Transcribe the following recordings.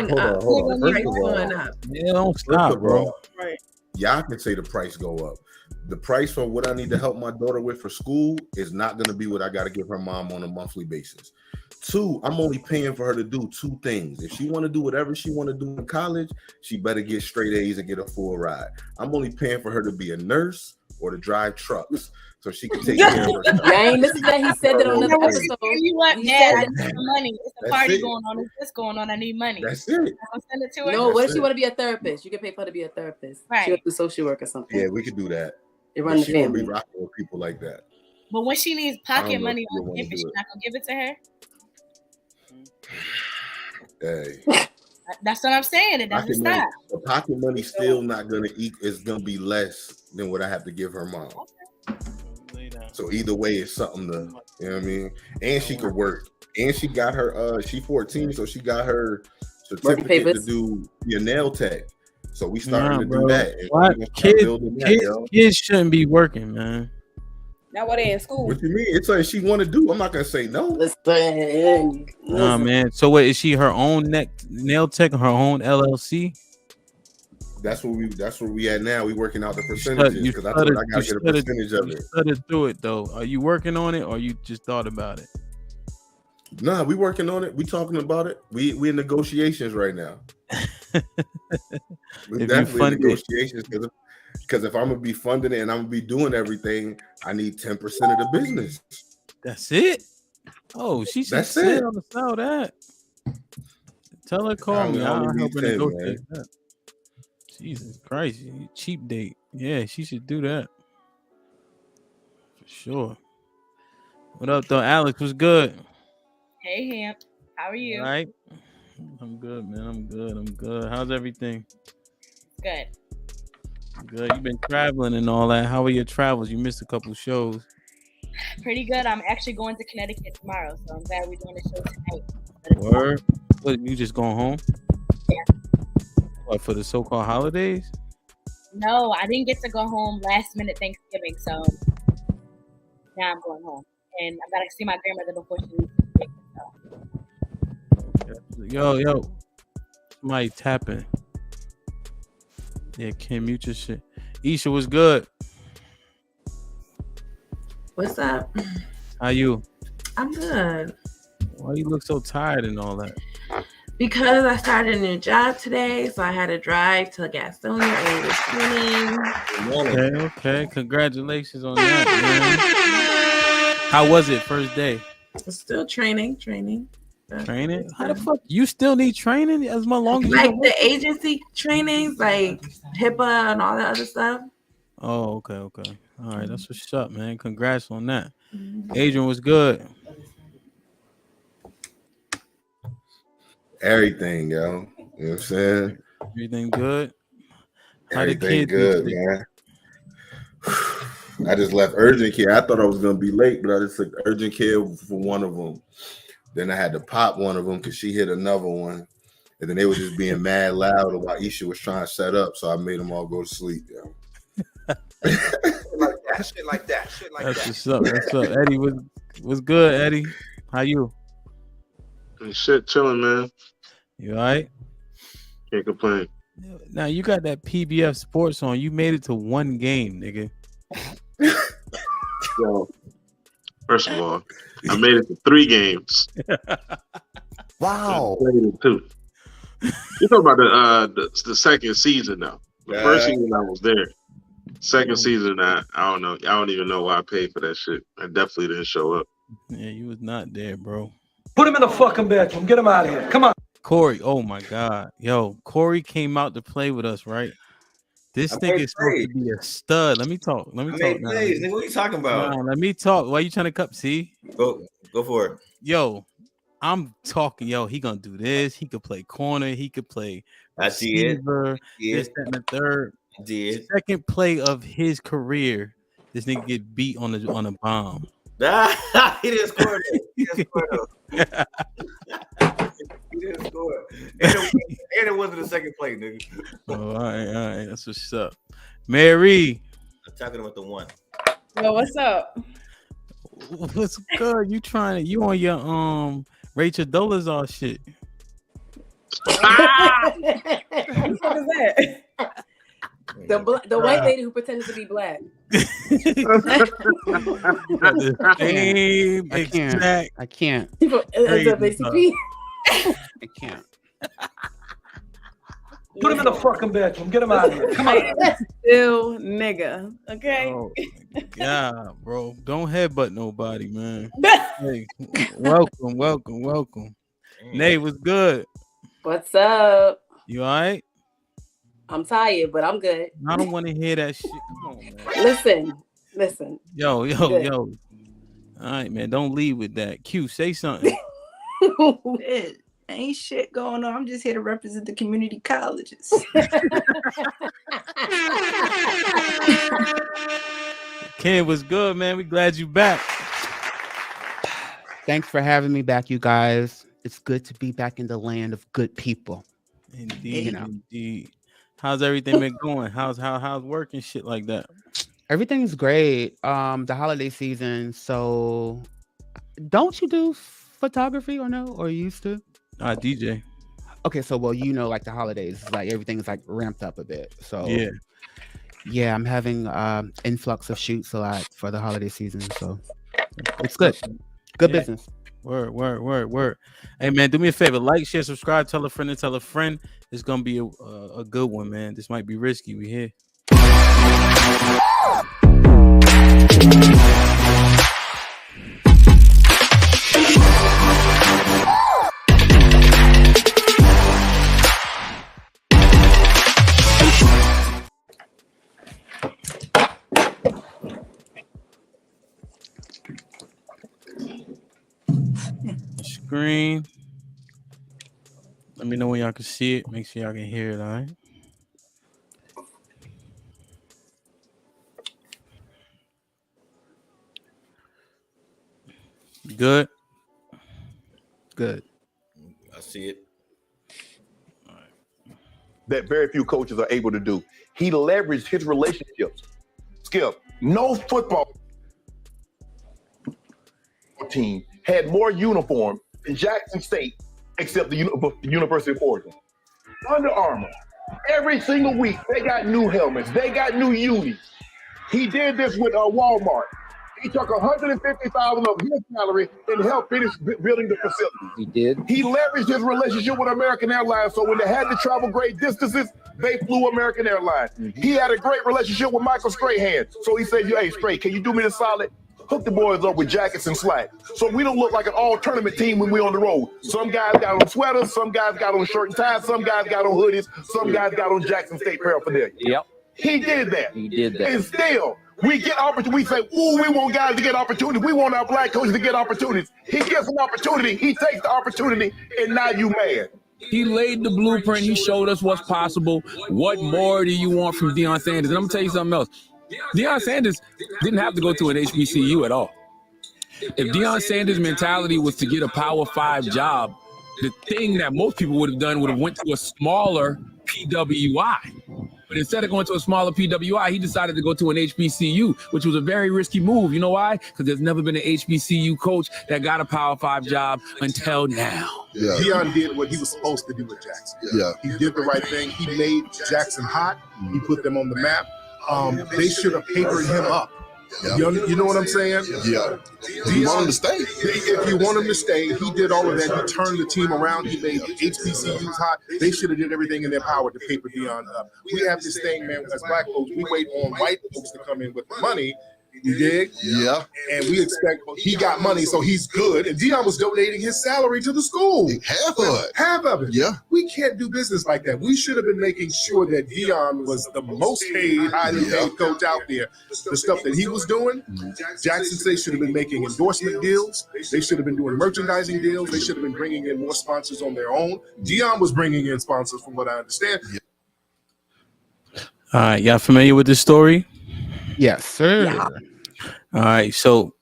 going up. Hold on. Price going up. Yeah, don't stop, bro. Right. Y'all can say the price go up. The price for what I need to help my daughter with for school is not going to be what I got to give her mom on a monthly basis. 2, I'm only paying for her to do 2 things. If she want to do whatever she want to do in college, she better get straight A's and get a full ride. I'm only paying for her to be a nurse or to drive trucks so she can take care of her stuff. Dang, this is that he said that on the episode. You want Dad? I need some money. It's a party going on. It's this going on. I need money. That's it. I'm gonna send it to her. No, what if she want to be a therapist? You can pay for her to be a therapist. Right. She want to do social work or something. Yeah, we could do that. They run the She gonna family. be rocking with people like that. But when she needs pocket money you on wanna campus, do she's it. not gonna give it to her. Hey, That's what I'm saying. It doesn't stop. the pocket money still not gonna equal. It's gonna be less than what I have to give her mom. So either way, it's something to, you know what I mean. And she could work. And she got her. She 14, so she got her certificate to do your nail tech. So we starting to do that. Kids shouldn't be working, man. Now what they in school? What you mean? It's like she want to do. I'm not gonna say no. Listen. Nah, man. So what is she her own nail tech, her own LLC? That's where we at now. We working out the percentages because I told her I gotta get a percentage of it. Let her do it though. Are you working on it or you just thought about it? Nah, we working on it. We talking about it. We in negotiations right now. We're definitely in negotiations because if I'm gonna be funding it and I'm gonna be doing everything, I need 10% of the business. That's it. Oh, she should sit on the side of that. Tell her call me. I'll help her negotiate that. Jesus Christ, cheap date. Yeah, she should do that. For sure. What up, though? Alex, what's good? Hey, Hamp. How are you? All right. I'm good, man. I'm good. How's everything? Good. Good. You've been traveling and all that. How are your travels? You missed a couple shows. Pretty good. I'm actually going to Connecticut tomorrow, so I'm glad we're doing the show tonight. Word? What, you just going home? Yeah. What, for the so-called holidays? No, I didn't get to go home last minute Thanksgiving, so now I'm going home. And I gotta see my grandmother before she leaves. Yo. Somebody tapping. Yeah, Kim, mute your shit. Isha, what's good? What's up? How you? I'm good. Why you look so tired and all that? Because I started a new job today, so I had to drive to Gastonia early this morning. Okay. Congratulations on that, man. How was it first day? Still training. Training? How the fuck? You still need training as long as like the agency trainings, like HIPAA and all that other stuff. Oh, okay. All right, that's what's up, man. Congrats on that. Adrian was good. Everything, yo. You know what I'm saying? Everything good? Everything good, man. I just left urgent care. I thought I was gonna be late, but I just took urgent care for one of them. Then I had to pop one of them because she hit another one, and then they were just being mad loud while Isha was trying to set up. So I made them all go to sleep. Yo. Shit like that. That's what's up. Eddie was good. Eddie, how you? Shit, chilling, man. You all right? Can't complain. Now you got that PBF Sports on. You made it to one game, nigga. So, first of all, I made it to 3 games. Wow. I played in 2. You talking about the second season now? The first season I was there. Second season, I don't know. I don't even know why I paid for that shit. I definitely didn't show up. Yeah, you was not there, bro. Put him in the fucking bedroom. Get him out of here. Come on. Corey, oh my God. Yo, Corey came out to play with us, right? This nigga is supposed to be a stud. Let me talk. Plays, nigga, what are you talking about? Nah, let me talk. Why you trying to cup? See? Go for it. Yo, I'm talking. Yo, he gonna do this. He could play corner. He could play receiver. This, that, and the third. Second play of his career, this nigga get beat on a bomb. He didn't score. He didn't score. And it wasn't the second play, nigga. Oh, all right. That's what's up. Mary. I'm talking about the one. Yo, what's up? What's good? You on your Rachel Dolezal shit. What is that? The white lady who pretended to be black. Same exact. I can't. NAACP. I can't. Put him in the fucking bedroom. Get him out of here. Come on. Still nigga. Okay. Oh my God, bro. Don't headbutt nobody, man. Hey, welcome. Nate, what's good? What's up? You all right? I'm tired, but I'm good. I don't want to hear that shit. Come on, man. Listen. Yo. All right, man. Don't leave with that. Q, say something. Ain't shit going on. I'm just here to represent the community colleges. Ken, what's good, man? We glad you back. Thanks for having me back, you guys. It's good to be back in the land of good people. Indeed, indeed. How's everything been going? How's work and shit like that? Everything's great. The holiday season. So, don't you do photography or no? Or used to? DJ. Okay, so like the holidays, like everything's like ramped up a bit. So yeah, I'm having influx of shoots a lot for the holiday season. So it's good. Good business. Word. Hey man, do me a favor, like, share, subscribe, tell a friend and tell a friend. It's gonna be a good one, man. This might be risky. We here. Screen. Let me know when y'all can see it. Make sure y'all can hear it. All right. Good. I see it. All right. That very few coaches are able to do. He leveraged his relationships. Skip, no football team had more uniform than Jackson State, except the University of Oregon. Under Armour, every single week, they got new helmets, they got new unis. He did this with Walmart. He took $150,000 of his salary and helped finish building the facility. He did. He leveraged his relationship with American Airlines, so when they had to travel great distances, they flew American Airlines. Mm-hmm. He had a great relationship with Michael Strahan, so he said, "Hey, Stray, can you do me this solid? Hook the boys up with jackets and slack, so we don't look like an all-tournament team when we're on the road. Some guys got on sweaters, some guys got on shirt and ties, some guys got on hoodies, some guys got on Jackson State paraphernalia." Yep. He did that. He did that. And still, we get opportunity. We say, "Ooh, we want guys to get opportunities. We want our black coaches to get opportunities." He gets an opportunity. He takes the opportunity, and now you mad. He laid the blueprint. He showed us what's possible. What more do you want from Deion Sanders? And I'm gonna tell you something else. Deion Sanders didn't have to go to an HBCU at all. If Deion Sanders' mentality was to get a Power 5 job, the thing that most people would have done would have went to a smaller PWI. But instead of going to a smaller PWI, he decided to go to an HBCU, which was a very risky move. You know why? Because there's never been an HBCU coach that got a Power 5 job until now. Yeah. Deion did what he was supposed to do with Jackson. Yeah. He did the right thing. He made Jackson hot. He put them on the map. They should have papered him up. Yeah. You know what I'm saying? Yeah. If you want him to stay. If you want him to stay, he did all of that. He turned the team around. He made HBCUs hot. They should have did everything in their power to paper Deion up. We have this thing, man, as black folks, we wait on white folks to come in with the money. You dig? Yeah. And we expect he got money, so he's good. And Deion was donating his salary to the school. Half of it. Yeah. We can't do business like that. We should have been making sure that Deion was the most paid, highly paid coach out there. The stuff that he was doing, Jackson State should have been making endorsement deals. They should have been doing merchandising deals. They should have been bringing in more sponsors on their own. Deion was bringing in sponsors, from what I understand. All right, y'all familiar with this story? Yes, sir. Yeah. All right, so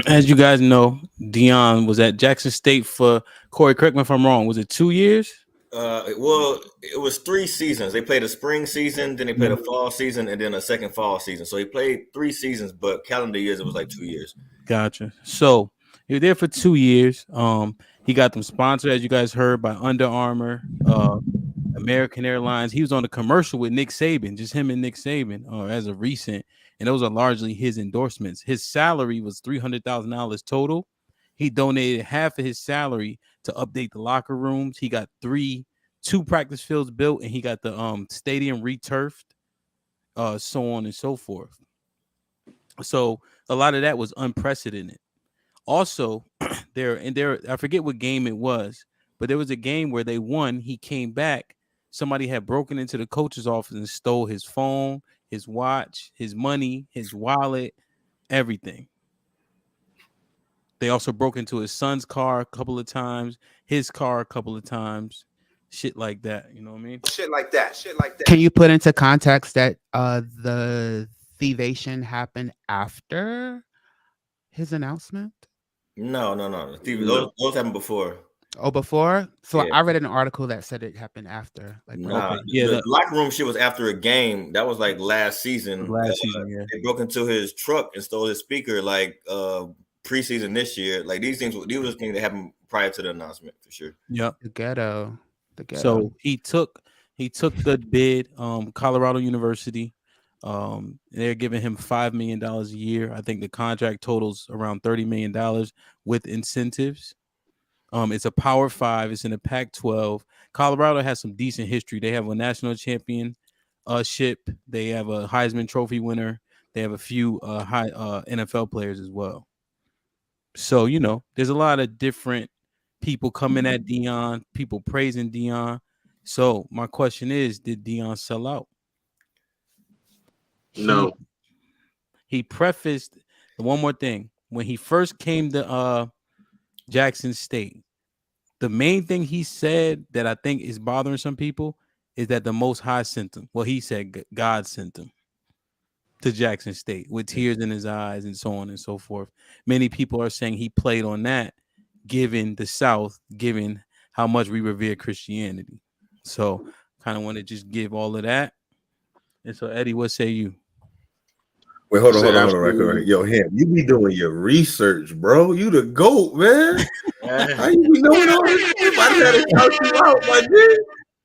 as you guys know, Deion was at Jackson State for, Corey, correct me if I'm wrong, was it 2 years? Well, it was 3 seasons. They played a spring season, then they played a fall season, and then a second fall season. So he played 3 seasons, but calendar years, it was like 2 years. Gotcha. So he was there for 2 years. He got them sponsored, as you guys heard, by Under Armour, American Airlines. He was on a commercial with Nick Saban, just him and Nick Saban, as of recent, and those are largely his endorsements. His salary was $300,000 total. He donated half of his salary to update the locker rooms. He got two practice fields built, and he got the stadium returfed, so on and so forth. So a lot of that was unprecedented. Also, I forget what game it was, but there was a game where they won. He came back. Somebody had broken into the coach's office and stole his phone, his watch, his money, his wallet, everything. They also broke into his son's car a couple of times, his car a couple of times, shit like that. You know what I mean? Shit like that. Can you put into context that the thievation happened after his announcement? No. Those happened before. Oh, before? So Yeah. I read an article that said it happened after. Like, Nah, the locker room shit was after a game. That was like last season. Yeah. They broke into his truck and stole his speaker like preseason this year. Like these were the things that happened prior to the announcement for sure. Yep. The ghetto. So he took the bid, Colorado University. They're giving him $5 million a year. I think the contract totals around $30 million with incentives. It's a Power 5. It's in the Pac-12. Colorado has some decent history. They have a national championship. They have a Heisman Trophy winner. They have a few high NFL players as well. So, there's a lot of different people coming at Deion, people praising Deion. So my question is, did Deion sell out? No. He prefaced one more thing. When he first came to Jackson State, the main thing he said that I think is bothering some people is that the Most High sent him. Well, he said God sent him to Jackson State with tears in his eyes and so on and so forth. Many people are saying he played on that, given the South, given how much we revere Christianity. So kind of want to just give all of that. And so, Eddie, what say you? Wait, hold on, record. Yo, him, you be doing your research, bro. You the GOAT, man. How you be knowing all this shit? I had to shout you out, my dude.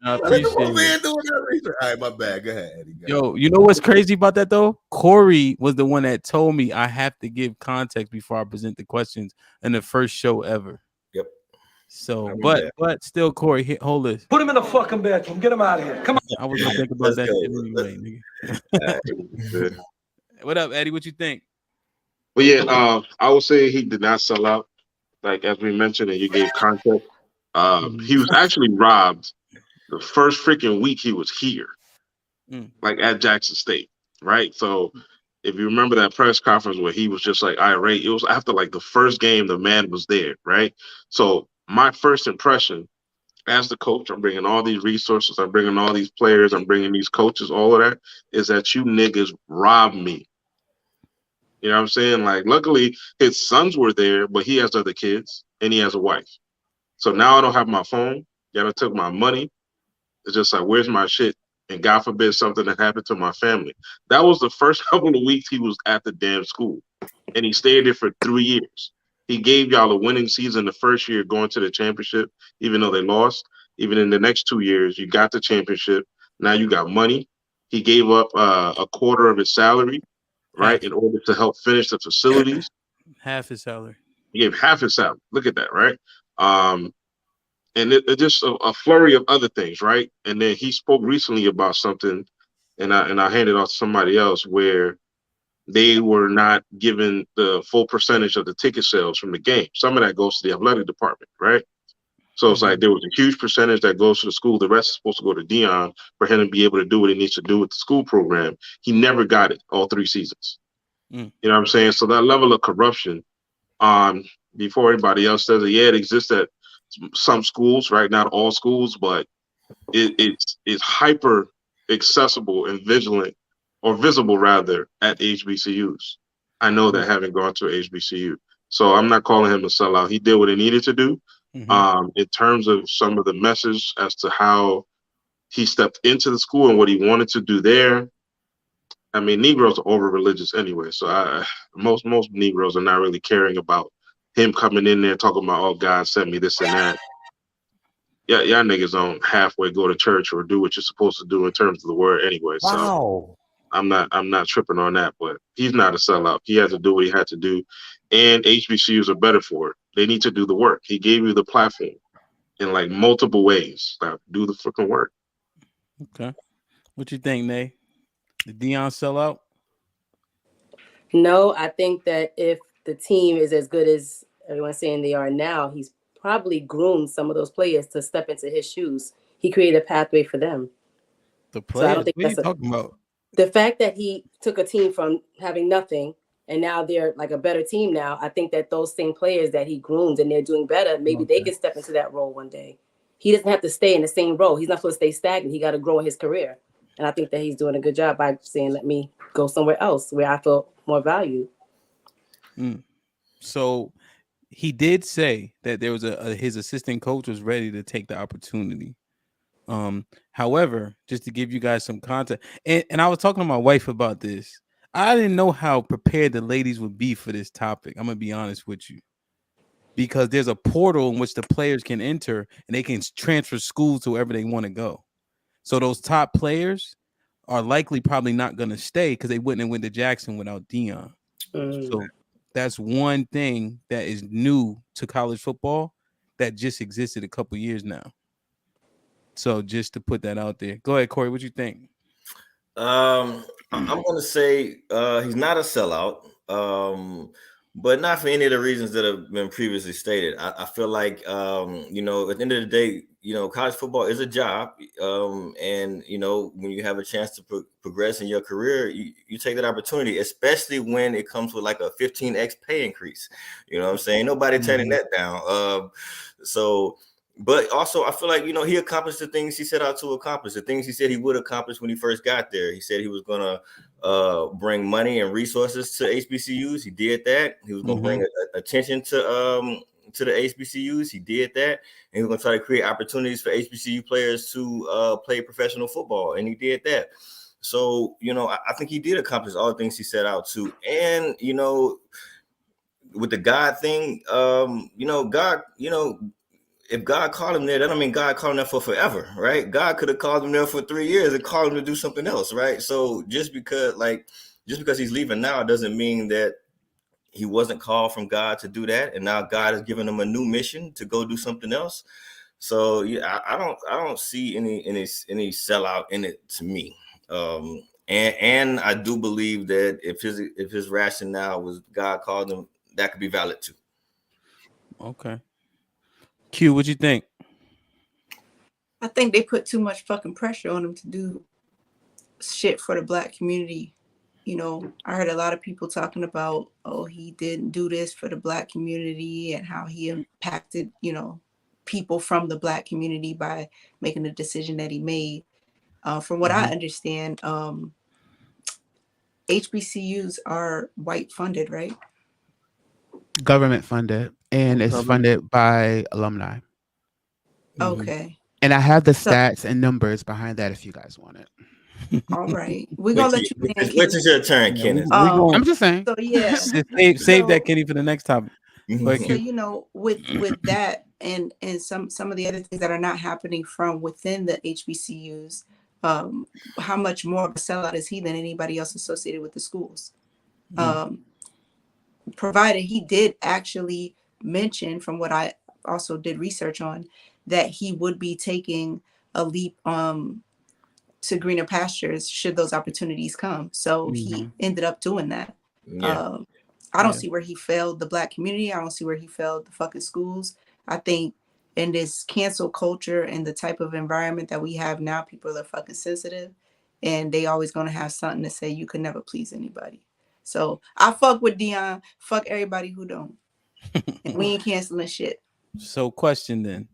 I appreciate it. Man doing that research. All right, my bad. Go ahead, Eddie. Yo, you know what's crazy about that though? Corey was the one that told me I have to give context before I present the questions in the first show ever. Yep. So, but still, Corey, hold this. Put him in the fucking bedroom. Get him out of here. Come on. I was gonna think about that anyway, nigga. What up, Eddie? What you think? Well, yeah, I would say he did not sell out. Like as we mentioned, and you gave context. He was actually robbed the first freaking week he was here, like at Jackson State, right? So if you remember that press conference where he was just like irate, it was after like the first game the man was there, right? So my first impression as the coach, I'm bringing all these resources, I'm bringing all these players, I'm bringing these coaches, all of that, is that you niggas robbed me. You know what I'm saying? Like, luckily, his sons were there, but he has other kids, and he has a wife. So now I don't have my phone. Y'all took my money. It's just like, where's my shit? And God forbid something that happened to my family. That was the first couple of weeks he was at the damn school. And he stayed there for 3 years. He gave y'all a winning season the first year going to the championship, even though they lost. Even in the next 2 years, you got the championship. Now you got money. He gave up a quarter of his salary, right, in order to help finish the facilities. Half his salary. He gave half his salary. Look at that, right? And it just a flurry of other things, right? And then he spoke recently about something, and I handed off to somebody else where they were not given the full percentage of the ticket sales from the game. Some of that goes to the athletic department, right? So it's like there was a huge percentage that goes to the school. The rest is supposed to go to Deion for him to be able to do what he needs to do with the school program. He never got it all 3 seasons. You know what I'm saying? So that level of corruption, before everybody else says it, yeah, it exists at some schools, right? Not all schools, but it's hyper accessible and vigilant, or visible rather, at HBCUs. I know that having gone to HBCU. So I'm not calling him a sellout. He did what he needed to do. In terms of some of the message as to how he stepped into the school and what he wanted to do there. I mean, Negroes are over religious anyway. So most Negroes are not really caring about him coming in there talking about, oh, God sent me this and that. Yeah, y'all niggas don't halfway go to church or do what you're supposed to do in terms of the word anyway. So I'm not tripping on that, but he's not a sellout. He has to do what he had to do, and HBCUs are better for it. They need to do the work. He gave you the platform in like multiple ways. Now do the freaking work. Okay, what you think, Nay? Did Deion sell out? No, I think that if the team is as good as everyone's saying they are now, he's probably groomed some of those players to step into his shoes. He created a pathway for them. The players? So I don't think what are you talking about? The fact that he took a team from having nothing and now they're like a better team now, I think that those same players that he groomed and they're doing better, maybe they can step into that role one day. He doesn't have to stay in the same role. He's not supposed to stay stagnant. He got to grow in his career. And I think that he's doing a good job by saying, let me go somewhere else where I feel more valued. So he did say that there was his assistant coach was ready to take the opportunity. However, just to give you guys some context, and I was talking to my wife about this. I didn't know how prepared the ladies would be for this topic. I'm gonna be honest with you, because there's a portal in which the players can enter and they can transfer schools to wherever they want to go. So those top players are likely probably not going to stay because they wouldn't have went to Jackson without Deion. So that's one thing that is new to college football that just existed a couple years now. So just to put that out there. Go ahead, Corey. What you think? I'm going to say he's not a sellout, but not for any of the reasons that have been previously stated. I feel like, at the end of the day, college football is a job. And, when you have a chance to progress in your career, you take that opportunity, especially when it comes with like a 15x pay increase. You know what I'm saying? Nobody turning that down. But also, I feel like, he accomplished the things he set out to accomplish, the things he said he would accomplish when he first got there. He said he was going to bring money and resources to HBCUs. He did that. He was going to bring attention to the HBCUs. He did that. And he was going to try to create opportunities for HBCU players to play professional football. And he did that. So, I think he did accomplish all the things he set out to. And, with the God thing, God, if God called him there, that don't mean God called him there for forever, right? God could have called him there for 3 years and called him to do something else, right? So just because he's leaving now doesn't mean that he wasn't called from God to do that, and now God has given him a new mission to go do something else. So yeah, I don't see any sellout in it to me. And I do believe that if his rationale was God called him, that could be valid too. Okay. Q, what you think? I think they put too much fucking pressure on him to do shit for the Black community. I heard a lot of people talking about, oh, he didn't do this for the Black community and how he impacted, people from the Black community by making the decision that he made. From what I understand, HBCUs are white funded, right? Government funded, and it's funded by alumni. Okay. And I have the stats and numbers behind that if you guys want it. All right. We're going to let you in. Which is your turn, Kenneth. I'm just saying. So, yeah. Save that, Kenny, for the next topic. So, with that and some of the other things that are not happening from within the HBCUs, how much more of a sellout is he than anybody else associated with the schools? Provided he did actually mention, from what I also did research on, that he would be taking a leap to greener pastures should those opportunities come. So he ended up doing that. Yeah. I don't see where he failed the Black community. I don't see where he failed the fucking schools. I think in this cancel culture and the type of environment that we have now, people are fucking sensitive and they always going to have something to say. You can never please anybody. So I fuck with Deion. Fuck everybody who don't. And we ain't canceling shit. So question then.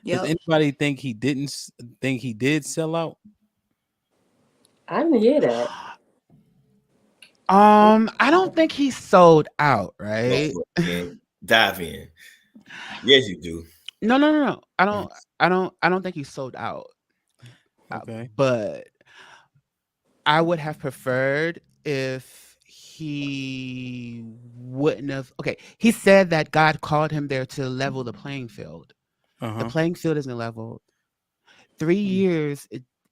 Does anybody think he did sell out? I didn't hear that. I don't think he sold out, right? Dive in. Yes, you do. No. I don't think he sold out. Okay. But I would have preferred if he wouldn't have. Okay, he said that God called him there to level the playing field. The playing field isn't leveled. 3 years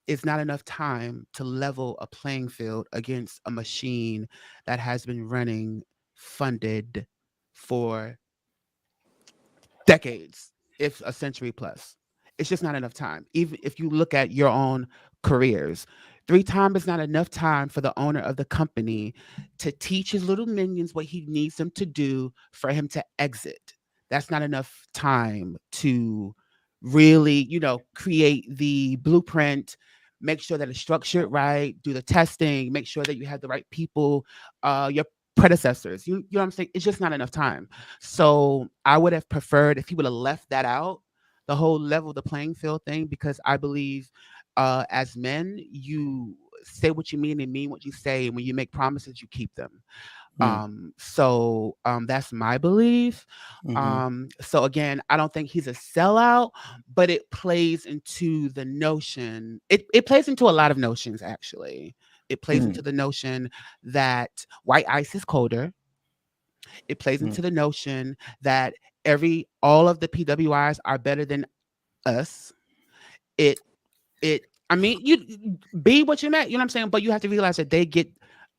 is not enough time to level a playing field against a machine that has been running funded for decades, if a century plus. It's just not enough time. Even if you look at your own careers, 3 times is not enough time for the owner of the company to teach his little minions what he needs them to do for him to exit. That's not enough time to really, create the blueprint, make sure that it's structured right, do the testing, make sure that you have the right people, your predecessors. You know what I'm saying? It's just not enough time. So I would have preferred if he would have left that out, the whole level the playing field thing, because I believe as men, you say what you mean and mean what you say. And when you make promises, you keep them. So that's my belief. So again, I don't think he's a sellout, but it plays into the notion. It plays into a lot of notions, actually. It plays into the notion that white ice is colder. It plays into the notion that all of the PWIs are better than us. I mean, you be what you meant, you know what I'm saying? But you have to realize that they get,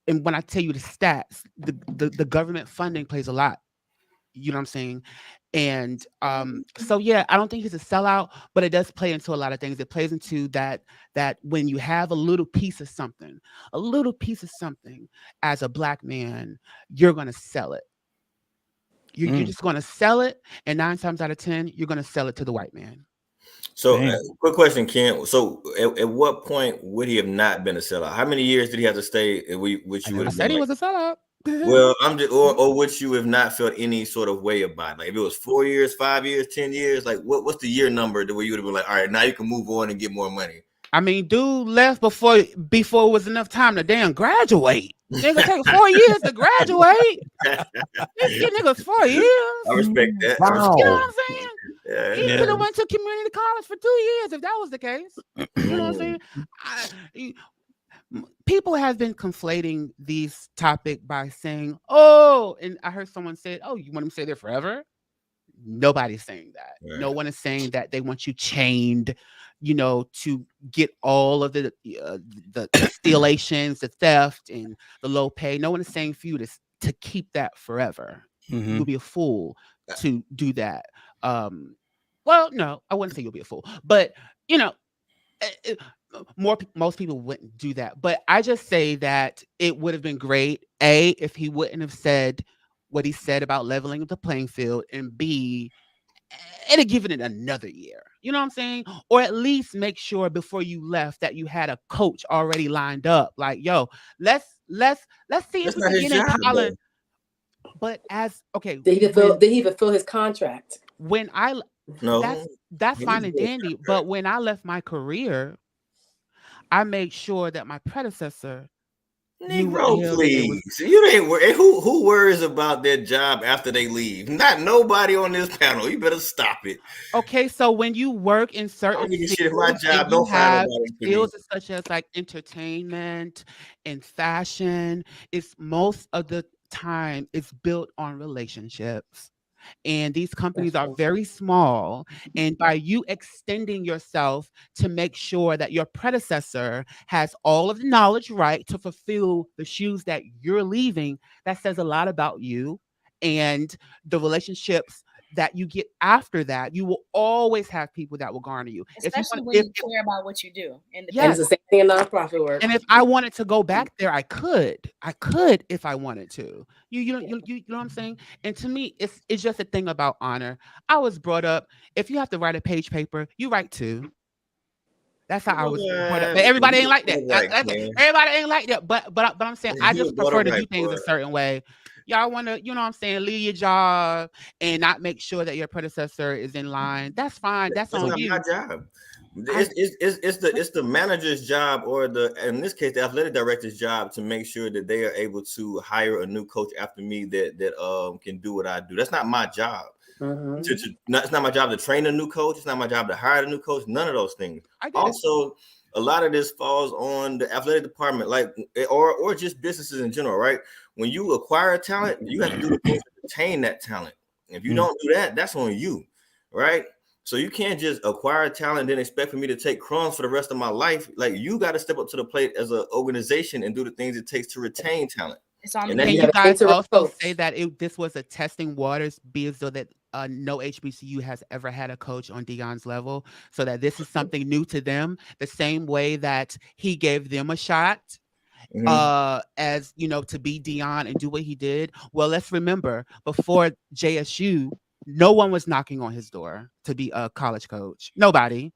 and when I tell you the stats, the government funding plays a lot. You know what I'm saying? And so yeah, I don't think he's a sellout, but it does play into a lot of things. It plays into that when you have a little piece of something as a black man, you're gonna sell it. You're just gonna sell it, and 9 times out of 10, you're gonna sell it to the white man. So, quick question, Ken. So, at what point would he have not been a sellout? How many years did he have to stay? Which you would have said he was a sellout. Well, I'm just, or would you have not felt any sort of way about it? Like if it was 4 years, 5 years, 10 years, like what's the year number the way you would have been like, all right, now you can move on and get more money? I mean, dude left before it was enough time to damn graduate. Nigga take 4 years to graduate. This nigga's 4 years. I respect that. Wow. You know what I'm saying? Yeah, he could have went to community college for 2 years if that was the case. You know what I'm saying? People have been conflating these topic by saying, "Oh," and I heard someone say, "Oh, you want them to stay there forever?" Nobody's saying that. Right. No one is saying that they want you chained, to get all of the stealations, the theft, and the low pay. No one is saying for you to keep that forever. You'll be a fool to do that. Well, no, I wouldn't say you'll be a fool, but most people wouldn't do that. But I just say that it would have been great, A, if he wouldn't have said what he said about leveling the playing field, and B, it'd have given it another year. You know what I'm saying? Or at least make sure before you left that you had a coach already lined up. Like, yo, let's see if we can get in Colin. But did he even fill his contract? That's fine and dandy. But when I left my career, I made sure that my predecessor. Negro, please. You ain't worried. Who worries about their job after they leave? Not nobody on this panel. You better stop it. Okay, so when you work in certain fields, my job, you have fields such as like entertainment and fashion, it's most of the time it's built on relationships. And these companies are very small. And by you extending yourself to make sure that your predecessor has all of the knowledge right to fulfill the shoes that you're leaving, that says a lot about you and the relationships that you get after that. You will always have people that will garner you. Especially when you care about what you do. Yes, it's the same thing in nonprofit work. And if I wanted to go back there, I could if I wanted to. You know what I'm saying? And to me, it's just a thing about honor. I was brought up, if you have to write a page paper, you write 2. That's how I was brought up. But everybody ain't like that. Everybody ain't like that. But I'm saying I just prefer to do things a certain way. Y'all want to, you know what I'm saying, leave your job and not make sure that your predecessor is in line. That's fine. That's on you. Not my job. It's the manager's job, or in this case the athletic director's job, to make sure that they are able to hire a new coach after me that can do what I do. That's not my job. It's not my job to train a new coach. It's not my job to hire a new coach. None of those things. Also, a lot of this falls on the athletic department, like or just businesses in general, right? When you acquire talent, you have to do the things to retain that talent. If you don't do that, that's on you, right? So you can't just acquire talent and then expect for me to take crumbs for the rest of my life. Like, you got to step up to the plate as an organization and do the things it takes to retain talent. Can you guys also say that this was a testing waters, be so that no HBCU has ever had a coach on Deion's level, so that this is something new to them, the same way that he gave them a shot as to be Deion and do what he did. Well, let's remember, before JSU, no one was knocking on his door to be a college coach. Nobody.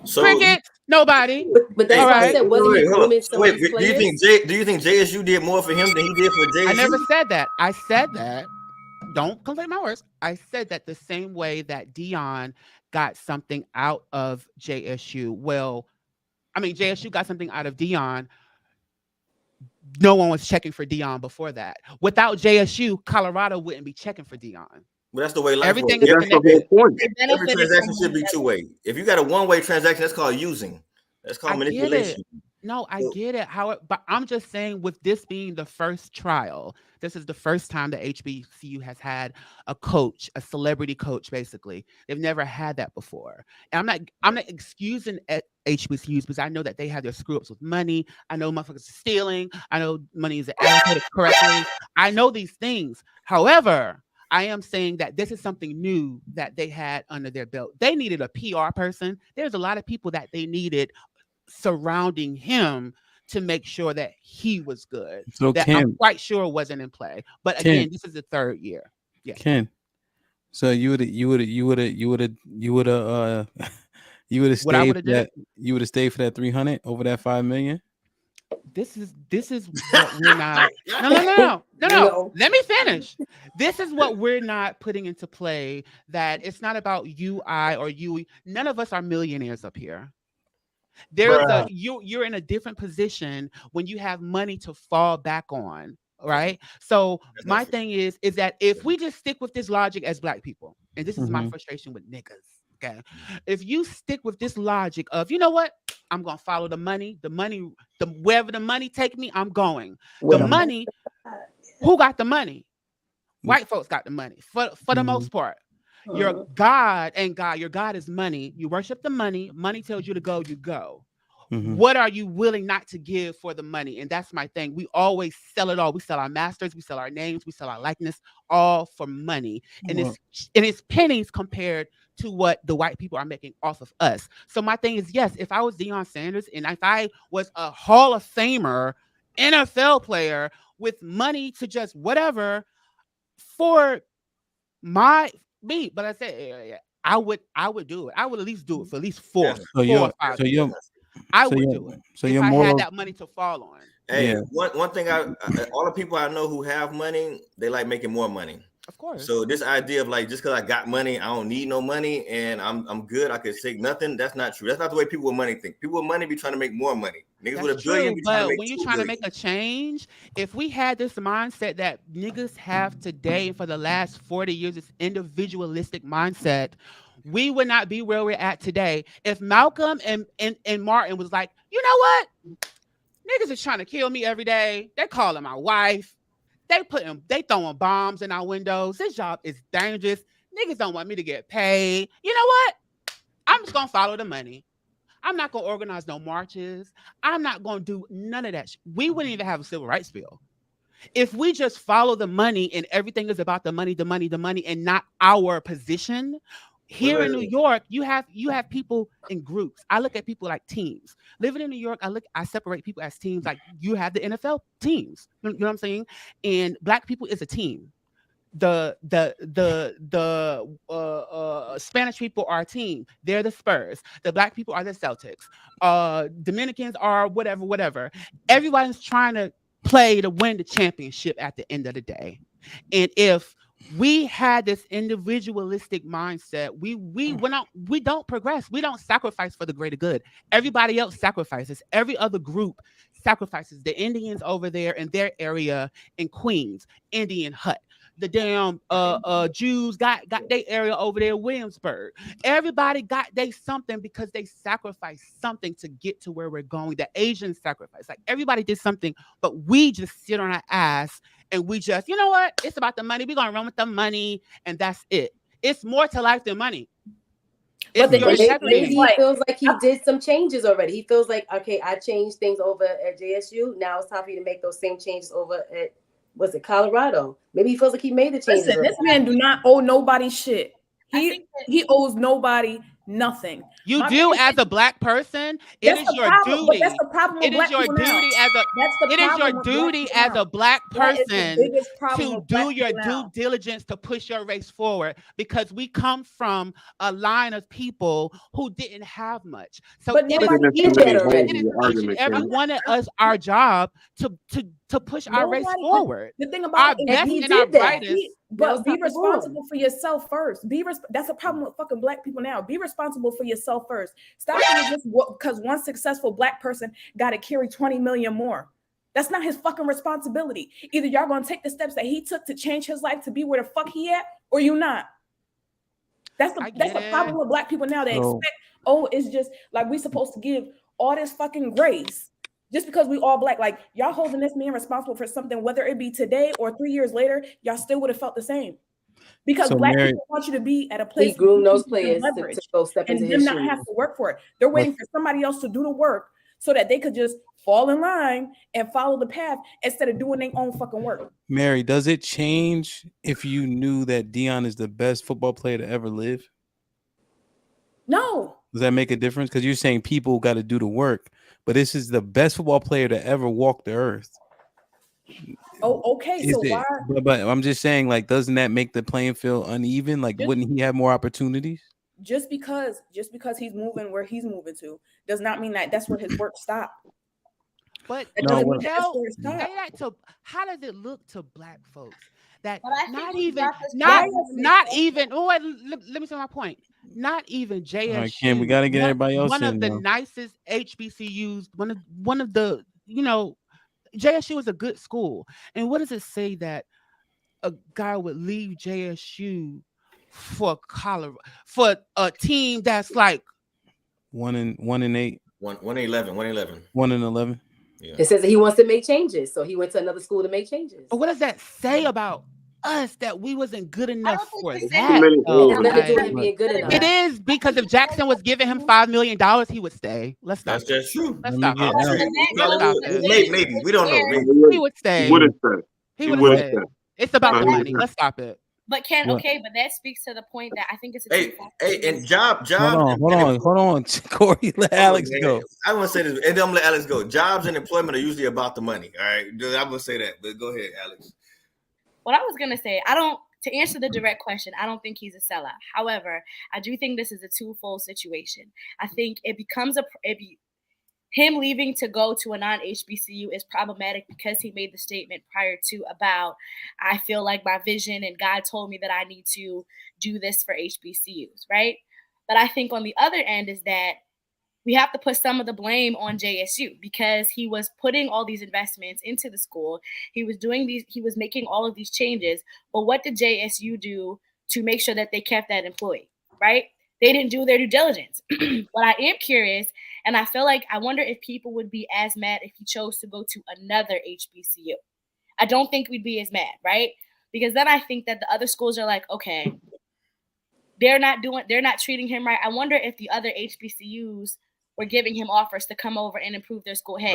So cricket, nobody. But that's why I said, wasn't he grooming some of these players? Do you think JSU did more for him than he did for JSU? I never said that. I said that. Don't conflate my words. I said that the same way that Deion got something out of JSU. Well, I mean, JSU got something out of Deion. No one was checking for Deion before that. Without JSU, Colorado wouldn't be checking for Deion. But that's the way life Everything works. is connected. Every transaction should be two-way. If you got a one-way transaction, that's called using. That's called manipulation. No, I get it. But I'm just saying, with this being the first trial, this is the first time the HBCU has had a coach, a celebrity coach. Basically, they've never had that before. And I'm not excusing HBCUs, because I know that they have their screw ups with money. I know motherfuckers are stealing. I know money is allocated correctly. I know these things. However, I am saying that this is something new that they had under their belt. They needed a PR person. There's a lot of people that they needed surrounding him to make sure that he was good. So that I'm quite sure wasn't in play. But again, this is the third year. Yeah. Ken. So you would have stayed for that 300 over that 5 million. This is what we're not. No. Let me finish. This is what we're not putting into play. That it's not about you, I, or you. None of us are millionaires up here. You're in a different position when you have money to fall back on, right? So my thing is that if we just stick with this logic as Black people, and this is my frustration with niggas, okay? If you stick with this logic of, you know what, I'm gonna follow the money, wherever the money take me, I'm going. The money, who got the money? White folks got the money for the most part. Your God ain't God. Your God is money. You worship the money. Money tells you to go, you go. What are you willing not to give for the money? And that's my thing. We always sell it all. We sell our masters. We sell our names. We sell our likeness, all for money. And it's pennies compared to what the white people are making off of us. So my thing is, yes, if I was Deion Sanders and if I was a Hall of Famer, NFL player with money to just whatever for me, but I said I would do it. I would at least do it for at least 4 or 5 years. I would do it. So if I had that money to fall on. Hey, one thing all the people I know who have money, they like making more money. Of course. So this idea of like, just because I got money, I don't need no money and I'm good, I could take nothing. That's not true. That's not the way people with money think. People with money be trying to make more money. Niggas with $1 billion be trying to make when you're trying to make a change, if we had this mindset that niggas have today for the last 40 years, this individualistic mindset, we would not be where we're at today. If Malcolm and Martin was like, you know what? Niggas is trying to kill me every day. They're calling my wife. They throwing bombs in our windows. This job is dangerous. Niggas don't want me to get paid. You know what? I'm just gonna follow the money. I'm not gonna organize no marches. I'm not gonna do none of that. We wouldn't even have a civil rights bill if we just follow the money and everything is about the money, and not our position. Here in New York, you have people in groups. I look at people like teams. Living in New York, I separate people as teams. Like you have the NFL teams. You know what I'm saying? And Black people is a team. The Spanish people are a team. They're the Spurs. The Black people are the Celtics. Dominicans are whatever. Everybody's trying to play to win the championship at the end of the day. And if we had this individualistic mindset, we don't progress. We don't sacrifice for the greater good. Everybody else sacrifices. Every other group sacrifices. The Indians over there in their area in Queens, Indian Hut. The damn Jews got their area over there in Williamsburg. Everybody got they something because they sacrificed something to get to where we're going. The Asians sacrifice. Like everybody did something, but we just sit on our ass and we just, you know what? It's about the money. We're gonna run with the money, and that's it. It's more to life than money. It's your integrity. Maybe he feels like he did some changes already. He feels like, okay, I changed things over at JSU. Now it's time for you to make those same changes over at, was it Colorado? Maybe he feels like he made the changes. Listen, this man do not owe nobody shit. He owes nobody nothing. You do as a black person. It is your duty. But that's the problem with black people now. It is your duty as a black person to do your due diligence to push your race forward, because we come from a line of people who didn't have much. So it is each and every one of us our job to push our race forward. The thing about our best and our brightest. But be responsible for yourself first. That's a problem with fucking black people now. Be responsible for yourself first. Stop just because one successful black person got to carry 20 million more. That's not his fucking responsibility. Either y'all gonna take the steps that he took to change his life to be where the fuck he at, or you not. That's the problem with black people now. They expect, it's just like we supposed to give all this fucking grace. Just because we all black, like y'all holding this man responsible for something, whether it be today or 3 years later, y'all still would have felt the same. Because black people want you to be at a place. He groomed those players to go step into his shoes. And them not have to work for it. They're waiting for somebody else to do the work so that they could just fall in line and follow the path instead of doing their own fucking work. Mary, does it change if you knew that Deion is the best football player to ever live? No. Does that make a difference? Because you're saying people got to do the work, but this is the best football player to ever walk the earth. Oh, okay. So why? But I'm just saying, like, doesn't that make the playing field uneven? Like, wouldn't he have more opportunities? Just because he's moving where he's moving to does not mean that that's where his work stopped. But how does it look to black folks that not even? Oh, let me say my point. Not even JSU. All right, Kim, we got to get everybody else one in. One of the nicest HBCUs. One of the JSU is a good school. And what does it say that a guy would leave JSU for Colorado for a team that's like 1-8, 1-11. 1-11. Yeah. It says that he wants to make changes, so he went to another school to make changes. But what does that say about us that we wasn't good enough for that? It is, because if Jackson was giving him $5 million, he would stay. Let's stop. That's just true. Let's stop. Maybe we don't know. He would stay. He would stay. It's about the money. Let's stop it. But but that speaks to the point that I think it's a and job. Hold on, Corey. Let Alex go. I want to say this, and then I'm gonna let Alex go. Jobs and employment are usually about the money. All right, I'm gonna say that, but go ahead, Alex. What I was gonna say, to answer the direct question, I don't think he's a sellout. However, I do think this is a twofold situation. I think it becomes him leaving to go to a non-HBCU is problematic because he made the statement prior to about, I feel like my vision and God told me that I need to do this for HBCUs, right? But I think on the other end is that we have to put some of the blame on JSU because he was putting all these investments into the school. He was making all of these changes. But what did JSU do to make sure that they kept that employee, right? They didn't do their due diligence. But I am curious, and I wonder if people would be as mad if he chose to go to another HBCU. I don't think we'd be as mad, right? Because then I think that the other schools are like, okay, they're not treating him right. I wonder if the other HBCUs were giving him offers to come over and improve their school. Hey,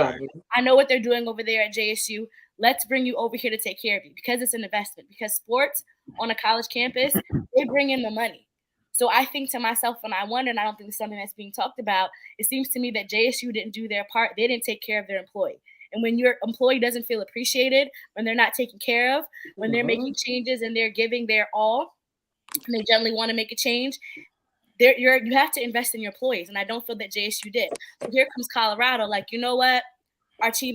I know what they're doing over there at JSU. Let's bring you over here to take care of you, because it's an investment. Because sports on a college campus, they bring in the money. So I think to myself, when I wonder, and I don't think it's something that's being talked about, it seems to me that JSU didn't do their part. They didn't take care of their employee. And when your employee doesn't feel appreciated, when they're not taken care of, when they're making changes and they're giving their all, and they generally want to make a change, you have to invest in your employees. And I don't feel that JSU did. So here comes Colorado, like, you know what? Our team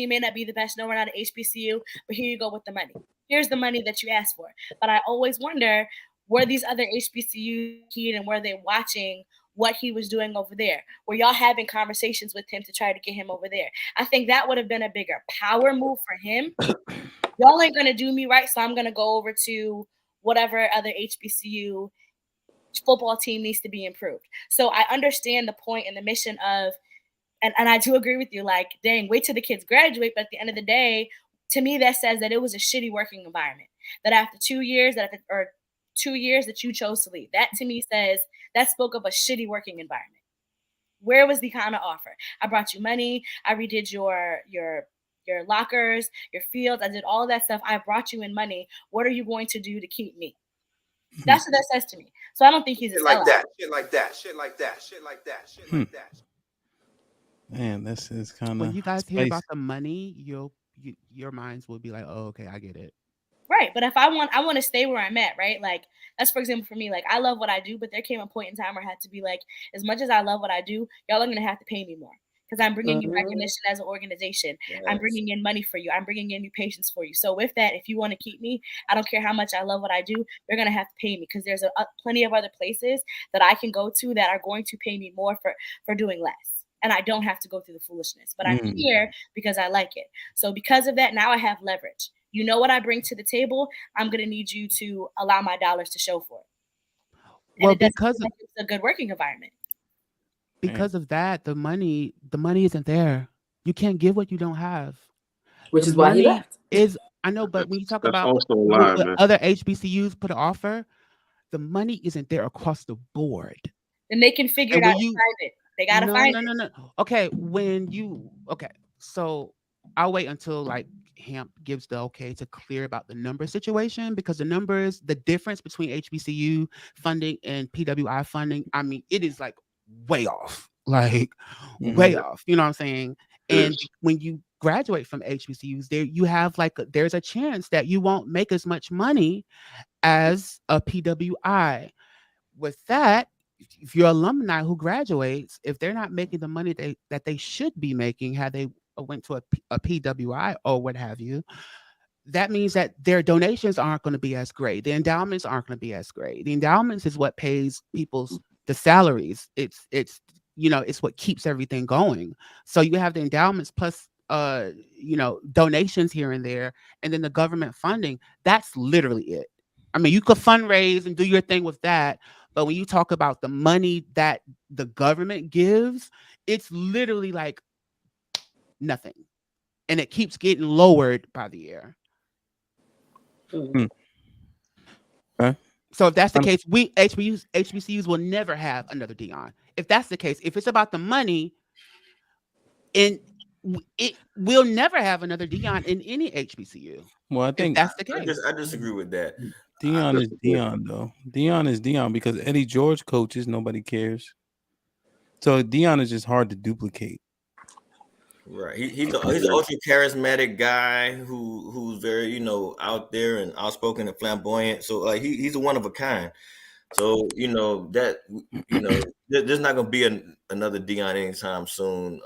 may not be the best. No, we're not an HBCU, but here you go with the money. Here's the money that you asked for. But I always wonder, were these other HBCUs keen, and were they watching what he was doing over there? Were y'all having conversations with him to try to get him over there? I think that would have been a bigger power move for him. Y'all ain't going to do me right, so I'm going to go over to whatever other HBCU football team needs to be improved. So I understand the point and the mission of, and I do agree with you, like, dang, wait till the kids graduate. But at the end of the day, to me, that says that it was a shitty working environment. That after 2 years, that you chose to leave. That to me says that spoke of a shitty working environment. Where was the counter offer? I brought you money. I redid your lockers, your fields. I did all that stuff. I brought you in money. What are you going to do to keep me? That's what that says to me. So I don't think he's a like sellout. that. Shit like that. Shit like that. Shit like that. Shit like that. Man, this is kind of when you guys hear about the money, your minds will be like, oh, okay, I get it. Right. But if I want to stay where I'm at, right? Like that's, for example, for me, like I love what I do, but there came a point in time where I had to be like, as much as I love what I do, y'all are going to have to pay me more because I'm bringing you recognition as an organization. Yes. I'm bringing in money for you. I'm bringing in new patients for you. So with that, if you want to keep me, I don't care how much I love what I do, you're going to have to pay me because there's plenty of other places that I can go to that are going to pay me more for doing less. And I don't have to go through the foolishness, but I'm here because I like it. So because of that, now I have leverage. You know what I bring to the table. I'm going to need you to allow my dollars to show for it. Well, and because it's a good working environment. Because of that, the money isn't there. You can't give what you don't have. Which is why he left. I know, but when you talk That's about also a lie, what man. other HBCUs put an offer, the money isn't there across the board. Then they can figure it out and find it. They gotta find it. No. Okay, so I'll wait until like Hamp gives the okay to clear about the number situation because the difference between HBCU funding and PWI funding, I mean, it is like way off, way off. You know what I'm saying? And when you graduate from HBCUs, you have there's a chance that you won't make as much money as a PWI. With that, if your alumni who graduates, if they're not making the money that they should be making had they went to a PWI or what have you, that means that their donations aren't going to be as great. The endowments aren't going to be as great. The endowments is what pays the salaries. It's what keeps everything going. So you have the endowments plus donations here and there, and then the government funding. That's literally it. I mean, you could fundraise and do your thing with that, but when you talk about the money that the government gives, it's literally like nothing. And it keeps getting lowered by the year. Okay. So if that's the case, HBCUs will never have another Dion. If that's the case, if it's about the money, it will never have another Dion in any HBCU. Well, I think that's the case. I disagree with that. Dion is Dion, though. Dion is Dion because Eddie George coaches, nobody cares. So Dion is just hard to duplicate. Right. He's an ultra charismatic guy who's very, out there and outspoken and flamboyant. So like he's a one of a kind. So there's not gonna be another Dion anytime soon.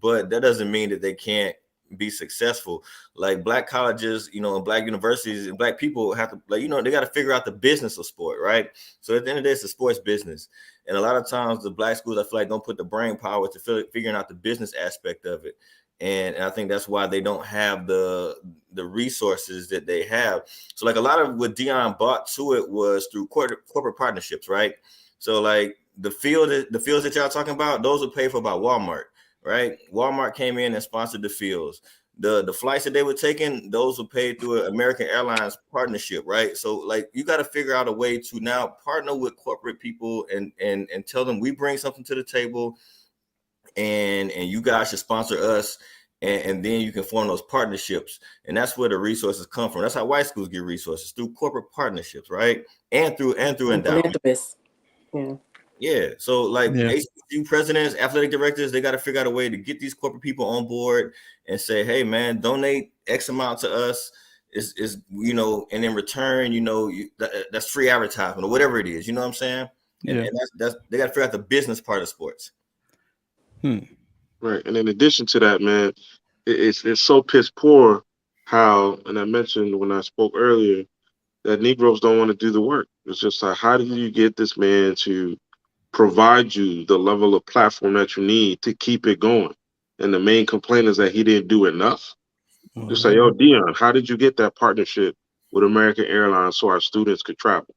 But that doesn't mean that they can't be successful. Like black colleges, and black universities and black people have to they got to figure out the business of sport, right? So at the end of the day, it's a sports business. And a lot of times the black schools, I feel like, don't put the brain power to figuring out the business aspect of it. And I think that's why they don't have the resources that they have. So like a lot of what Dion brought to it was through corporate partnerships, right? So like the fields that y'all talking about, those were paid for by Walmart, right? Walmart came in and sponsored the fields. The flights that they were taking, those were paid through an American Airlines partnership, right? So like you got to figure out a way to now partner with corporate people and tell them we bring something to the table and you guys should sponsor us, and then you can form those partnerships. And that's where the resources come from. That's how white schools get resources, through corporate partnerships, right? And through endowments. Yeah. So like HBCU presidents, athletic directors, they got to figure out a way to get these corporate people on board and say, hey man, donate X amount to us. Is and in return, that's free advertisement or whatever it is. You know what I'm saying? And that's they got to figure out the business part of sports. Right. And in addition to that, man, it's so piss poor how, and I mentioned when I spoke earlier, that Negroes don't want to do the work. It's just like, how do you get this man to provide you the level of platform that you need to keep it going? And the main complaint is that he didn't do enough. Just say, yo, Dion, how did you get that partnership with American Airlines so our students could travel?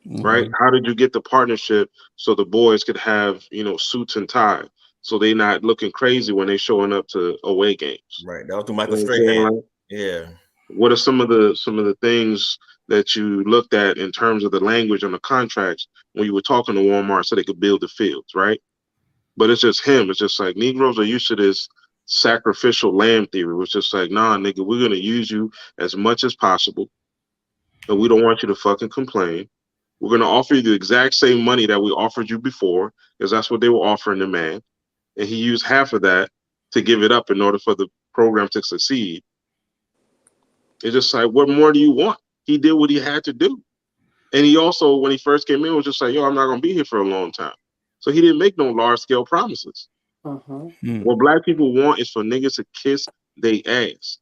Right? How did you get the partnership so the boys could have, suits and ties, so they not looking crazy when they showing up to away games? Right. That was through Michael Strahan. Yeah. What are some of the things that you looked at in terms of the language on the contracts when you were talking to Walmart so they could build the fields, right? But it's just him. It's just like Negroes are used to this sacrificial lamb theory. It's just like, nah, nigga, we're gonna use you as much as possible, and we don't want you to fucking complain. We're gonna offer you the exact same money that we offered you before, because that's what they were offering the man. And he used half of that to give it up in order for the program to succeed. It's just like, what more do you want? He did what he had to do. And he also, when he first came in, was just like, yo, I'm not gonna be here for a long time. So he didn't make no large scale promises. What black people want is for niggas to kiss they ass.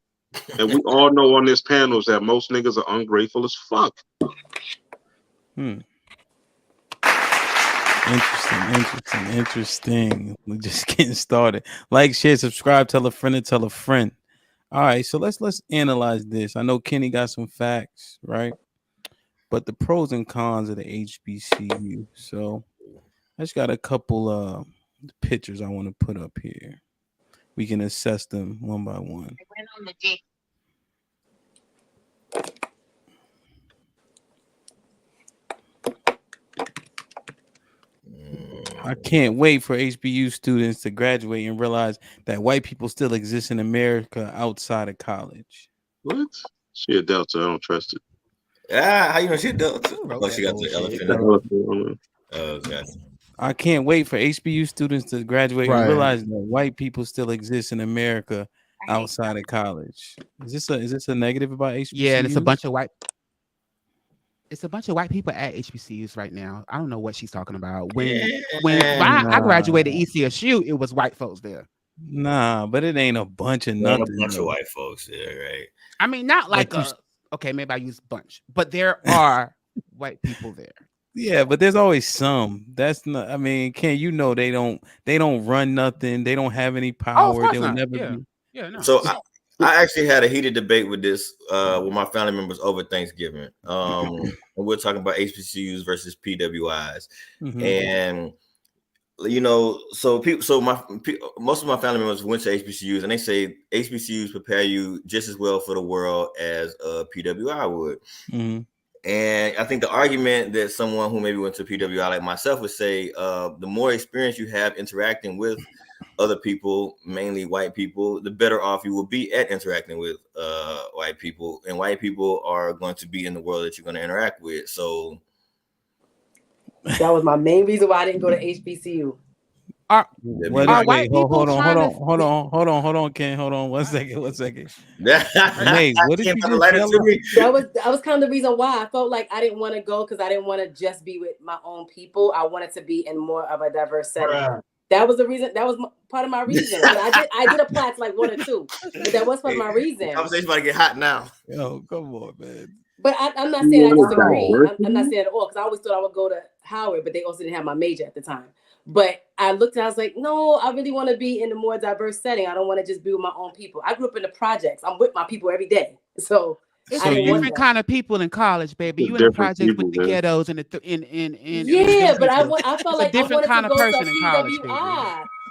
And we all know on this panel is that most niggas are ungrateful as fuck. Interesting. We're just getting started. Like, share, subscribe, tell a friend to tell a friend. All right, so let's analyze this. I know Kenny got some facts, right? But the pros and cons of the HBCU. So I just got a couple pictures I want to put up here. We can assess them one by one. I can't wait for HBCU students to graduate and realize that white people still exist in America outside of college. What? She a Delta. I don't trust it. How you know she a Delta? Oh, she got the elephant. Oh, God. I can't wait for HBCU students to graduate and realize that white people still exist in America outside of college. Is this a negative about HBCUs? Yeah, and it's a bunch of white people at HBCUs right now. I don't know what she's talking about. When I graduated ECSU, it was white folks there. Nah, but it ain't a bunch of nothing. A bunch of white folks there, right? I mean, not like okay, maybe I use bunch, but there are white people there. Yeah, but there's always some. That's not. I mean, Ken, you know they don't run nothing. They don't have any power. They will never be. Yeah, no. So I actually had a heated debate with this with my family members over Thanksgiving. And we're talking about HBCUs versus PWIs, and you know, most of my family members went to HBCUs, and they say HBCUs prepare you just as well for the world as a PWI would. And I think the argument that someone who maybe went to PWI like myself would say, the more experience you have interacting with other people, mainly white people, the better off you will be at interacting with white people. And white people are going to be in the world that you're going to interact with. So that was my main reason why I didn't go to HBCU. Hold on, Ken. Hold on. One second. Hey, what did you just tell us? That was kind of the reason why I felt like I didn't want to go, because I didn't want to just be with my own people. I wanted to be in more of a diverse setting. That was the reason. That was part of my reason. I did apply to like 1 or 2, but that was part of my reason. Conversation's about to get hot now. Yo, come on, man. But I'm not saying I disagree. I'm not saying at all, because I always thought I would go to Howard, but they also didn't have my major at the time. But I looked and I was like, no, I really want to be in a more diverse setting. I don't want to just be with my own people. I grew up in the projects. I'm with my people every day. So it's different kind of people in college, baby. You in the projects with the ghettos and yeah, but I felt like different kind of person in college.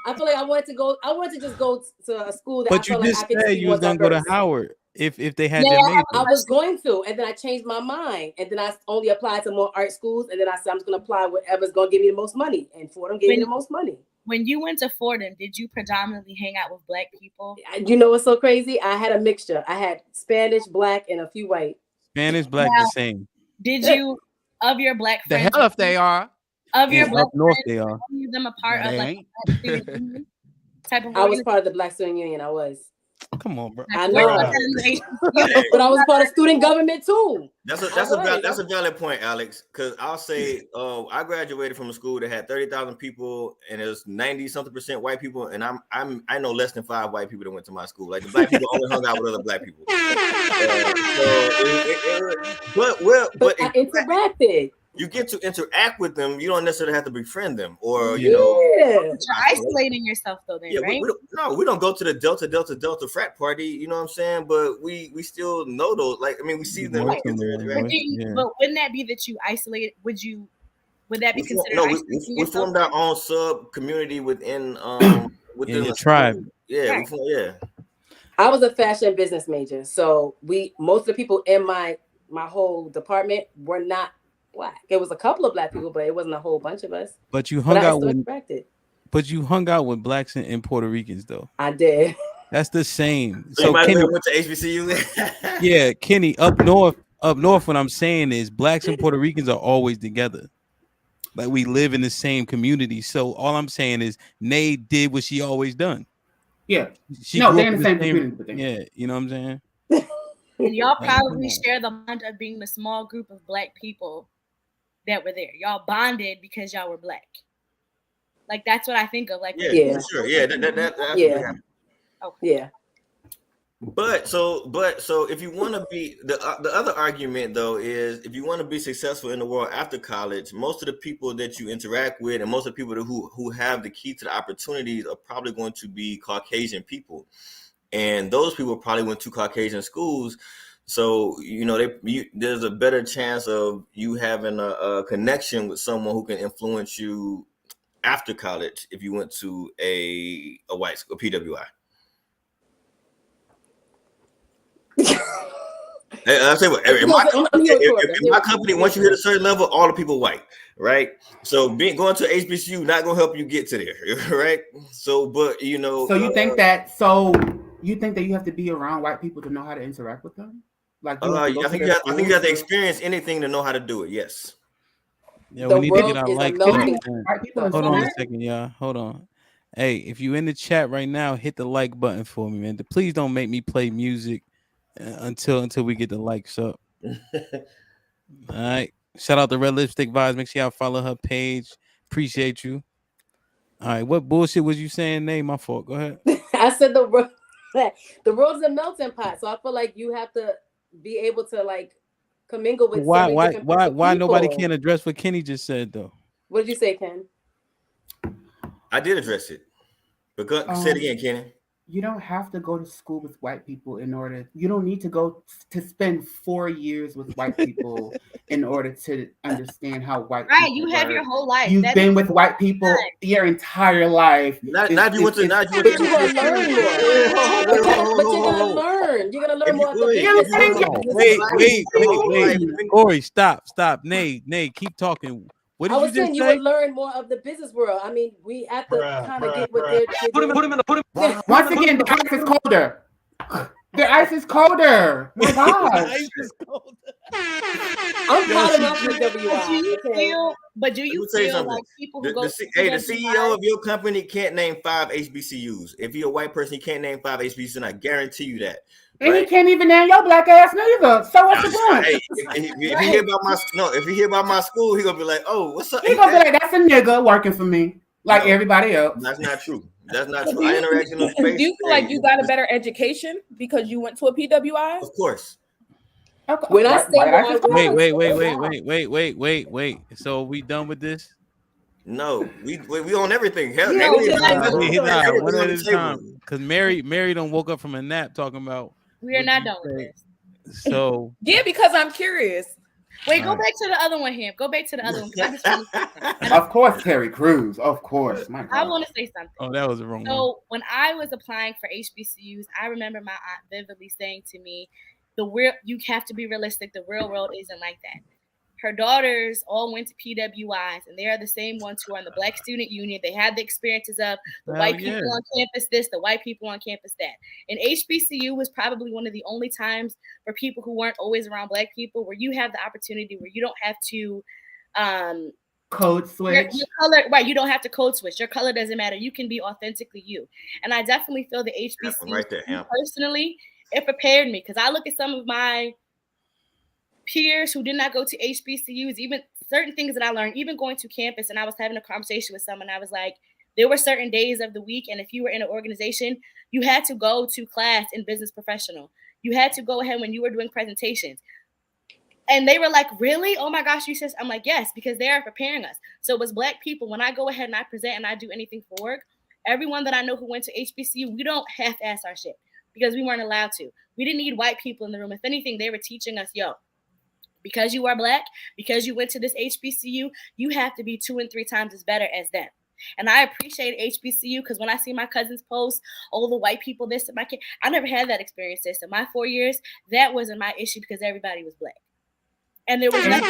I feel like I wanted to just go to a school that. But you just said you was gonna go to Howard if they had their major. I was going to, and then I changed my mind, and then I only applied to more art schools, and then I said I'm just gonna apply whatever's gonna give me the most money, and Fordham gave me the most money. When you went to Fordham, did you predominantly hang out with black people? You know what's so crazy? I had a mixture. I had Spanish, black, and a few white. Spanish, black, the same. Did you, of your black friends? The hell if they are. Of your black north, friends, they are. Were them a part of like type of? I was part of the Black Student Union. I was. Come on, bro. I know. But I was part of student government too. That's a valid point, Alex. Because I'll say, I graduated from a school that had 30,000 people, and it was 90-something% white people, and I know less than 5 white people that went to my school. Like the black people only hung out with other black people. But I interacted. You get to interact with them. You don't necessarily have to befriend them, or you know. You're isolating yourself though, then, right? We don't go to the Delta frat party. You know what I'm saying? But we still know those. Like, I mean, we see them. But wouldn't that be that you isolated? Would that be considered? No, we formed our own sub community within within the tribe. Yeah, I was a fashion business major, so most of the people in my my whole department were not black. It was a couple of black people, but it wasn't a whole bunch of us. But you hung out with. Expected. But you hung out with blacks and Puerto Ricans, though. I did. That's the same. So Kenny went to HBCU. Yeah, Kenny, up north. What I'm saying is, blacks and Puerto Ricans are always together. Like we live in the same community. So all I'm saying is, Nay did what she always done. Yeah, they're in the same community. Yeah, you know what I'm saying. And y'all probably share the bond of being the small group of black people that were there. Y'all bonded because y'all were black. Like that's what I think of. Like yeah. Sure, yeah, that's yeah. Okay. Yeah. But so if you want to be the other argument though is if you want to be successful in the world after college, most of the people that you interact with and most of the people who have the key to the opportunities are probably going to be Caucasian people, and those people probably went to Caucasian schools. So there's a better chance of you having a connection with someone who can influence you after college if you went to a white school, PWI. I'll say what in my company, once you hit a certain level, all the people white, right? So going to HBCU not gonna help you get to there, right? So, but So you think that you have to be around white people to know how to interact with them? Like, I think you have to experience anything to know how to do it. Yes. Yeah, we need to get our like. Hold on a second, y'all. Hold on. Hey, if you in the chat right now, hit the like button for me, man. Please don't make me play music until we get the likes up. All right. Shout out to Red Lipstick Vibes. Make sure y'all follow her page. Appreciate you. All right. What bullshit was you saying, Nate? My fault. Go ahead. I said the world is a melting pot, so I feel like you have to be able to like commingle with. Why nobody can address what Kenny just said though? What did you say, Ken? I did address it. But say it again, Kenny. You don't have to go to school with white people you don't need to go to spend 4 years with white people in order to understand how white people you have your whole life. You've been with white people your entire life. But you're gonna learn more. You're gonna learn more. Wait. Corey, stop. Nay, keep talking. What did I was you just saying say? you would learn more of the business world. I mean, we have to kind of get what they're put him. Once again, the ice is colder. The ice is colder. My God. The ice is colder. I'm proud of my PWI. But do you feel like people who go the CEO of your company can't name 5 HBCUs. If you're a white person, he can't name 5 HBCUs, and I guarantee you that. And he can't even name your black ass neither. So what's the point? Hey, if you hear about my school, he gonna be like, "Oh, what's up?" He gonna be like, "That's a nigga working for me, like everybody else." That's not true. That's not true. I interact in those spaces. Do you feel like you got a better education because you went to a PWI? Of course. Okay. When I say wait. So we done with this? No, we on everything. Hell, one at a time. Because Mary don't woke up from a nap talking about. We are not done with this. So yeah, because I'm curious. Wait, go back to the other one, Ham. Go back to the other one. Of course, Terry Crews. Of course. My God. I want to say something. Oh, that was the wrong one. So when I was applying for HBCUs, I remember my aunt vividly saying to me, you have to be realistic. The real world isn't like that. Her daughters all went to PWIs, and they are the same ones who are in the Black Student Union. They had the experiences of the white people on campus this, the white people on campus that. And HBCU was probably one of the only times for people who weren't always around Black people where you have the opportunity where you don't have to code switch. Your color, right? You don't have to code switch. Your color doesn't matter. You can be authentically you. And I definitely feel the HBCU right there, personally, it prepared me because I look at some of my peers who did not go to HBCUs, even certain things that I learned, even going to campus, and I was having a conversation with someone. I was like, there were certain days of the week, and if you were in an organization, you had to go to class in business professional. You had to go ahead when you were doing presentations. And they were like, really? Oh my gosh, you said, I'm like, yes, because they are preparing us. So it was Black people, when I go ahead and I present and I do anything for work, everyone that I know who went to HBCU, we don't half-ass our shit because we weren't allowed to. We didn't need white people in the room. If anything, they were teaching us, because you are Black, because you went to this HBCU, you have to be 2 and 3 times as better as them. And I appreciate HBCU because when I see my cousins post, all the white people, this and my kid, I never had that experience. In my 4 years, that wasn't my issue because everybody was Black. and it was less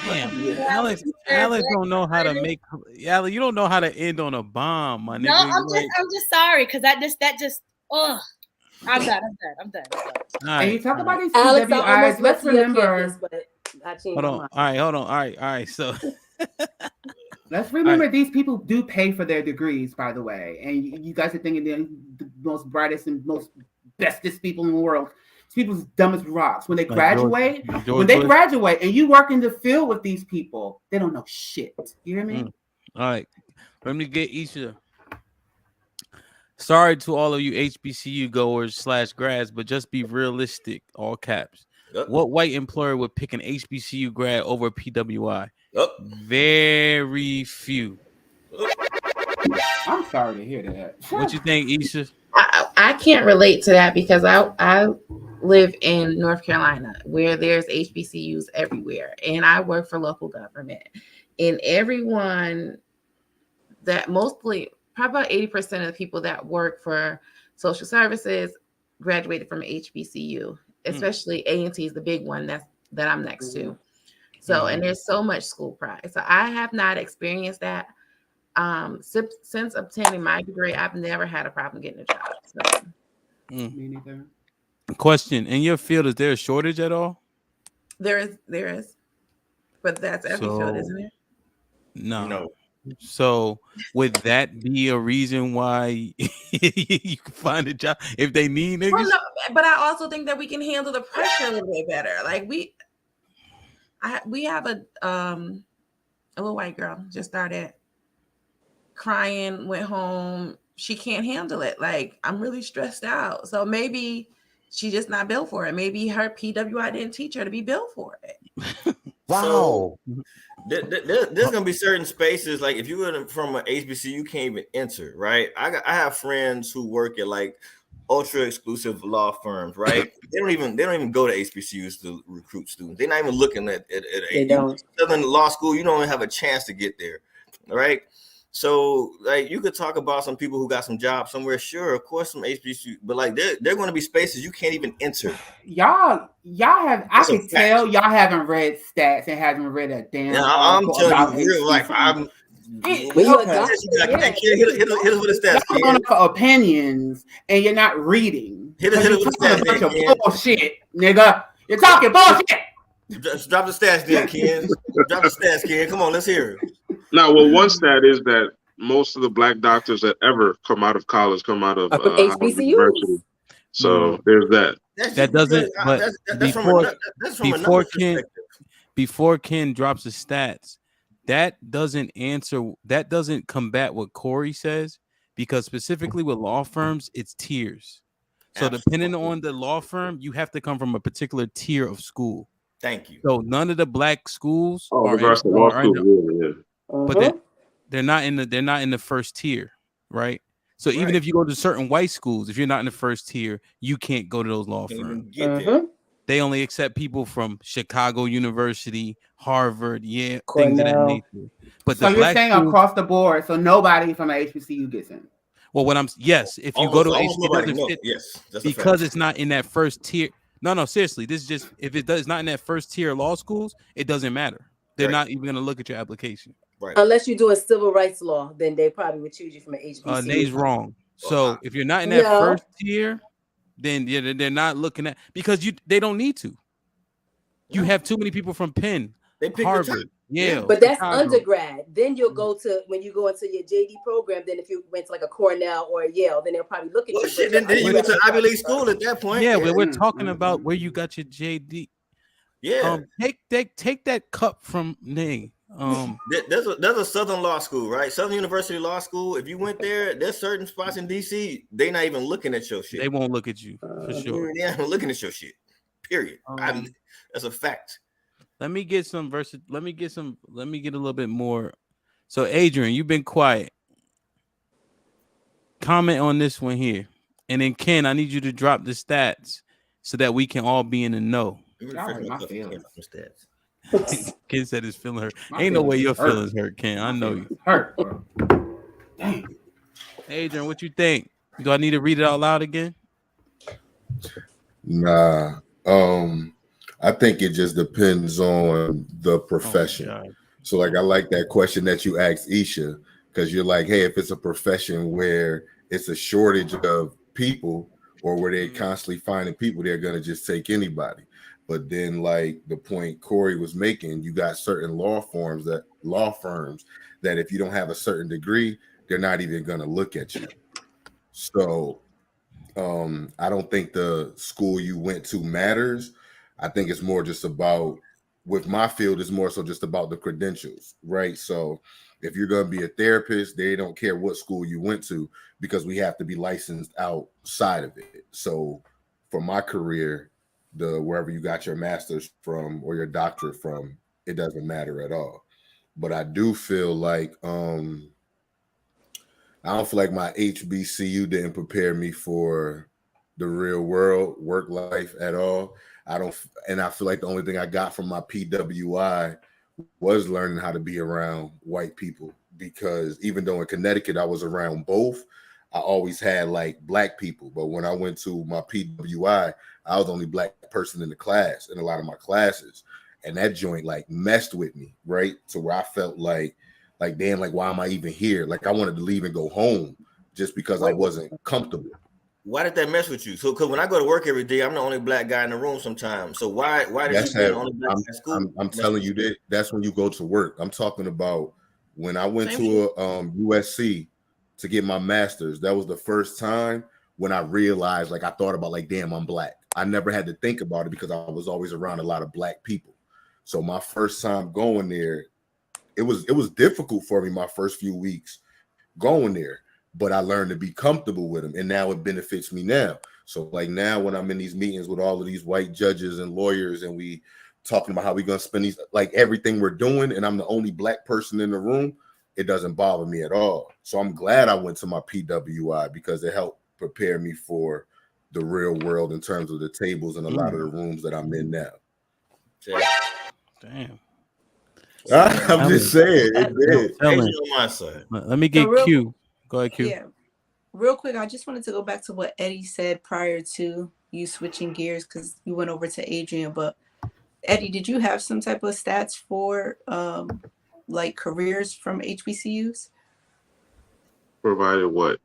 Damn, Alex don't know how to make. Alex, you don't know how to end on a bomb, my nigga. No, I'm just sorry because that just I'm done. And you talk about these Alex, I PWIs. almost Let's remember. but I changed Hold my on. mind. All right. So let's remember these people do pay for their degrees, by the way. And you guys are thinking they're the most brightest and most bestest people in the world. These people's dumb as rocks. When they graduate, graduate and you work in the field with these people, they don't know shit. You hear me? All right. Let me get Isha. Sorry to all of you HBCU goers / grads, but just be realistic, all caps. Yep. What white employer would pick an HBCU grad over PWI? Yep. Very few. I'm sorry to hear that. What you think, Isha? I can't relate to that because I live in North Carolina where there's HBCUs everywhere, and I work for local government, and everyone that probably about 80% of the people that work for social services graduated from HBCU, especially A&T is the big one that I'm next to. So, and there's so much school pride. So I have not experienced that. Since obtaining my degree, I've never had a problem getting a job. So. Me neither. Question: in your field, is there a shortage at all? There is, but that's every field, isn't it? No. So would that be a reason why you can find a job if they need niggas? Well, no, but I also think that we can handle the pressure a little bit better. Like we have a little white girl just started crying, went home. She can't handle it. Like, I'm really stressed out. So maybe she's just not built for it. Maybe her PWI didn't teach her to be built for it. Wow. So, there's gonna be certain spaces, like if you were from an HBCU, you can't even enter, right? I have friends who work at like ultra exclusive law firms, right? they don't even go to HBCUs to recruit students. They're not even looking at Southern Law School. You don't even have a chance to get there, right? So, like, you could talk about some people who got some jobs somewhere. Sure, of course, some HBCU, but like, they're going to be spaces you can't even enter. Y'all have. I can tell y'all haven't read stats and haven't read a damn. I'm telling you, real life. I'm. Hit us with a stats. You're going for opinions and you're not reading. Hit us with a bunch of bullshit, nigga. You're talking bullshit. Just drop the stats, then, Ken. Drop the stats, Ken. Come on, let's hear it. Now, well, one stat is that most of the black doctors that ever come out of college come out of HBCUs. University. So there's that. That doesn't. But before Ken drops the stats, that doesn't combat what Corey says, because specifically with law firms, it's tiers. So depending on the law firm, you have to come from a particular tier of school. Thank you. So none of the black schools are but they're not in the first tier, right? So even if you go to certain white schools, if you're not in the first tier, you can't go to those law firms. They only accept people from Chicago University, Harvard, things of that nature. But so you're saying across the board, so nobody from a HBCU gets in. Well, if you go to HBCU, because it's not in that first tier. No, seriously. This is just if it's not in that first tier law schools, it doesn't matter. They're not even going to look at your application. Right. Unless you do a civil rights law, then they probably would choose you from an HBCU. Nay's wrong. So if you're not in that first tier, then they're not looking at, because they don't need to. You have too many people from Penn, Harvard, Yale. But that's Chicago. undergrad. Then you'll go to, when you go into your JD program, then if you went to like a Cornell or a Yale, then they'll probably look at you. Then you went to Ivy League school at that point. Yeah, we're talking about where you got your JD. Yeah. Take that cup from Nay. There's a Southern Law School, right? Southern University Law School. If you went there, there's certain spots in DC. They're not even looking at your shit. They won't look at you for sure. They're not looking at your shit. Period. That's a fact. Let me get a little bit more. So, Adrian, you've been quiet. Comment on this one here, and then Ken, I need you to drop the stats so that we can all be in the know. Ken said his feeling hurt. Ain't no way your feelings hurt, Ken. I know you hurt, bro. Dang. Adrian, what you think? Do I need to read it out loud again? Nah. I think it just depends on the profession. So like I like that question that you asked Isha, because you're like, hey, if it's a profession where it's a shortage of people or where they're constantly finding people, they're gonna just take anybody. But then like the point Corey was making, you got certain law firms that if you don't have a certain degree, they're not even gonna look at you. So I don't think the school you went to matters. I think it's more just about, with my field, it's more so just about the credentials, right? So if you're going to be a therapist, they don't care what school you went to because we have to be licensed outside of it. So for my career, wherever you got your master's from or your doctorate from, it doesn't matter at all. But I do feel like I don't feel like my HBCU didn't prepare me for the real world work life at all. And I feel like the only thing I got from my PWI was learning how to be around white people, because even though in Connecticut I was around both, I always had like black people. But when I went to my PWI, I was the only black person in the class in a lot of my classes. And that joint like messed with me, right? To where I felt like damn, like why am I even here? Like I wanted to leave and go home just because I wasn't comfortable. Why did that mess with you? So, because when I go to work every day, I'm the only black guy in the room sometimes. So why did you be the only black guy at school? I'm telling you that that's when you go to work. I'm talking about when I went to USC to get my master's. That was the first time when I realized, like I thought about like, damn, I'm black. I never had to think about it because I was always around a lot of black people. So my first time going there, it was difficult for me my first few weeks going there, but I learned to be comfortable with them, and now it benefits me now. So like now when I'm in these meetings with all of these white judges and lawyers and we talking about how we're gonna spend these, like everything we're doing, and I'm the only black person in the room, it doesn't bother me at all. So I'm glad I went to my PWI because it helped prepare me for the real world in terms of the tables and a lot of the rooms that I'm in now. Damn. I'm just saying it did. On my side. Let me get Q. Go ahead, Q. Yeah. Real quick, I just wanted to go back to what Eddie said prior to you switching gears, because you went over to Adrian. But Eddie, did you have some type of stats for like careers from HBCUs? Provided what?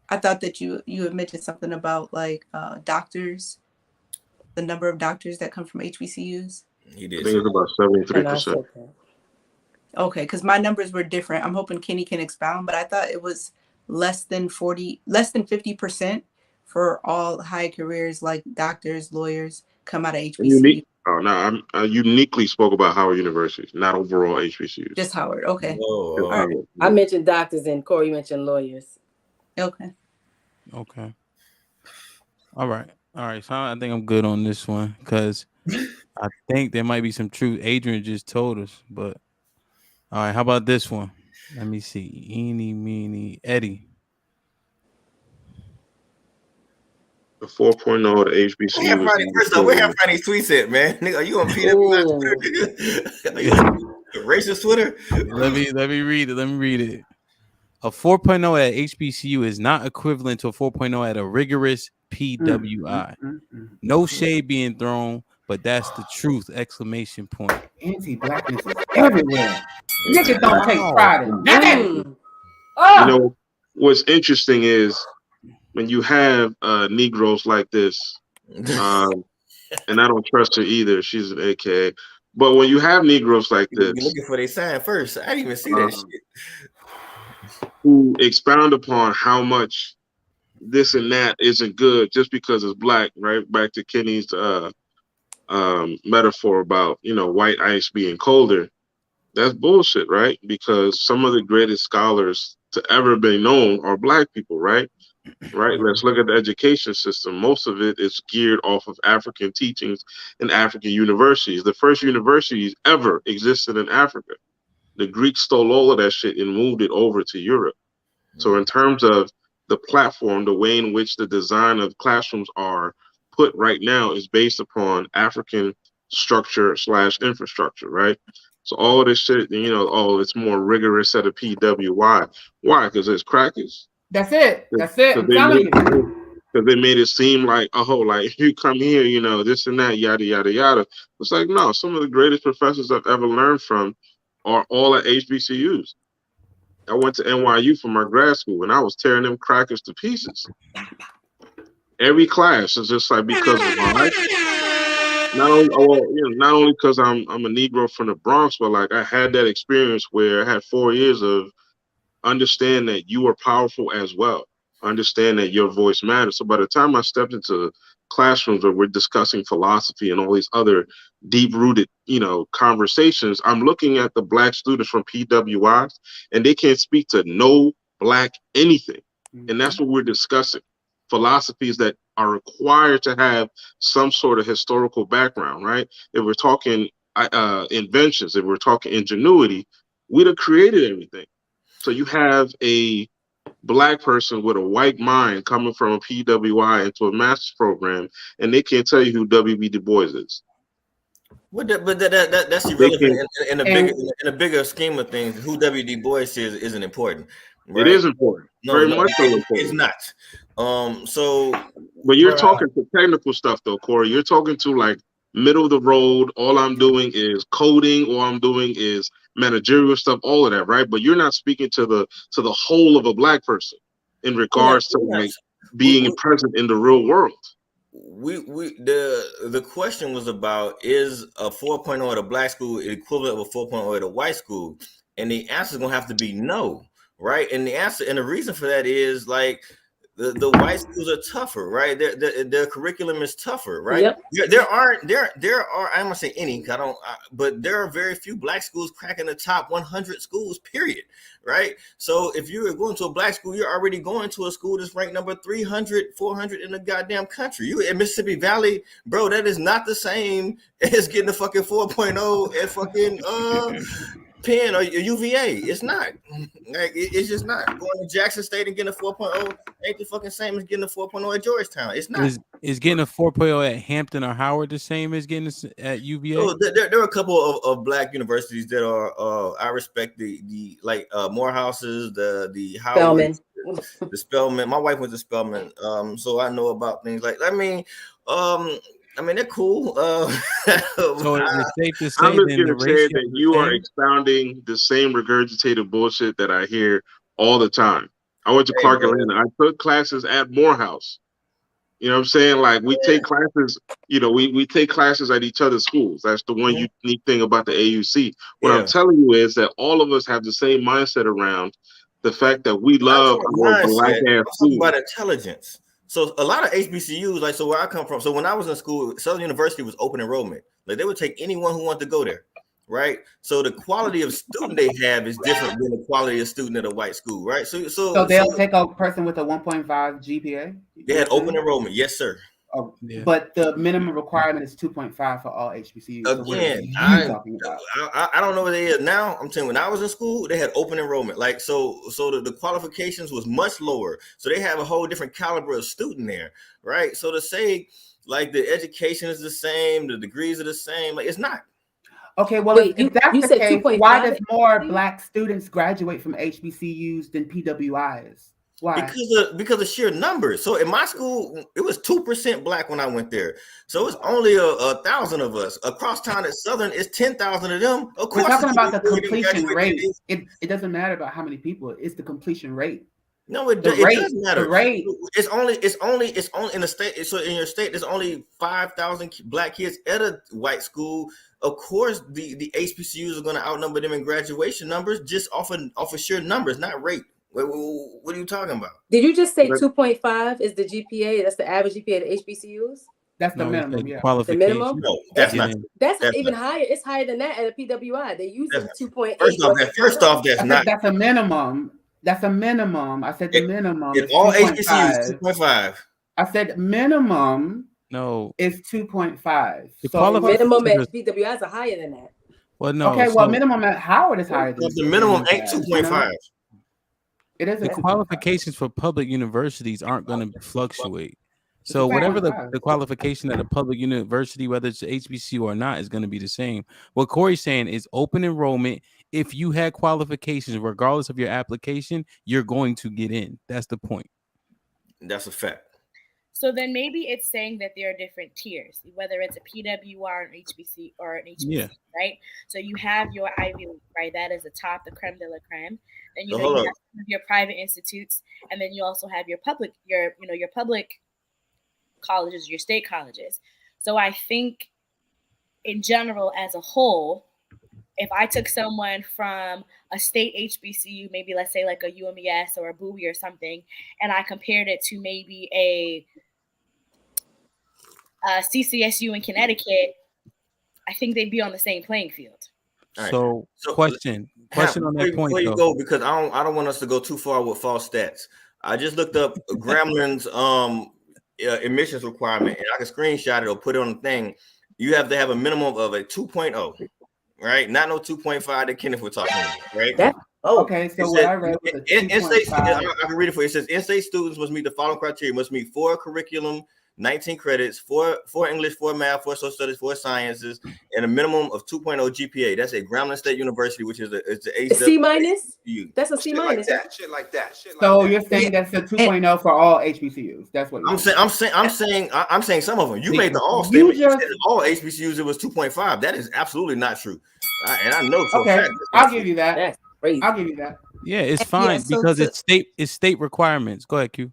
I thought that you had mentioned something about like doctors, the number of doctors that come from HBCUs. He did. I think it's about 73%. Okay, because my numbers were different. I'm hoping Kenny can expound, but I thought it was less than 50% for all high careers like doctors, lawyers come out of HBCU. Oh no, I uniquely spoke about Howard University, not overall HBCUs. Just Howard. Okay. All right. I mentioned doctors and Corey mentioned lawyers. Okay. Okay. All right. So I think I'm good on this one because I think there might be some truth. Adrian just told us, but all right. How about this one? Let me see. Eeny, meeny, Eddie. The 4.0 to HBCU. Where have Franny's tweets at, man? Nigga, are you on PWI Twitter? Racist Twitter? Let me read it. A 4.0 at HBCU is not equivalent to a 4.0 at a rigorous PWI. No shade being thrown, but that's the truth! Exclamation point. Anti-blackness is everywhere. Niggas don't take pride in that. You know, what's interesting is when you have Negroes like this, and I don't trust her either. She's an AKA. But when you have Negroes like this, you're looking for their sign first. I didn't even see that shit. Who expound upon how much this and that isn't good just because it's black, right? Back to Kenny's metaphor about, white ice being colder. That's bullshit, right? Because some of the greatest scholars to ever be known are black people, right? Right. Let's look at the education system. Most of it is geared off of African teachings in African universities. The first universities ever existed in Africa. The Greeks stole all of that shit and moved it over to Europe. So in terms of the platform, the way in which the design of classrooms are put right now is based upon African structure / infrastructure, right? So all of this shit, it's more rigorous at a PWI. Why? Because it's crackers. That's it. I'm telling you. because they made it seem like, oh, like if you come here, you know, this and that, yada yada yada. It's like, no, some of the greatest professors I've ever learned from are all at HBCUs. I went to NYU for my grad school, and I was tearing them crackers to pieces. Every class is just like, because of why. Not only, well, you know, not only because I'm a Negro from the Bronx, but like I had that experience where I had 4 years of understand that you are powerful as well. Understand that your voice matters. So by the time I stepped into classrooms where we're discussing philosophy and all these other deep-rooted, you know, conversations, I'm looking at the Black students from PWIs, and they can't speak to no Black anything. And that's what we're discussing. Philosophies that are required to have some sort of historical background, right? If we're talking inventions, if we're talking ingenuity, we'd have created everything. So you have a Black person with a white mind coming from a PWI into a master's program, and they can't tell you who W.B. Du Bois is. But that's irrelevant in a bigger scheme of things. Who W.B. Du Bois is isn't important. Right? It is important. Very much so important. It's not. But you're talking to technical stuff though, Corey. You're talking to like middle of the road. All I'm doing is coding. All I'm doing is managerial stuff. All of that, right? But you're not speaking to the whole of a Black person in regards to like being present in the real world. The question was about, is a 4.0 at a Black school equivalent of a 4.0 at a white school? And the answer is gonna have to be no, right? And the answer and the reason for that is like the white schools are tougher, right? Their curriculum is tougher, right? Yep. There are I'm gonna say any, but there are very few Black schools cracking the top 100 schools, period, right? So if you're going to a Black school, you're already going to a school that's ranked number 300, 400 in the goddamn country. You in Mississippi Valley, bro, that is not the same as getting a fucking 4.0 at fucking Penn or UVA. It's not. Like, it's just not. Going to Jackson State and getting a 4.0 ain't the fucking same as getting a 4.0 at Georgetown. It's not. Is getting a 4.0 at Hampton or Howard the same as getting at UVA? So there are a couple of Black universities that are I respect the like Morehouses, the Howard, the Spelman. My wife went to Spelman, so I know about things like. I mean, they're cool. So is it safe to say I'm just gonna say that you are expounding the same regurgitated bullshit that I hear all the time. I went to Clark Atlanta. I took classes at Morehouse. You know what I'm saying? Like we take classes, you know, we take classes at each other's schools. That's the one unique thing about the AUC. What I'm telling you is that all of us have the same mindset around the fact that we love our Black ass schools. About intelligence. So a lot of HBCUs, like, so where I come from, so when I was in school, Southern University was open enrollment. Like they would take anyone who wanted to go there, right? So the quality of student they have is different than the quality of student at a white school, right? So they'll take a person with a 1.5 GPA? They had open enrollment, yes, sir. Oh, yeah. But the minimum requirement is 2.5 for all HBCUs. Again, I don't know what it is now. I'm telling you, when I was in school, they had open enrollment. Like so the qualifications was much lower. So they have a whole different caliber of student there, right? So to say like the education is the same, the degrees are the same, like it's not. Okay, well, if that's the case, why does more Black students graduate from HBCUs than PWIs? Why? Because of sheer numbers. So in my school, it was 2% Black when I went there. So it's only 1,000 of us. Across town at Southern, it's 10,000 of them. Of course, we're talking about the completion rate. It doesn't matter about how many people. It's the completion rate. No, it doesn't matter. The rate. It's only in the state. So in your state, there's only 5,000 Black kids at a white school. Of course, the HBCUs are going to outnumber them in graduation numbers, just off of sheer numbers, not rate. What are you talking about? Did you just say 2.5 is the GPA? That's the average GPA at HBCUs? That's the minimum, yeah. The minimum? No, that's not. That's even higher. It's higher than that at a PWI. They use 2.8. First off, that's a minimum. That's a minimum. I said the minimum. In all HBCUs, 2.5. I said minimum. No, it's 2.5. So minimum at PWIs are higher than that. Well, no. Okay, well, minimum at Howard is higher than the minimum ain't 2.5. It is the qualifications for public universities aren't going to fluctuate. So whatever the qualification at a public university, whether it's HBCU or not, is going to be the same. What Corey's saying is open enrollment. If you had qualifications, regardless of your application, you're going to get in. That's the point. That's a fact. So then maybe it's saying that there are different tiers, whether it's a PWR, an HBC, or an HBC, right? So you have your Ivy League, right? That is the top, the creme de la creme. Then you have some of your private institutes, and then you also have your public, your public colleges, your state colleges. So I think, in general, as a whole, if I took someone from a state HBCU, maybe let's say like a UMES or a Bowie or something, and I compared it to maybe a CCSU in Connecticut, I think they'd be on the same playing field. So question on that point, before you go, because I don't want us to go too far with false stats. I just looked up Gremlin's emissions requirement, and I can screenshot it or put it on the thing. You have to have a minimum of a 2.0, right? Not no 2.5 that Kenneth was talking about, right? Okay, so what I read was a 2.5. I can read it for you. It says in-state students must meet the following criteria: must meet 4 curriculum, 19 credits, 4 English, 4 math, 4 social studies, 4 sciences, and a minimum of 2.0 GPA. That's at Grambling State University, which is a C minus. That's a C minus. Shit like that. So you're saying that's a 2.0 for all HBCUs? That's what I'm saying some of them. You made the all statement. You said all HBCUs it was 2.5. That is absolutely not true. And I know for a fact. I'll give you that. That's crazy. I'll give you that. Yeah, it's fine because it's state requirements. Go ahead, Q.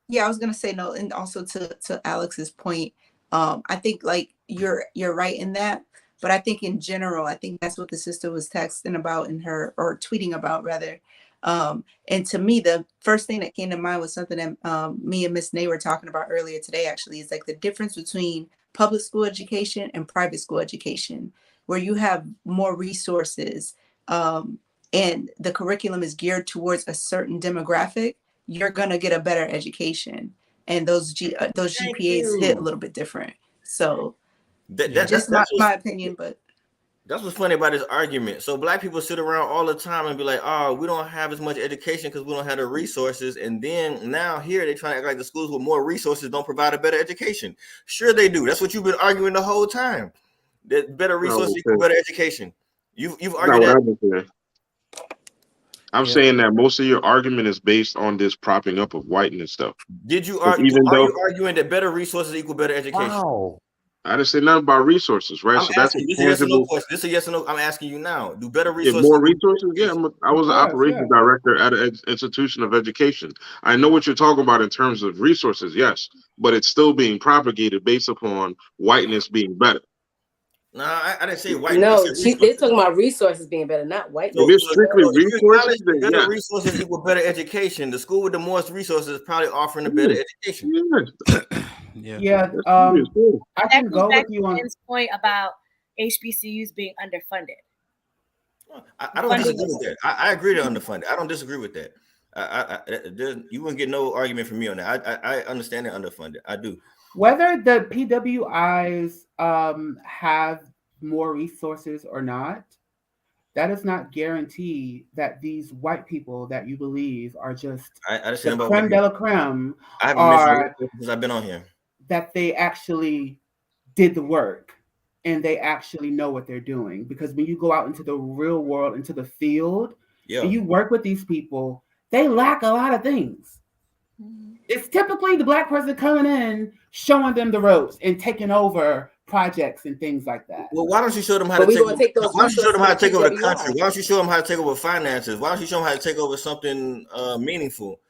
Yeah, I was gonna say no, and also to Alex's point, I think like you're right in that, but I think in general, I think that's what the sister was texting about in her, or tweeting about rather. And to me, the first thing that came to mind was something that me and Miss Nay were talking about earlier today. Actually, is like the difference between public school education and private school education, where you have more resources, and the curriculum is geared towards a certain demographic. You're gonna get a better education, and those GPAs hit a little bit different. So that's my opinion, but that's what's funny about this argument. So black people sit around all the time and be like, "Oh, we don't have as much education because we don't have the resources." And then now here they trying to act like the schools with more resources don't provide a better education. Sure they do. That's what you've been arguing the whole time. That better resources equal better education. You've argued that. I'm saying that most of your argument is based on this propping up of whiteness stuff. Did you argue? Are you arguing that better resources equal better education? Wow. I didn't say nothing about resources, right? I'm asking, this is a yes or no question. This is a yes or no. I'm asking you now. Do better resources? More resources? Yeah, I was an operations director at an institution of education. I know what you're talking about in terms of resources, yes, but it's still being propagated based upon whiteness being better. No, I didn't say white. No, they're talking about resources being better, not white. If it's strictly resources, then better resources equal better education. The school with the most resources is probably offering a better education. Yeah. I can go with you on his point about HBCUs being underfunded. I don't disagree with that. I agree they're underfunded. I don't disagree with that. You wouldn't get no argument from me on that. I understand they're underfunded. I do. Whether the PWIs have more resources or not, that does not guarantee that these white people that you believe are just the creme de la creme because I've been on here. That they actually did the work and they actually know what they're doing. Because when you go out into the real world, into the field, and you work with these people, they lack a lot of things. It's typically the black person coming in, showing them the ropes and taking over projects and things like that. Well, why don't you show them how to take over the country? Why don't you show them how to take over finances? Why don't you show them how to take over something meaningful?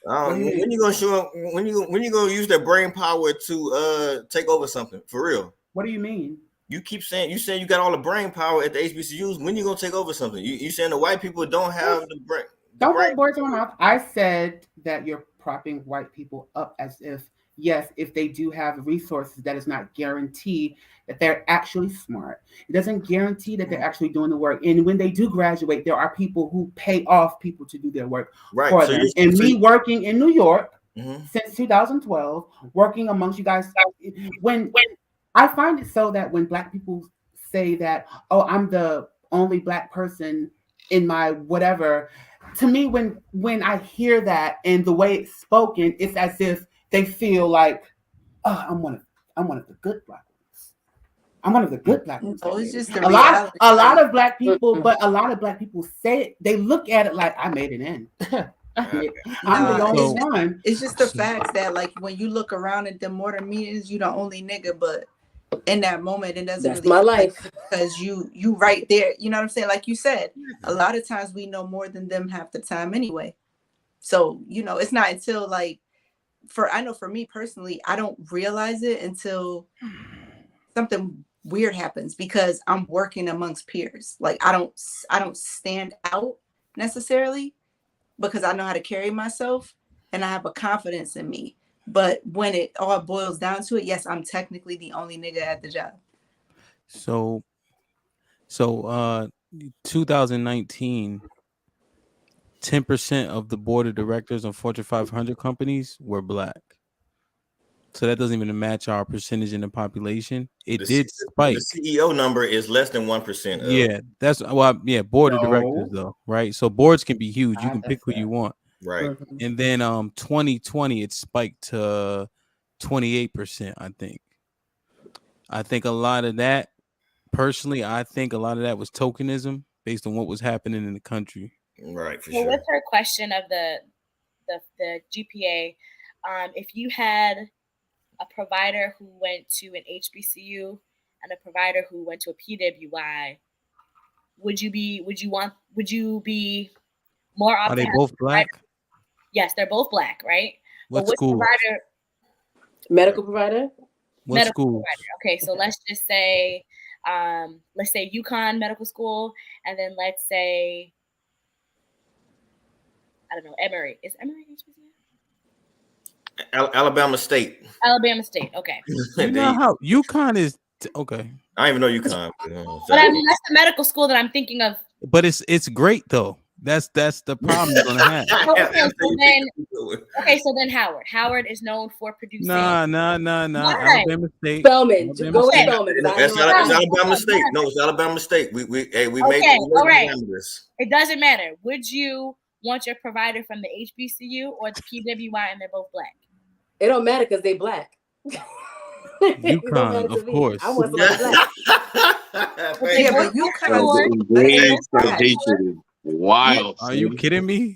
When you gonna show them? When you gonna use their brain power to take over something for real? What do you mean? You keep saying you got all the brain power at the HBCUs. When you gonna take over something? You saying the white people don't have the brain? Don't put words in my mouth. I said that you're propping white people up as if, yes, if they do have resources, that is not guarantee that they're actually smart. It doesn't guarantee that they're actually doing the work. And when they do graduate, there are people who pay off people to do their work for them. And me working in New York since 2012, working amongst you guys, when I find it so that when black people say that, oh, I'm the only black person in my whatever, to me, when I hear that and the way it's spoken, it's as if they feel like, oh, I'm one of the good black ones. I'm one of the good black ones. No, it's just a lot of black people, but a lot of black people say it, they look at it like I made it in. I'm the only one. It's just the facts that, like, when you look around at them mortar meetings, you the only nigga, but in that moment, it doesn't That's really my feel life. like because you right there. You know what I'm saying? Like you said, a lot of times we know more than them half the time anyway. So, you know, it's not until like I know for me personally, I don't realize it until something weird happens because I'm working amongst peers. Like I don't stand out necessarily because I know how to carry myself and I have a confidence in me. But when it all boils down to it, yes, I'm technically the only nigga at the job. So 2019, 10% of the board of directors on Fortune 500 companies were black. So that doesn't even match our percentage in the population. It did spike. The CEO number is less than 1%. Yeah, that's board of directors though, right? So boards can be huge. You can pick who you want. Right. And then 2020 it spiked to 28%, I think. I think a lot of that, personally, I think a lot of that was tokenism based on what was happening in the country. Right, for well, sure. with her question of the GPA, if you had a provider who went to an HBCU and a provider who went to a PWI, would you be more Are they optimistic? both black? Yes, they're both black, right? What but which schools? provider? Medical provider. What schools? Okay, so let's just say, UConn Medical School, and then let's say, I don't know, Emory. Is Emory HBCU? Alabama State. Alabama State. Okay. You know how UConn is okay. I don't even know UConn. But I mean, that's the medical school that I'm thinking of. But it's great though. That's the problem you're gonna have. So then Howard. Howard is known for producing. Nah. Alabama State. Spelman. Go with State. Spelman. It's Alabama State. No, it's Alabama State. We made all right. parameters. It doesn't matter. Would you want your provider from the HBCU or the PWI, and they're both black? It don't matter because they black. UConn, of course. I want somebody black. Yeah, but UConn wild. Are you kidding me?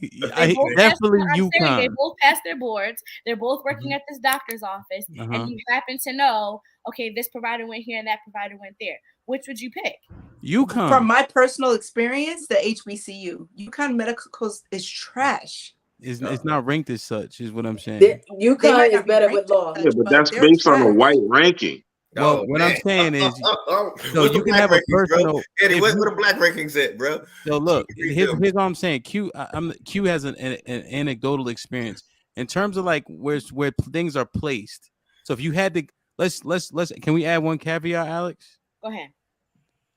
Definitely they UConn. both passed their boards. They're both working at this doctor's office, and you happen to know, okay, this provider went here and that provider went there. Which would you pick? UConn. From my personal experience, the HBCU. UConn Medical is trash. It's not ranked as such, is what I'm saying. UConn is better with law. Yeah, but that's based on a white ranking. Well, what I'm saying is, so you can have a personal. Eddie, where the black rankings at, bro? So look, here's what I'm saying. Q has an anecdotal experience in terms of like where things are placed. So if you had to, let's can we add one caveat, Alex? Go ahead.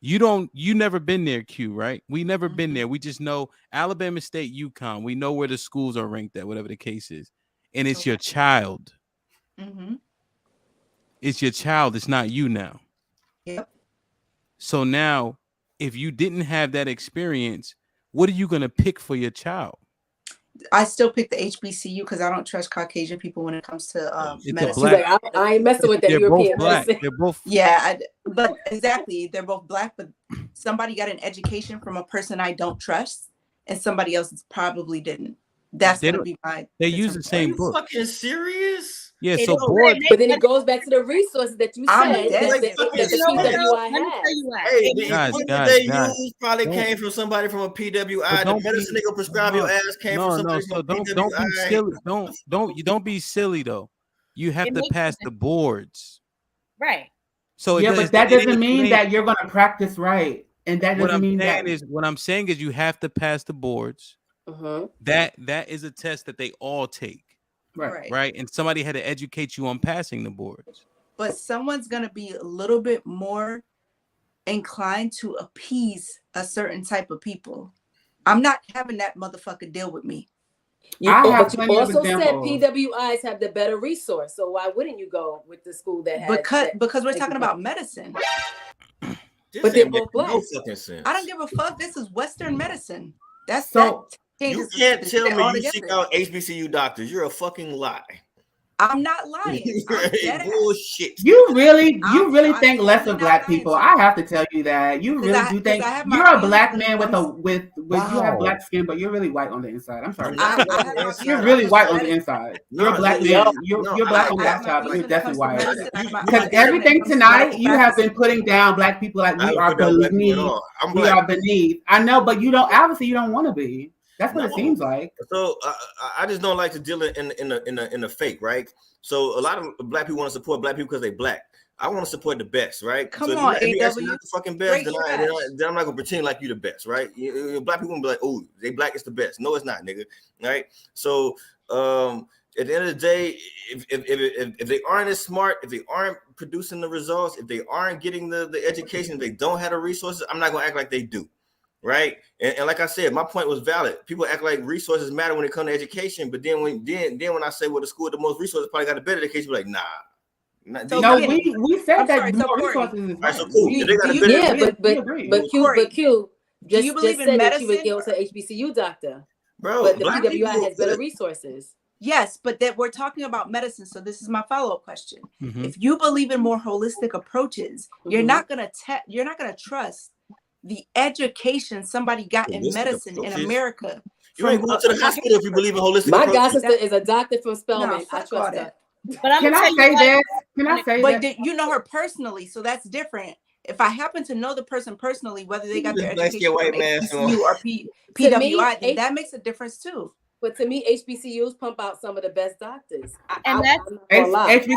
You never been there, Q, right? We never been there. We just know Alabama State, UConn. We know where the schools are ranked at, whatever the case is, and it's your child. It's your child. It's not you now. Yep. So now, if you didn't have that experience, what are you going to pick for your child? I still pick the HBCU because I don't trust Caucasian people when it comes to medicine. Like, I ain't messing with that European medicine. They're both. Yeah, but exactly. They're both black, but somebody got an education from a person I don't trust, and somebody else probably didn't. That's going to be my. They use the same book. Fucking serious? Yeah, so board. But then it goes back to the resources that you said that the PWI has. They use probably came from somebody from a PWI. The medicine they go prescribe your ass came from somebody from a PWI. Don't be silly. Don't be silly though. You have to pass the boards. Right. So but that doesn't mean that you're going to practice right, and that doesn't mean that. What I'm saying is you have to pass the boards. That is a test that they all take. Right. And somebody had to educate you on passing the boards. But someone's going to be a little bit more inclined to appease a certain type of people. I'm not having that motherfucker deal with me. You also said PWIs have the better resource. So why wouldn't you go with the school that has because we're talking about medicine. But they're both black. No fucking sense. I don't give a fuck. This is Western medicine. That's so. You can't tell me you seek out HBCU doctors. You're a fucking lie. I'm not lying. Bullshit. You really think less of black people. I have to tell you that. You really do think you're a black man with you have black skin, but you're really white on the inside. I'm sorry. You're really white on the inside. You're a black man. You're black on the outside, but you're definitely white. Because everything tonight, you have been putting down black people like we are beneath. We are beneath. I know, but you don't. Obviously, you don't want to be. That's what it seems like. So I just don't like to deal in a fake, right? So a lot of black people want to support black people because they black. I want to support the best, right? Come so on, if you're actually not the fucking best, then I'm not gonna pretend like you the best, right? Black people gonna be like, oh, they black is the best. No, it's not, nigga. Right? So at the end of the day, if they aren't as smart, if they aren't producing the results, if they aren't getting the education, if they don't have the resources, I'm not gonna act like they do. Right, and like I said, my point was valid. People act like resources matter when it comes to education, but then when I say, well, the school with the most resources probably got a better education, we're like, nah. So no, we said that more resources is right. So cool. But Q, do you believe in medicine? She would go to HBCU doctor, bro. But the PWI has better resources. Yes, but that we're talking about medicine. So this is my follow-up question. If you believe in more holistic approaches, you're not gonna trust the education somebody got in medicine in America. You ain't going to the hospital if you believe in holistic. My god sister is a doctor from Spelman. I trust her. But I'm Can I say this? Can I say that? But you know her personally, so that's different. If I happen to know the person personally, whether they got their education from HBCU or PWI, then that makes a difference too. But to me, HBCUs pump out some of the best doctors. And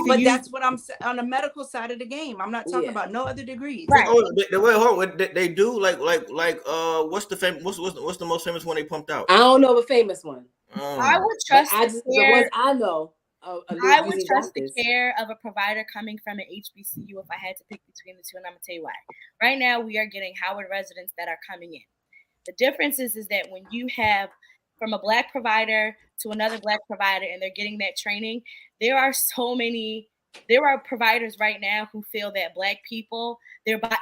but that's what I'm saying on the medical side of the game. I'm not talking about no other degrees. Right. Oh, they do like what's the most famous one they pumped out? I don't know a famous one. I would trust the ones I know. I would trust the care of a provider coming from an HBCU if I had to pick between the two, and I'm gonna tell you why. Right now, we are getting Howard residents that are coming in. The difference is that when you have from a black provider to another black provider and they're getting that training, there are providers right now who feel that black people,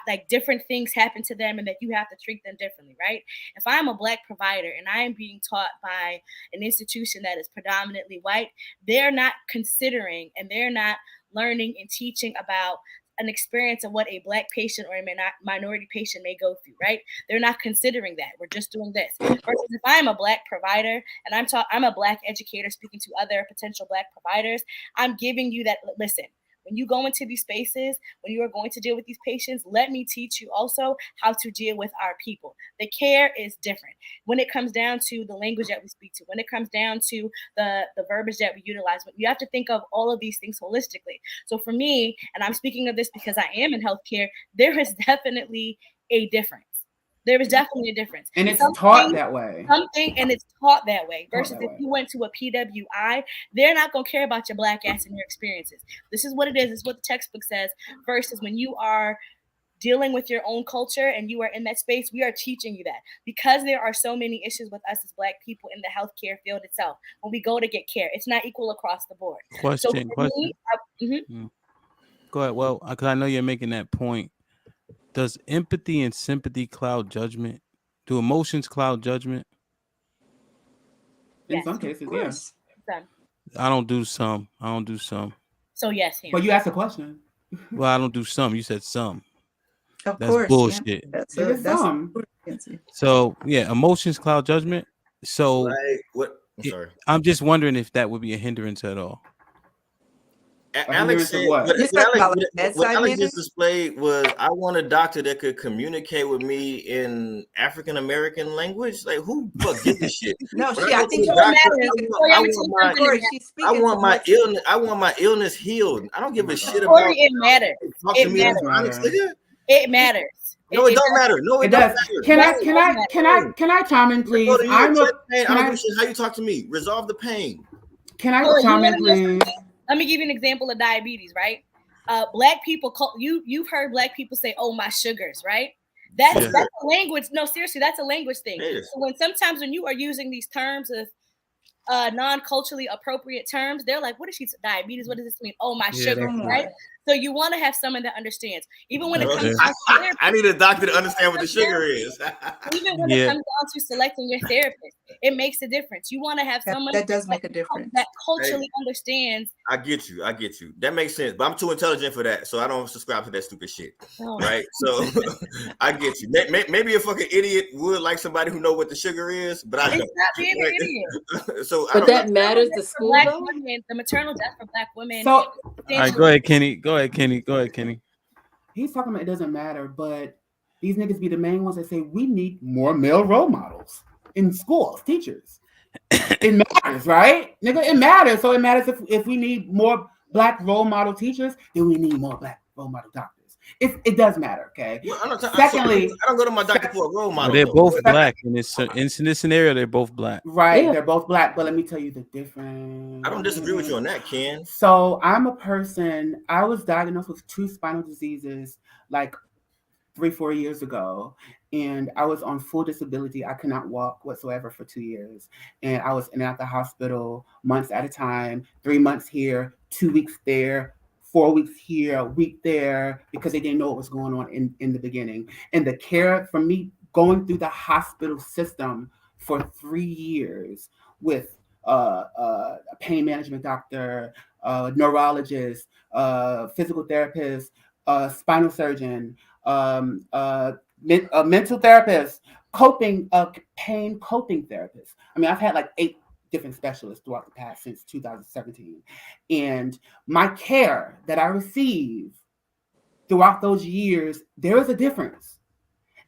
like different things happen to them and that you have to treat them differently, right? If I'm a black provider and I am being taught by an institution that is predominantly white, they're not considering and they're not learning and teaching about an experience of what a black patient or a minority patient may go through, right? They're not considering that. We're just doing this. Versus if I'm a black provider and I'm a black educator speaking to other potential black providers, I'm giving you that, listen, when you go into these spaces, when you are going to deal with these patients, let me teach you also how to deal with our people. The care is different. When it comes down to the language that we speak to, when it comes down to the verbiage that we utilize, you have to think of all of these things holistically. So for me, and I'm speaking of this because I am in healthcare, there is definitely a difference. There is definitely a difference. And it's taught that way. And it's taught that way. Versus if you went to a PWI, they're not going to care about your black ass and your experiences. This is what it is. It's what the textbook says. Versus when you are dealing with your own culture and you are in that space, we are teaching you that. Because there are so many issues with us as black people in the healthcare field itself. When we go to get care, it's not equal across the board. Question. Go ahead. Well, because I know you're making that point. Does empathy and sympathy cloud judgment? Do emotions cloud judgment? In some cases, yes. I don't do some. So yes. But you asked a question. Well, I don't do some. You said some. Of That's course, bullshit. Yeah. That's some. So yeah, emotions cloud judgment. So what? I'm sorry. I'm just wondering if that would be a hindrance at all. Alex said, what Alex just displayed was, I want a doctor that could communicate with me in African American language. Like, who fuck gives a shit? No, I think I want my illness healed. I don't give a shit about it. Matters. It matters. No, it don't matter. No, it does. Can I chime in, please? How you talk to me? Resolve the pain. Can I chime in, please? Let me give you an example of diabetes, right? Black people you've heard black people say, "Oh, my sugars," right? That's a language. No, seriously, that's a language thing. So sometimes when you are using these terms of non-culturally appropriate terms, they're like, "What is she? Diabetes? What does this mean? Oh, my sugar," right? So you want to have someone that understands, even when it comes down to therapy. I need a doctor to understand what the sugar is. Even when it comes down to selecting your therapist, it makes a difference. You want to have someone that does make a difference that culturally understands. I get you. That makes sense. But I'm too intelligent for that, so I don't subscribe to that stupid shit. Right? So I get you. Maybe a fucking idiot would like somebody who know what the sugar is, but I don't. It's not being an idiot. So but that matters to school though. Women, the maternal death for Black women. So, all right, go ahead, Kenny. He's talking about it doesn't matter, but these niggas be the main ones that say we need more male role models in schools, teachers. It matters, right? Nigga, it matters. So it matters if we need more Black role model teachers, then we need more Black role model doctors. It does matter, okay? Well, Secondly, I don't go to my doctor for a role model. They're both Black in this scenario. They're both Black, right? Yeah. They're both Black, but let me tell you the difference. I don't disagree with you on that, Ken. So I'm a person. I was diagnosed with 2 spinal diseases like 3-4 years ago, and I was on full disability. I could not walk whatsoever for 2 years, and I was in and out the hospital months at a time. 3 months here, 2 weeks there. 4 weeks here, a week there, because they didn't know what was going on in the beginning. And the care from me going through the hospital system for 3 years with a pain management doctor, neurologist, physical therapist, spinal surgeon, a mental therapist, pain coping therapist. I mean, I've had like 8 different specialists throughout the past since 2017. And my care that I receive throughout those years, there is a difference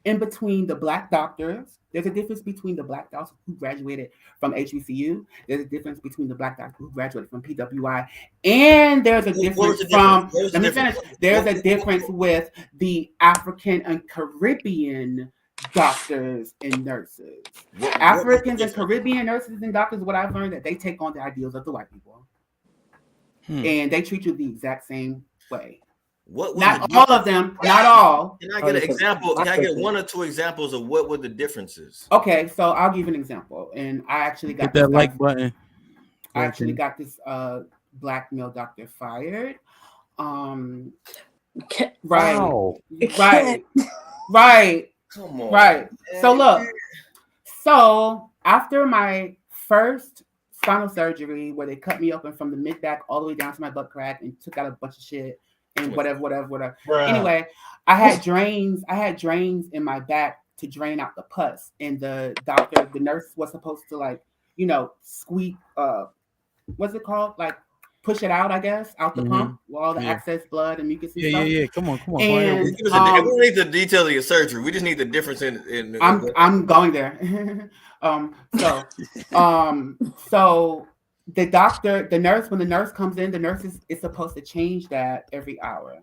in between the Black doctors. There's a difference between the Black doctors who graduated from HBCU. There's a difference between the Black doctors who graduated from PWI. And there's a difference let me finish. There's a difference with the African and Caribbean doctors and nurses. Africans and Caribbean nurses and doctors, what I've learned that they take on the ideals of the white people. And they treat you the exact same way. Not all of them, not all. Can I get an example? Can I get 1 or 2 examples of what were the differences? Okay, so I'll give you an example. And I actually got hit that like button. I actually got this Black male doctor fired. Right. Come on. Right. So look. So after my first spinal surgery, where they cut me open from the mid back all the way down to my butt crack and took out a bunch of shit and whatever. Bruh. Anyway, I had drains in my back to drain out the pus, and the nurse was supposed to squeeze what's it called? Like push it out, I guess, out the pump, with all the excess blood and mucus and stuff. Yeah. Come on. And, we don't need the details of your surgery. We just need the difference in I'm going there. So the nurse, when the nurse comes in, the nurse is supposed to change that every hour.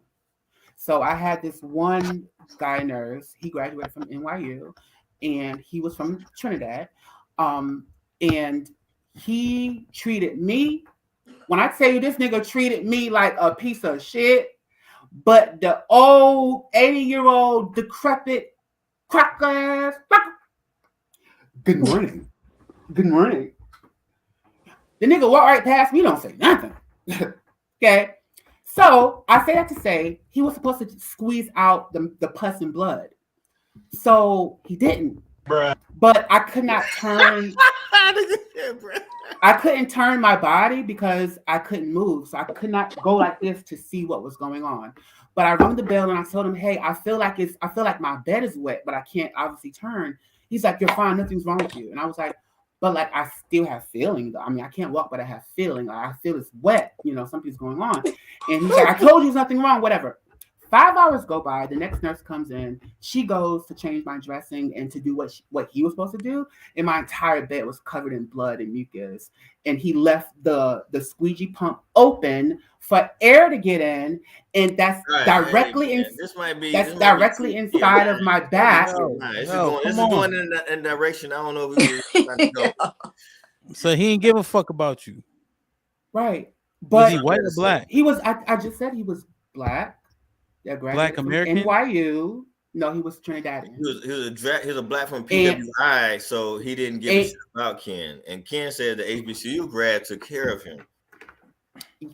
So I had this one guy nurse, he graduated from NYU, and he was from Trinidad. And he treated me, when I tell you this nigga treated me like a piece of shit, but the old 80-year-old decrepit crack ass. Good morning. The nigga walked right past me, don't say nothing. Okay. So I say that to say he was supposed to squeeze out the pus and blood. So he didn't. Bruh. But I could not turn. I couldn't turn my body because I couldn't move. So I could not go like this to see what was going on. But I rung the bell and I told him, hey, I feel like my bed is wet, but I can't obviously turn. He's like, you're fine, nothing's wrong with you. And I was like, but like I still have feeling. I mean, I can't walk, but I have feeling. Like, I feel it's wet, something's going on. And he's like, I told you there's nothing wrong, whatever. 5 hours go by, the next nurse comes in, she goes to change my dressing and to do what he was supposed to do, and my entire bed was covered in blood and mucus, and he left the squeegee pump open for air to get in, and that's directly inside of my back. This is going in a direction I don't know if we trying to go. So he didn't give a fuck about you. Right. But was he white or black? He was, I just said he was black. Black American? NYU. No, he was Trinidadian. He was a black from PWI, so he didn't give a shit about Ken. And Ken said the HBCU grad took care of him.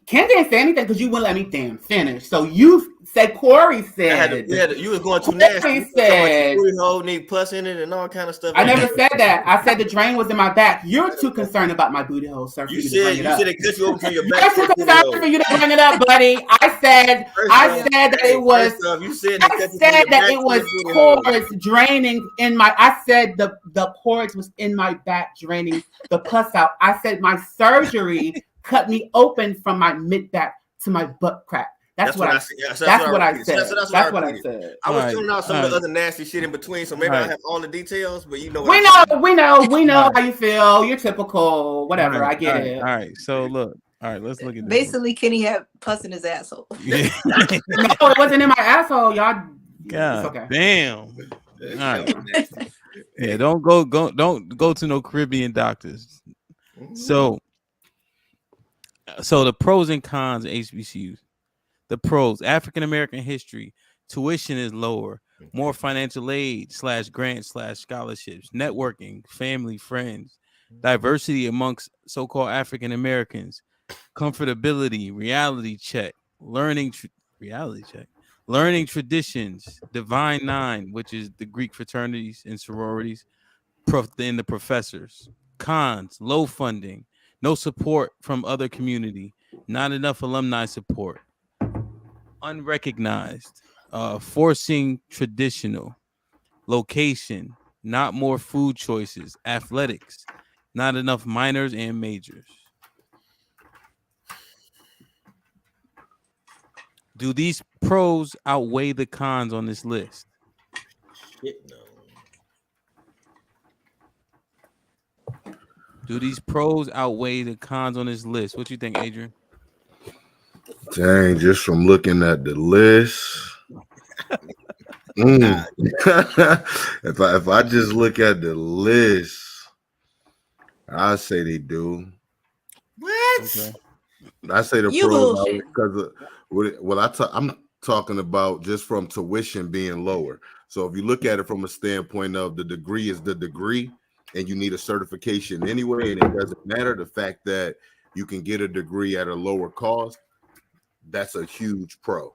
Ken didn't say anything because you wouldn't let me damn finish. So you said Corey said. You was going too nasty. Corey said. Booty hole need pus in it and all kind of stuff. I never said that. I said the drain was in my back. You're too concerned about my booty hole, sir. You said it cut you over from your You're back. too concerned for you to bring it up, buddy. I said that it was. You said I said that it was cords draining in my. I said the cords was in my back draining the pus out. I said my surgery cut me open from my mid back to my butt crack. That's what I said. That's what I said. That's what I said. I was tuning out some of the other nasty shit in between, so maybe I have all the details, but you know. We know how you feel. You're typical. Whatever. I get it. All right. So look. All right. Let's look at this. Basically, Kenny had pus in his asshole. No, it wasn't in my asshole, y'all. God okay. damn. All right. Yeah. Don't go to no Caribbean doctors. So the pros and cons of HBCUs. The pros: African American history, tuition is lower, more financial aid / grants / scholarships, networking, family, friends, diversity amongst so-called African Americans, comfortability, reality check, learning traditions, Divine Nine, which is the Greek fraternities and sororities, and the professors. Cons: low funding, no support from other community, not enough alumni support. Unrecognized, forcing traditional. Location, not more food choices. Athletics, not enough minors and majors. Do these pros outweigh the cons on this list? Shit, no. Do these pros outweigh the cons on this list? What you think, Adrian? Dang, just from looking at the list. If I just look at the list, I say they do. What? Okay. I say the pros because I'm talking about just from tuition being lower. So if you look at it from a standpoint of the degree is the degree, and you need a certification anyway, and it doesn't matter the fact that you can get a degree at a lower cost. That's a huge pro.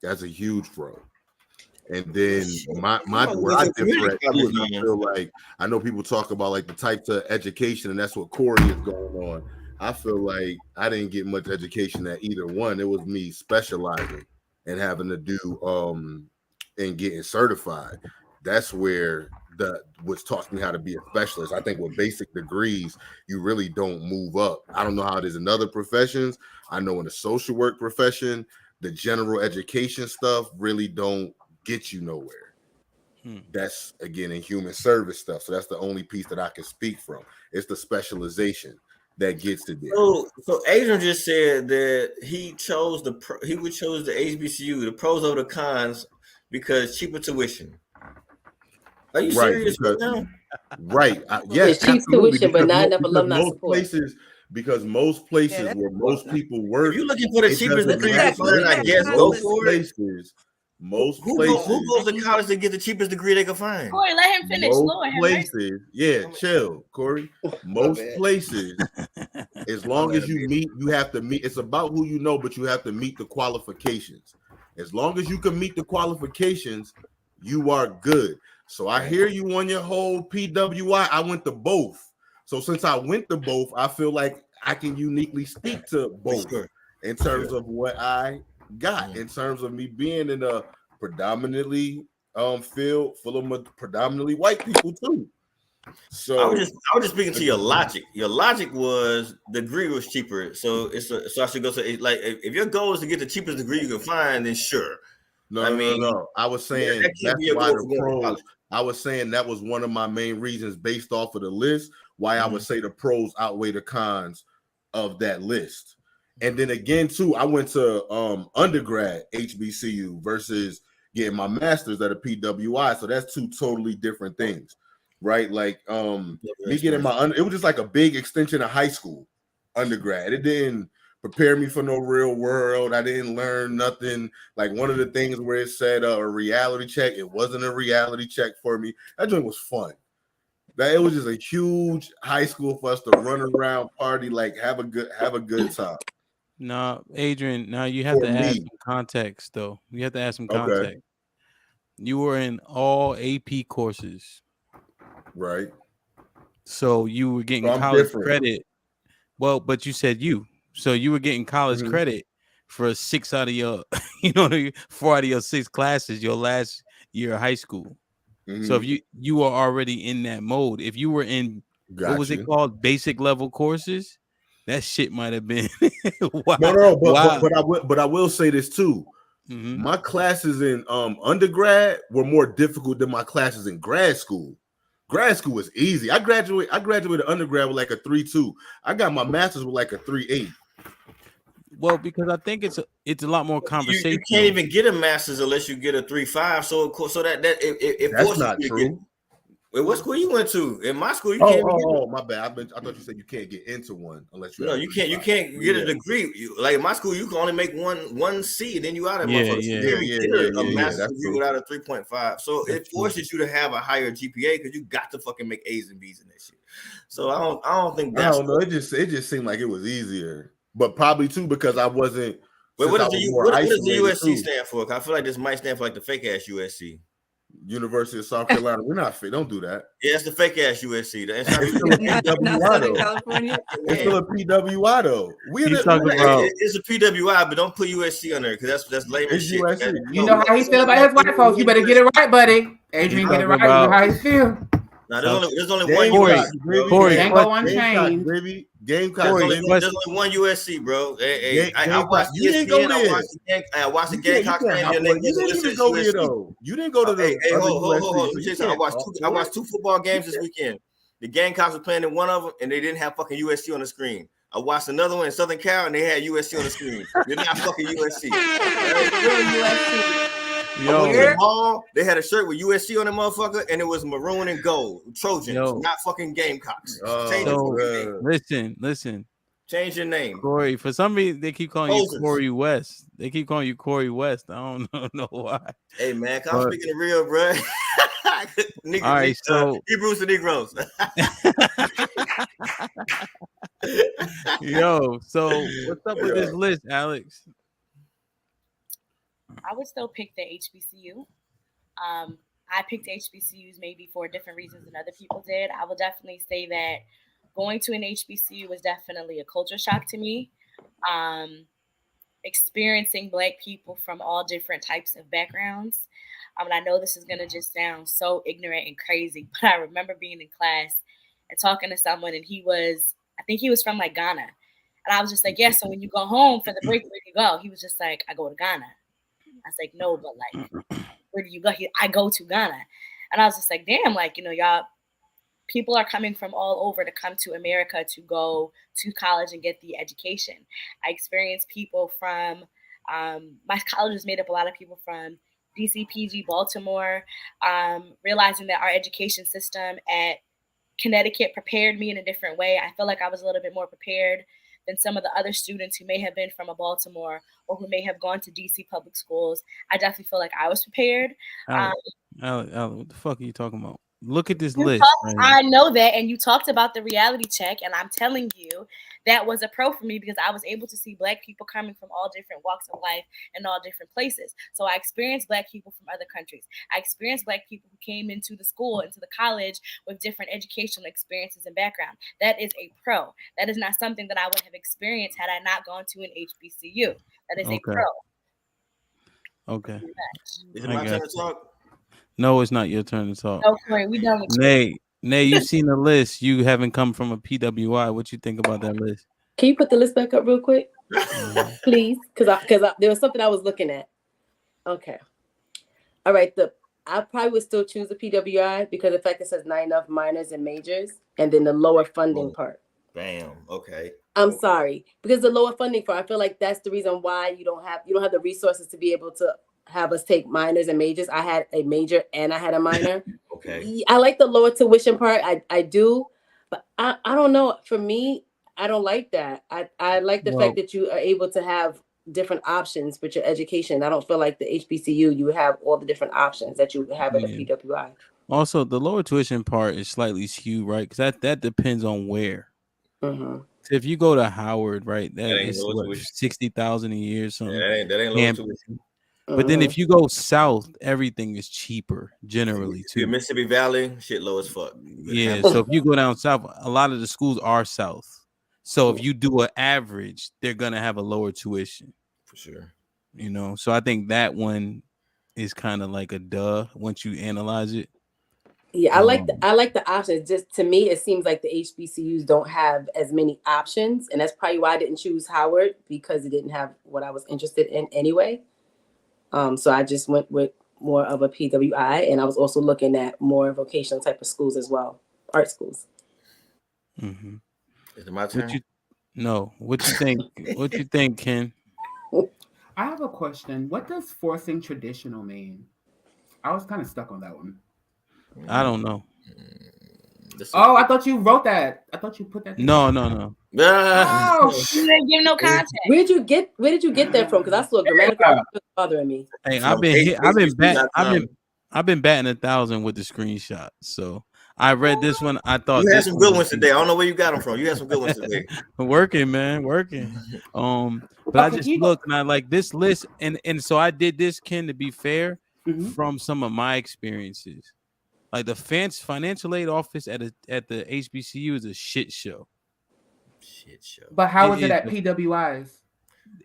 That's a huge pro. And then where I differ at too is I feel like I know people talk about like the types of education, and that's what Corey is going on. I feel like I didn't get much education at either one. It was me specializing and having to do and getting certified. That's where which taught me how to be a specialist. I think with basic degrees, you really don't move up. I don't know how it is in other professions. I know in the social work profession, the general education stuff really don't get you nowhere. That's again in human service stuff. So that's the only piece that I can speak from. It's the specialization that gets to there. So Adrian just said that he would chose the HBCU, the pros over the cons, because cheaper tuition. Are you serious right now? Right. Yes, cheap tuition, but not enough alumni support. Because most places where most people work, if you're looking for the cheapest degree, I guess go for it. Most who places. Who goes to college to get the cheapest degree they can find? Corey, let him finish. Lord, places, chill, Corey. Most places, as long as you have to meet. It's about who you know, but you have to meet the qualifications. As long as you can meet the qualifications, you are good. So I hear you on your whole PWI. I went to both. So since I went to both, I feel like I can uniquely speak to both in terms of what I got, in terms of me being in a predominantly field full of predominantly white people too. So I was just speaking to your logic. Your logic was the degree was cheaper. So I should go say like if your goal is to get the cheapest degree you can find, then sure. No. I was saying that's why the pros. I was saying that was one of my main reasons based off of the list why I would say the pros outweigh the cons of that list. And then again, too, I went to undergrad HBCU versus getting my master's at a PWI. So that's two totally different things, right? Like me getting it was just like a big extension of high school undergrad. It didn't prepare me for no real world. I didn't learn nothing. Like one of the things where it said a reality check, it wasn't a reality check for me. That joint was fun. It was just a huge high school for us to run around, party, like have a good time. No, Adrian. Now you have to add some context, though. You have to add some context. You were in all AP courses, right? So you were getting college credit. Well, but you said so you were getting college credit for 6 out of your, 4 out of your 6 classes your last year of high school. So if you were already in that mode, if you were in what was it called, basic level courses, that shit might have been. But I will say this too. My classes in undergrad were more difficult than my classes in grad school. Grad school was easy. I graduated undergrad with like a 3.2. I got my master's with like a 3.8. Well, because I think it's a lot more conversation. You can't even get a master's unless you get a 3.5. So it that's not true. Wait, what school you went to? In my school, you can't even get my bad. I thought you said you can't get into one unless you. No, you can't. You can't get a degree. Like in my school, you can only make one C, then you out of motherfuckers. A master's degree without a 3.5. So it forces you to have a higher GPA because you got to fucking make A's and B's in that shit. So I don't think that's. I don't know. It just seemed like it was easier, but probably too because I wasn't. Wait, what does the USC stand for? I feel like this might stand for like the fake ass USC. University of South Carolina. We're not fit. Don't do that. Yeah, it's the fake ass USC. It's still a PWI though. It's a PWI, but don't put USC on there because that's lame as shit. You know how he feel about his white folks. You better get it right, buddy. Adrian, get it right. You know how he feel. Now there's only one USC. Corey, can't go unchanged. Gamecock. There's only one USC, bro. I watched you didn't go there. I watched the Gamecock game. You didn't go there though. You didn't go to the. Hold. I watched 2 football games this weekend. The Gamecocks were playing in one of them, and they didn't have fucking USC on the screen. I watched another one in Southern Cal, and they had USC on the screen. They're not fucking USC. They had a shirt with USC on the motherfucker, and it was maroon and gold. Trojans, not fucking Gamecocks. Listen. Change your name, Corey. For some reason, they keep calling you Corey West. They keep calling you Corey West. I don't know why. Hey man, I'm speaking the real, bro. All right, so Hebrews and Negroes. Yo, so what's up with this list, Alex? I would still pick the HBCU. I picked HBCUs maybe for different reasons than other people did. I will definitely say that going to an HBCU was definitely a culture shock to me. Experiencing Black people from all different types of backgrounds. And I know this is going to just sound so ignorant and crazy, but I remember being in class and talking to someone, and I think he was from like Ghana. And I was just like, yeah, so when you go home for the break, where do you go? He was just like, I go to Ghana. I was like, no, but like, where do you go? I go to Ghana. And I was just like, damn, like, y'all, people are coming from all over to come to America to go to college and get the education. I experienced people from, my college is made up a lot of people from DC, PG, Baltimore, realizing that our education system at Connecticut prepared me in a different way. I feel like I was a little bit more prepared than some of the other students who may have been from a Baltimore or who may have gone to DC public schools. I definitely feel like I was prepared. Alex, what the fuck are you talking about? Look at this list. I know that, and you talked about the reality check, and I'm telling you that was a pro for me because I was able to see Black people coming from all different walks of life and all different places. So I experienced Black people from other countries. I experienced Black people who came into the school, into the college with different educational experiences and background. That is a pro. That is not something that I would have experienced had I not gone to an HBCU. That is a pro. Okay. Is it my turn to talk? No, it's not your turn to talk. No, Corey, we done with Nay, you've seen the list. You haven't come from a PWI. What you think about that list? Can you put the list back up real quick, please? Because there was something I was looking at. Okay. All right. I probably would still choose the PWI because the fact it says not enough minors and majors, and then the lower funding part. Bam. Okay. I'm sorry, because the lower funding part, I feel like that's the reason why you don't have the resources to be able to have us take minors and majors. I had a major and I had a minor. Okay. I like the lower tuition part. I do, but I don't know. For me, I don't like that. I like the fact that you are able to have different options with your education. I don't feel like the HBCU, you have all the different options that you have at the PWI. Also, the lower tuition part is slightly skewed, right? Because that depends on where. Mm-hmm. If you go to Howard, right, that ain't is low what, tuition. 60,000 a year or something. Yeah, that ain't low tuition. But then if you go south, everything is cheaper generally too. Mississippi Valley, shit low as fuck. Yeah, so if you go down south, a lot of the schools are south. So if you do an average, they're gonna have a lower tuition for sure. You know, so I think that one is kind of like a duh once you analyze it. Yeah, I like the options. Just to me, it seems like the HBCUs don't have as many options, and that's probably why I didn't choose Howard, because it didn't have what I was interested in anyway. So I just went with more of a PWI, and I was also looking at more vocational type of schools as well, art schools. Mm-hmm. Is it my turn? What you think? What you think, Ken? I have a question. What does forcing traditional mean? I was kind of stuck on that one. I don't know. Oh, I thought you wrote that. I thought you put that. No. Oh, you didn't give no context. Where did you get that from? Because I saw grammatical bothering me. Hey, I've been batting 1,000 with the screenshot. So I read this one. I thought you had this some one good was ones today. I don't know where you got them from. You had some good ones today. Working, man, working. But I just looked and I like this list, and so I did this, Ken, to be fair, from some of my experiences. Like the financial aid office at the HBCU is a shit show. But how is it at PWIs?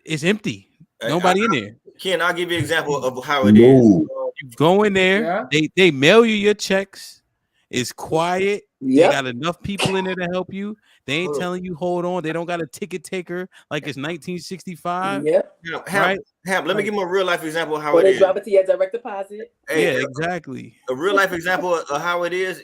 It's empty. Nobody in there. Ken, I'll give you an example of how it is. You go in there. Yeah. They mail you your checks. It's quiet. They got enough people in there to help you. They ain't telling you hold on. They don't got a ticket taker like it's 1965. Right? Let me give you a real life example of how Or it they is. drop it to your direct deposit. Yeah, exactly. A real life example of how it is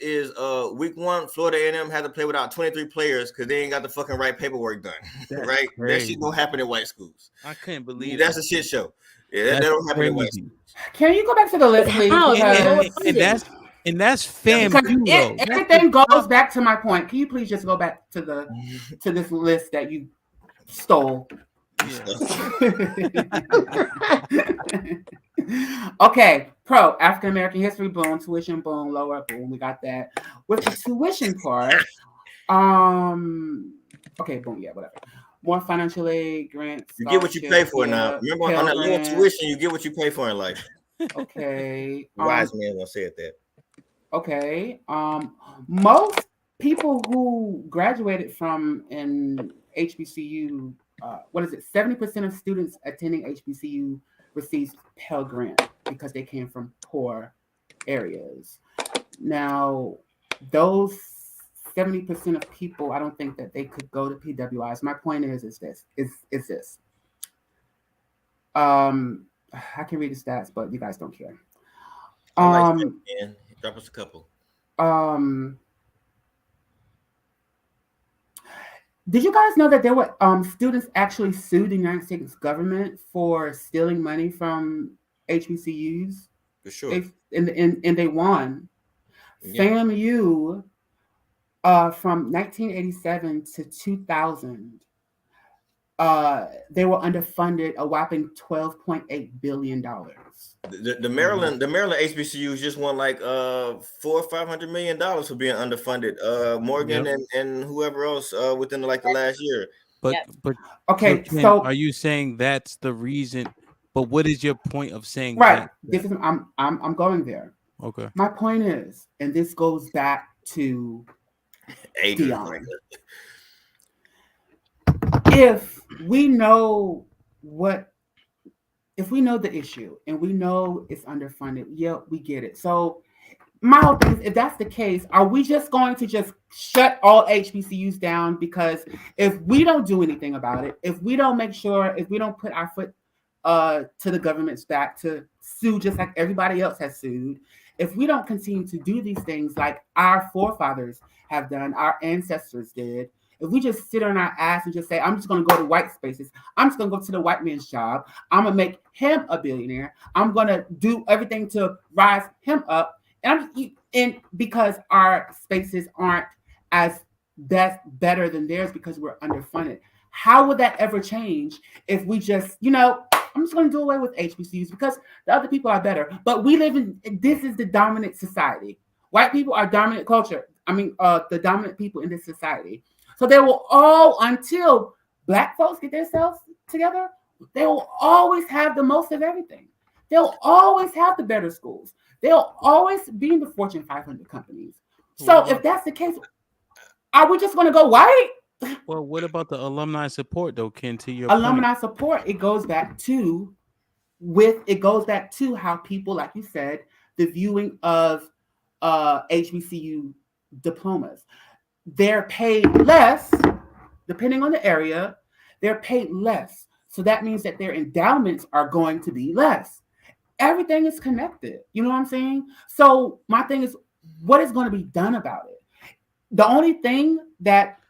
week 1, Florida A&M had to play without 23 players because they ain't got the fucking right paperwork done. Right? Crazy. That shit don't happen in white schools. I couldn't believe that's a shit show. Yeah, that don't happen in white schools. Can you go back to the list, please? And that's FAMU though. Everything goes back to my point. Can you please just go back to this list that you stole? Okay, pro African American history, boom, tuition, boom, lower, boom, we got that. With the tuition part, okay, boom, yeah, whatever. More financial aid, grants. You get what you pay for now. Remember, on that lower tuition, you get what you pay for in life. Okay. Wise man gonna say it that. Okay. Most people who graduated from an HBCU, 70% of students attending HBCU receives Pell Grant because they came from poor areas. Now, those 70% of people, I don't think that they could go to PWIs. My point is this. I can read the stats, but you guys don't care. Drop us a couple. Did you guys know that there were students actually sued the United States government for stealing money from HBCUs? For sure. And they won. Yeah. FAMU, from 1987 to 2000, they were underfunded a whopping $12.8 billion. The Maryland HBCUs just won like $400 or $500 million for being underfunded. Morgan and whoever else within the last year. But okay, so are you saying that's the reason? But what is your point of saying right? That? I'm going there. Okay. My point is, and this goes back to Dion. If we know the issue and we know it's underfunded, we get it. So my whole thing is, if that's the case, are we just going to just shut all HBCUs down? Because if we don't do anything about it, if we don't make sure, if we don't put our foot to the government's back to sue just like everybody else has sued, if we don't continue to do these things like our forefathers have done, our ancestors did, if we just sit on our ass and just say, I'm just going to go to white spaces, I'm just going to go to the white man's job, I'm going to make him a billionaire, I'm going to do everything to rise him up, and because our spaces aren't as better than theirs because we're underfunded. How would that ever change if we just, I'm just going to do away with HBCUs because the other people are better. But this is the dominant society. White people are dominant culture. The dominant people in this society. So they will all, until Black folks get themselves together, they will always have the most of everything. They'll always have the better schools. They'll always be in the Fortune 500 companies. So if that's the case, are we just going to go white? Well, what about the alumni support though, Ken? To your alumni point? support, it goes back to how people, like you said, the viewing of HBCU diplomas. They're paid less, depending on the area. They're paid less, so that means that their endowments are going to be less. Everything is connected. You know what I'm saying? So my thing is, what is going to be done about it? The only thing that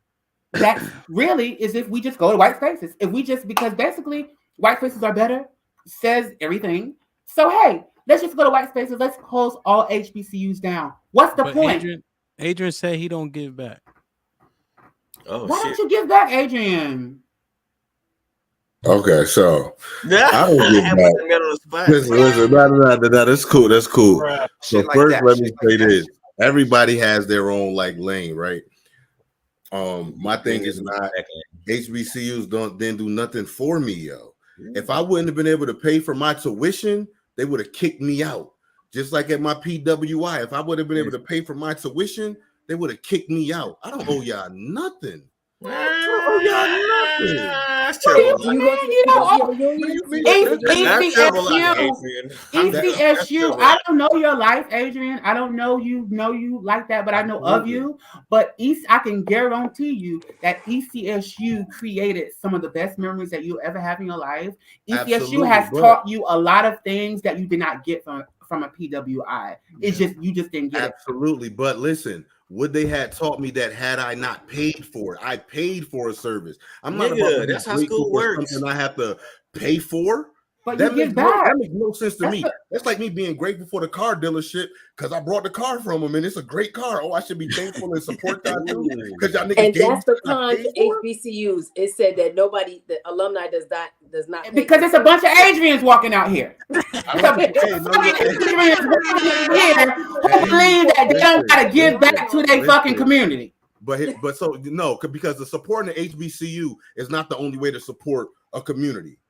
really is if we just go to white spaces. If we just, because basically white spaces are better, says everything. So hey, let's just go to white spaces. Let's close all HBCUs down. What's the point? Adrian said he don't give back. Oh, why don't you give back, Adrian? Okay, so I don't get back. Listen, no, that's cool. That's cool. Bruh, so first, let me say this: everybody has their own like lane, right? My thing is not HBCUs didn't do nothing for me, yo. If I wouldn't have been able to pay for my tuition, they would have kicked me out. Just like at my PWI, if I would have been able to pay for my tuition, they would have kicked me out. I don't owe y'all nothing. ECSU, I don't know your life, Adrian. I don't know you like that, but I know of you. But I can guarantee you that ECSU created some of the best memories that you'll ever have in your life. ECSU has taught you a lot of things that you did not get from a PWI. It's just you just didn't get it. Absolutely, but listen. Would they have taught me that had I not paid for it? I paid for a service. I'm not about that's how school works. Something I have to pay for. But that makes no sense to me. That's like me being grateful for the car dealership because I brought the car from them and it's a great car. Oh, I should be thankful and support that too. Because y'all niggas. And that's the con to HBCUs. It said that the alumni does not because it's a bunch of Adrians walking out here. Adrians here who believe that they don't gotta give back to their fucking community. But so no, because the support in the HBCU is not the only way to support a community.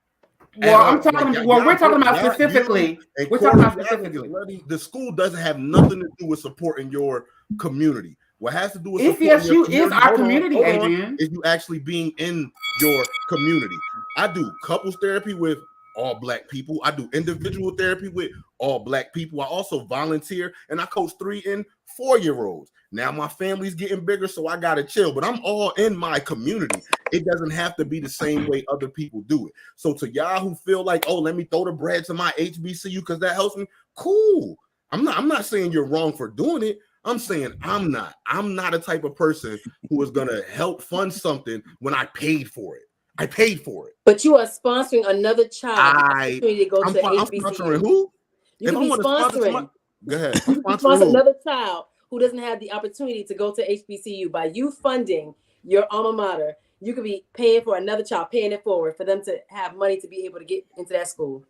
Well, we're talking about specifically. We're talking about specifically. The school doesn't have nothing to do with supporting your community. What has to do with ECSU is our community, Adrian. Is you actually being in your community. I do couples therapy with all Black people. I do individual therapy with all Black people. I also volunteer and I coach 3 and 4-year-olds. Now my family's getting bigger, so I gotta chill. But I'm all in my community. It doesn't have to be the same way other people do it. So to y'all who feel like, oh, let me throw the bread to my HBCU because that helps me. Cool. I'm not saying you're wrong for doing it. I'm saying I'm not a type of person who is gonna help fund something when I paid for it. I paid for it. But you are sponsoring another child. I'm sponsoring who? You can be sponsoring. Go ahead. You can sponsor another child who doesn't have the opportunity to go to HBCU. By you funding your alma mater, you could be paying for another child, paying it forward for them to have money to be able to get into that school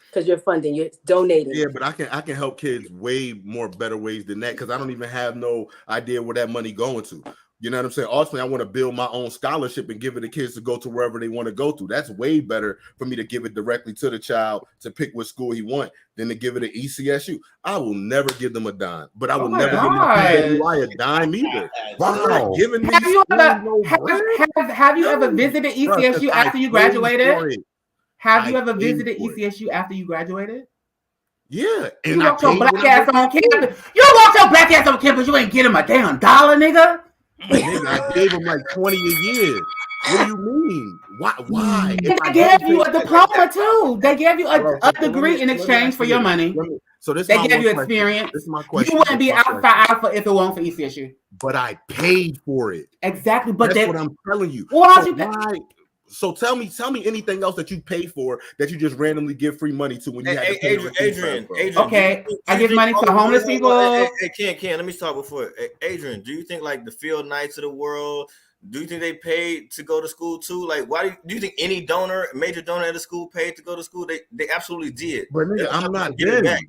because you're funding, you're donating. Yeah, but I can help kids way more better ways than that because I don't even have no idea where that money going to. You know what I'm saying? Ultimately, I want to build my own scholarship and give it to kids to go to wherever they want to go to. That's way better for me to give it directly to the child to pick what school he wants than to give it to ECSU. I will never give them a dime, but I will never give them a dime either. Wow. Have you ever visited ECSU after you graduated? Have you ever visited ECSU after you graduated? Yeah. You walked your black ass on campus. You walked your black ass on campus. You ain't get him a damn dollar, nigga. Nigga, I gave him like 20 a year. What do you mean? Why? They gave you a diploma too. They gave you a degree in exchange for your money. So this they gave you experience. This is my question. You wouldn't be out for alpha if it weren't for ECSU. But I paid for it. Exactly. But that's what I'm telling you. So tell me anything else that you pay for that you just randomly give free money to when you have to pay Adrian. Okay, I give money to homeless people. Ken, let me start before. Adrian, do you think like the field nights of the world, do you think they paid to go to school too? Like, why do you think any major donor at the school paid to go to school? They absolutely did. But nigga, I'm not them.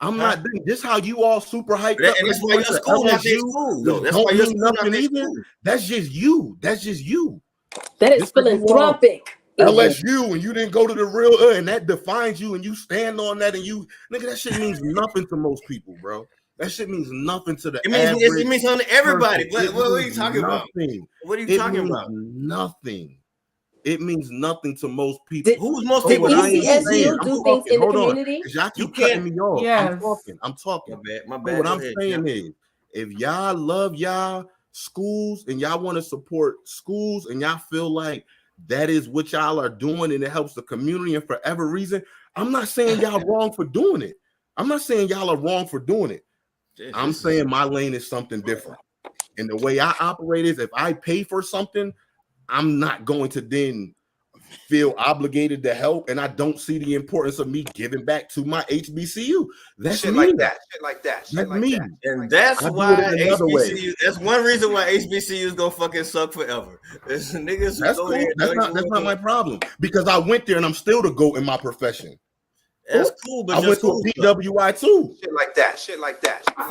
I'm not doing this. How you all super hyped up? And that's why your school not their school, though. That's why your school not their school. That's just you. That's just you. That is philanthropic. LSU, and you didn't go to the real, and that defines you, and you stand on that, and you, nigga, that shit means nothing to most people, bro. That shit means nothing to the average. It means something to everybody. What are you talking about? What are you talking about? Nothing. It means nothing to most people. Who's most people? ECSU do things in the community. Y'all keep cutting me off. Yes. I'm talking. My bad. What I'm saying is, if y'all love y'all schools and y'all want to support schools and y'all feel like that is what y'all are doing and it helps the community and for every reason, I'm not saying y'all wrong for doing it. I'm not saying y'all are wrong for doing it. I'm saying my lane is something different. And the way I operate is if I pay for something, I'm not going to then feel obligated to help, and I don't see the importance of me giving back to my HBCU. That's shit me. Like that. That's me. And that's why HBCU. That's one reason why HBCU is gonna fucking suck forever. There's niggas. That's cool. That's not my problem because I went there and I'm still the GOAT in my profession. That's cool, but I went to a PWI too. Shit like that. I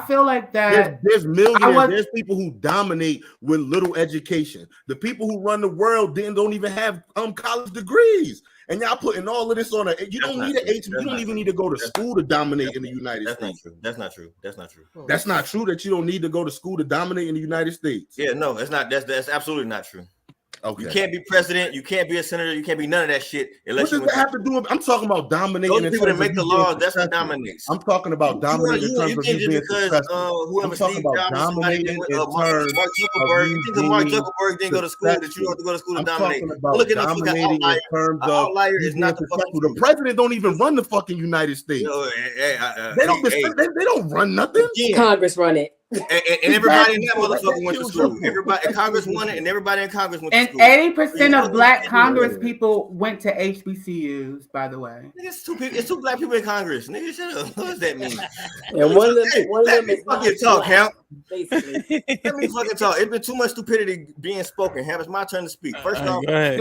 feel like that there's millionaires, there's people who dominate with little education. The people who run the world don't even have college degrees. And y'all putting all of this on you don't need an you don't even need to go to school to dominate in the United States. That's not true. That's not true that you don't need to go to school to dominate in the United States. Yeah, no, that's not. That's absolutely not true. Okay. You can't be president. You can't be a senator. You can't be none of that shit. What does that have to do with? I'm talking about dominating. Those people that make the laws, that's what dominates. I'm talking about dominating in terms of you being successful. Whoever Steve Jobs dominating in terms Mark Zuckerberg. You think Mark Zuckerberg didn't go to school? That you don't have to go to school to dominate. Look at the dominating in terms of outlier is not the fucking. The president don't even run the fucking United States. They don't run nothing. Congress run it. And everybody in that motherfucker went to school. Everybody, Congress won it, and everybody in Congress went to school. And 80% of Black Congress people went to HBCUs. By the way, it's two Black people in Congress. Nigga, shut up. What does that mean? And one of them is fucking talk, Hamp. Basically, let me fucking talk. It's been too much stupidity being spoken. Hamp, it's my turn to speak. First off, go ahead.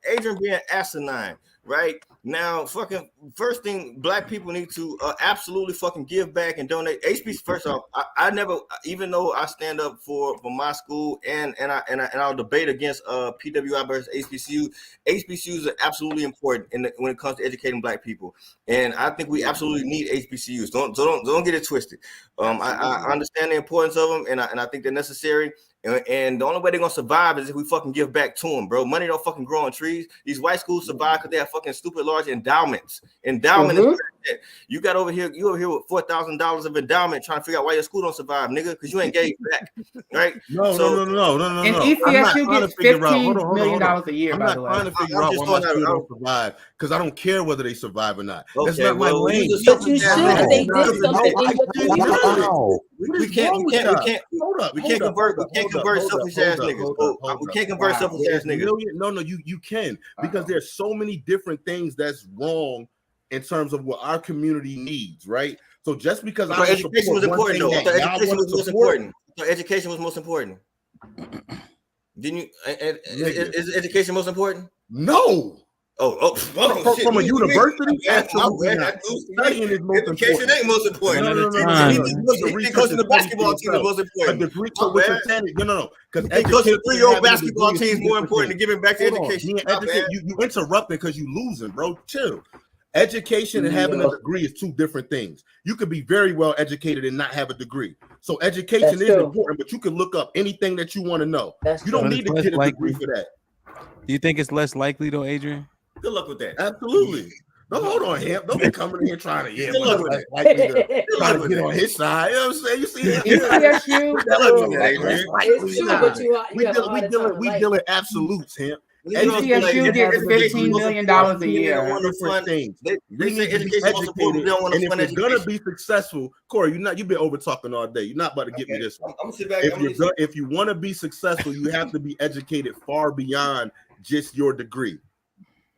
Adrian being asinine. Right now, fucking first thing, Black people need to absolutely fucking give back and donate. HBC. First off, I never, even though I stand up for my school and I'll debate against PWI versus HBCU. HBCUs are absolutely important when it comes to educating Black people, and I think we absolutely need HBCUs. Don't get it twisted. I understand the importance of them, and I think they're necessary. And the only way they're gonna survive is if we fucking give back to them, bro. Money don't fucking grow on trees. These white schools survive because they have fucking stupid large endowments. You got over here, with $4,000 of endowment trying to figure out why your school don't survive, nigga, because you ain't gave back, right? No. And ECSU gets $15 million a year. I'm not trying to figure out why my school don't survive because I don't care whether they survive or not. That's not my lane. But you should. They did something in your community. We can't convert selfish ass niggas. We can't convert selfish ass niggas. No, you can, because there's so many different things that's wrong in terms of what our community needs, right? So just because education was important, though. Education was most important. Education was most important. Didn't you? Is education most important? No. From a university, absolutely not. Studying is most important. Education ain't most important. Coaching the basketball team is most important. Because coaching the 3-year-old basketball team is more important than giving back to education. You interrupting because you losing, bro. Chill. Education and having a degree is two different things. You could be very well educated and not have a degree. So education is important, but you can look up anything that you want to know. You don't need to get a degree for that. Do you think it's less likely though, Adrian? Good luck with that. Absolutely. No, hold on, Hamp. Don't be coming in here trying to get on his side. You know what I'm saying? You see that? We dealing absolutes, Hamp. ECSU gets $15 million a year. They need to be educated, and if you're gonna be successful, Corey, you've been over talking all day. You're not about to get me this one. If you want to be successful, you have to be educated far beyond just your degree.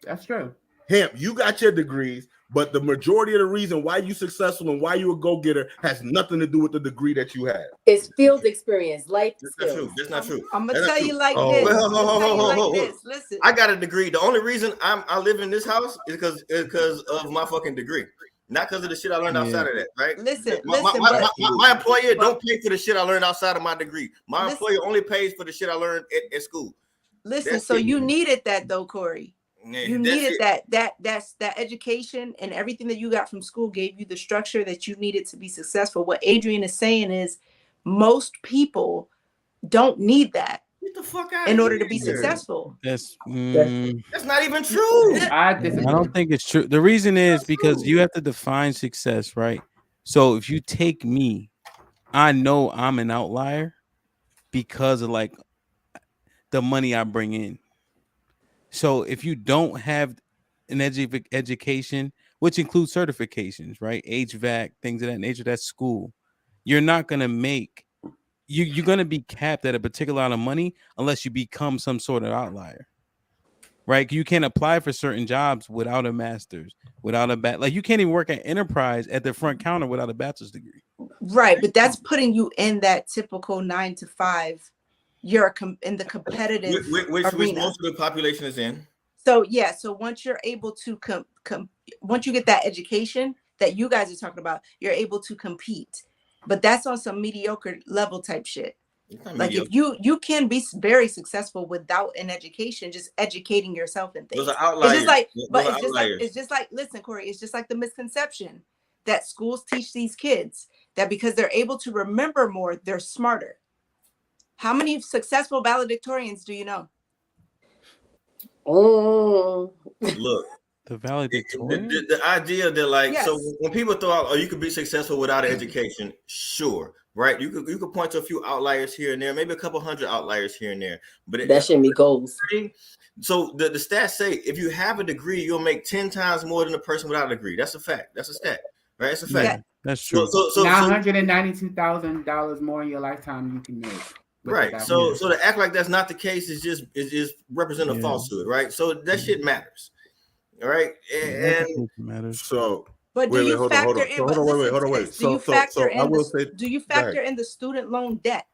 That's true. Hemp, you got your degrees, but the majority of the reason why you successful and why you a go-getter has nothing to do with the degree that you have. It's field experience, life skills. That's not true. I'm gonna That's not tell true. you like Oh, this. well, I'm gonna tell you like hold. this. Listen, I got a degree. The only reason I live in this house is because of my fucking degree, not because of the shit I learned outside of that. Right? Listen, my employer don't pay for the shit I learned outside of my degree. My employer only pays for the shit I learned at school. Listen, so you needed that though, Corey. You needed that education, and everything that you got from school gave you the structure that you needed to be successful. What Adrian is saying is most people don't need that Get the fuck out in order to be successful. That's not even true. I don't think it's true. The reason is because you have to define success, right? So if you take me, I know I'm an outlier because of like the money I bring in. So if you don't have an education, which includes certifications, right? HVAC, things of that nature, that's school. You're not gonna make you're gonna be capped at a particular amount of money unless you become some sort of outlier. Right? You can't apply for certain jobs without a master's, without a like you can't even work at Enterprise at the front counter without a bachelor's degree. Right, but that's putting you in that typical 9 to 5. You're in the competitive which arena. most of the population is in. So yeah, so once you're able to once you get that education that you guys are talking about, you're able to compete. But that's on some mediocre level type shit. Like if you can be very successful without an education, just educating yourself in things. Those are outliers. It's just like, but Those it's just like, listen, Corey, it's just like the misconception that schools teach these kids that because they're able to remember more, they're smarter. How many successful valedictorians do you know? Oh, look, the valedictorian. The idea that like Yes. so when people throw out, oh, you could be successful without an education, sure, right? You could point to a few outliers here and there, maybe a couple hundred outliers here and there, but that shouldn't be goals. So the stats say if you have a degree, you'll make 10 times more than a person without a degree. That's a fact. That's a stat, right? It's a fact. Yeah, that's true. So $992,000 more in your lifetime you can make. Right. So to act like that's not the case is just represent a falsehood, right? So that shit matters. All right. And matters. So but do you factor in? Wait. Do you factor in? Do you factor in the student loan debt?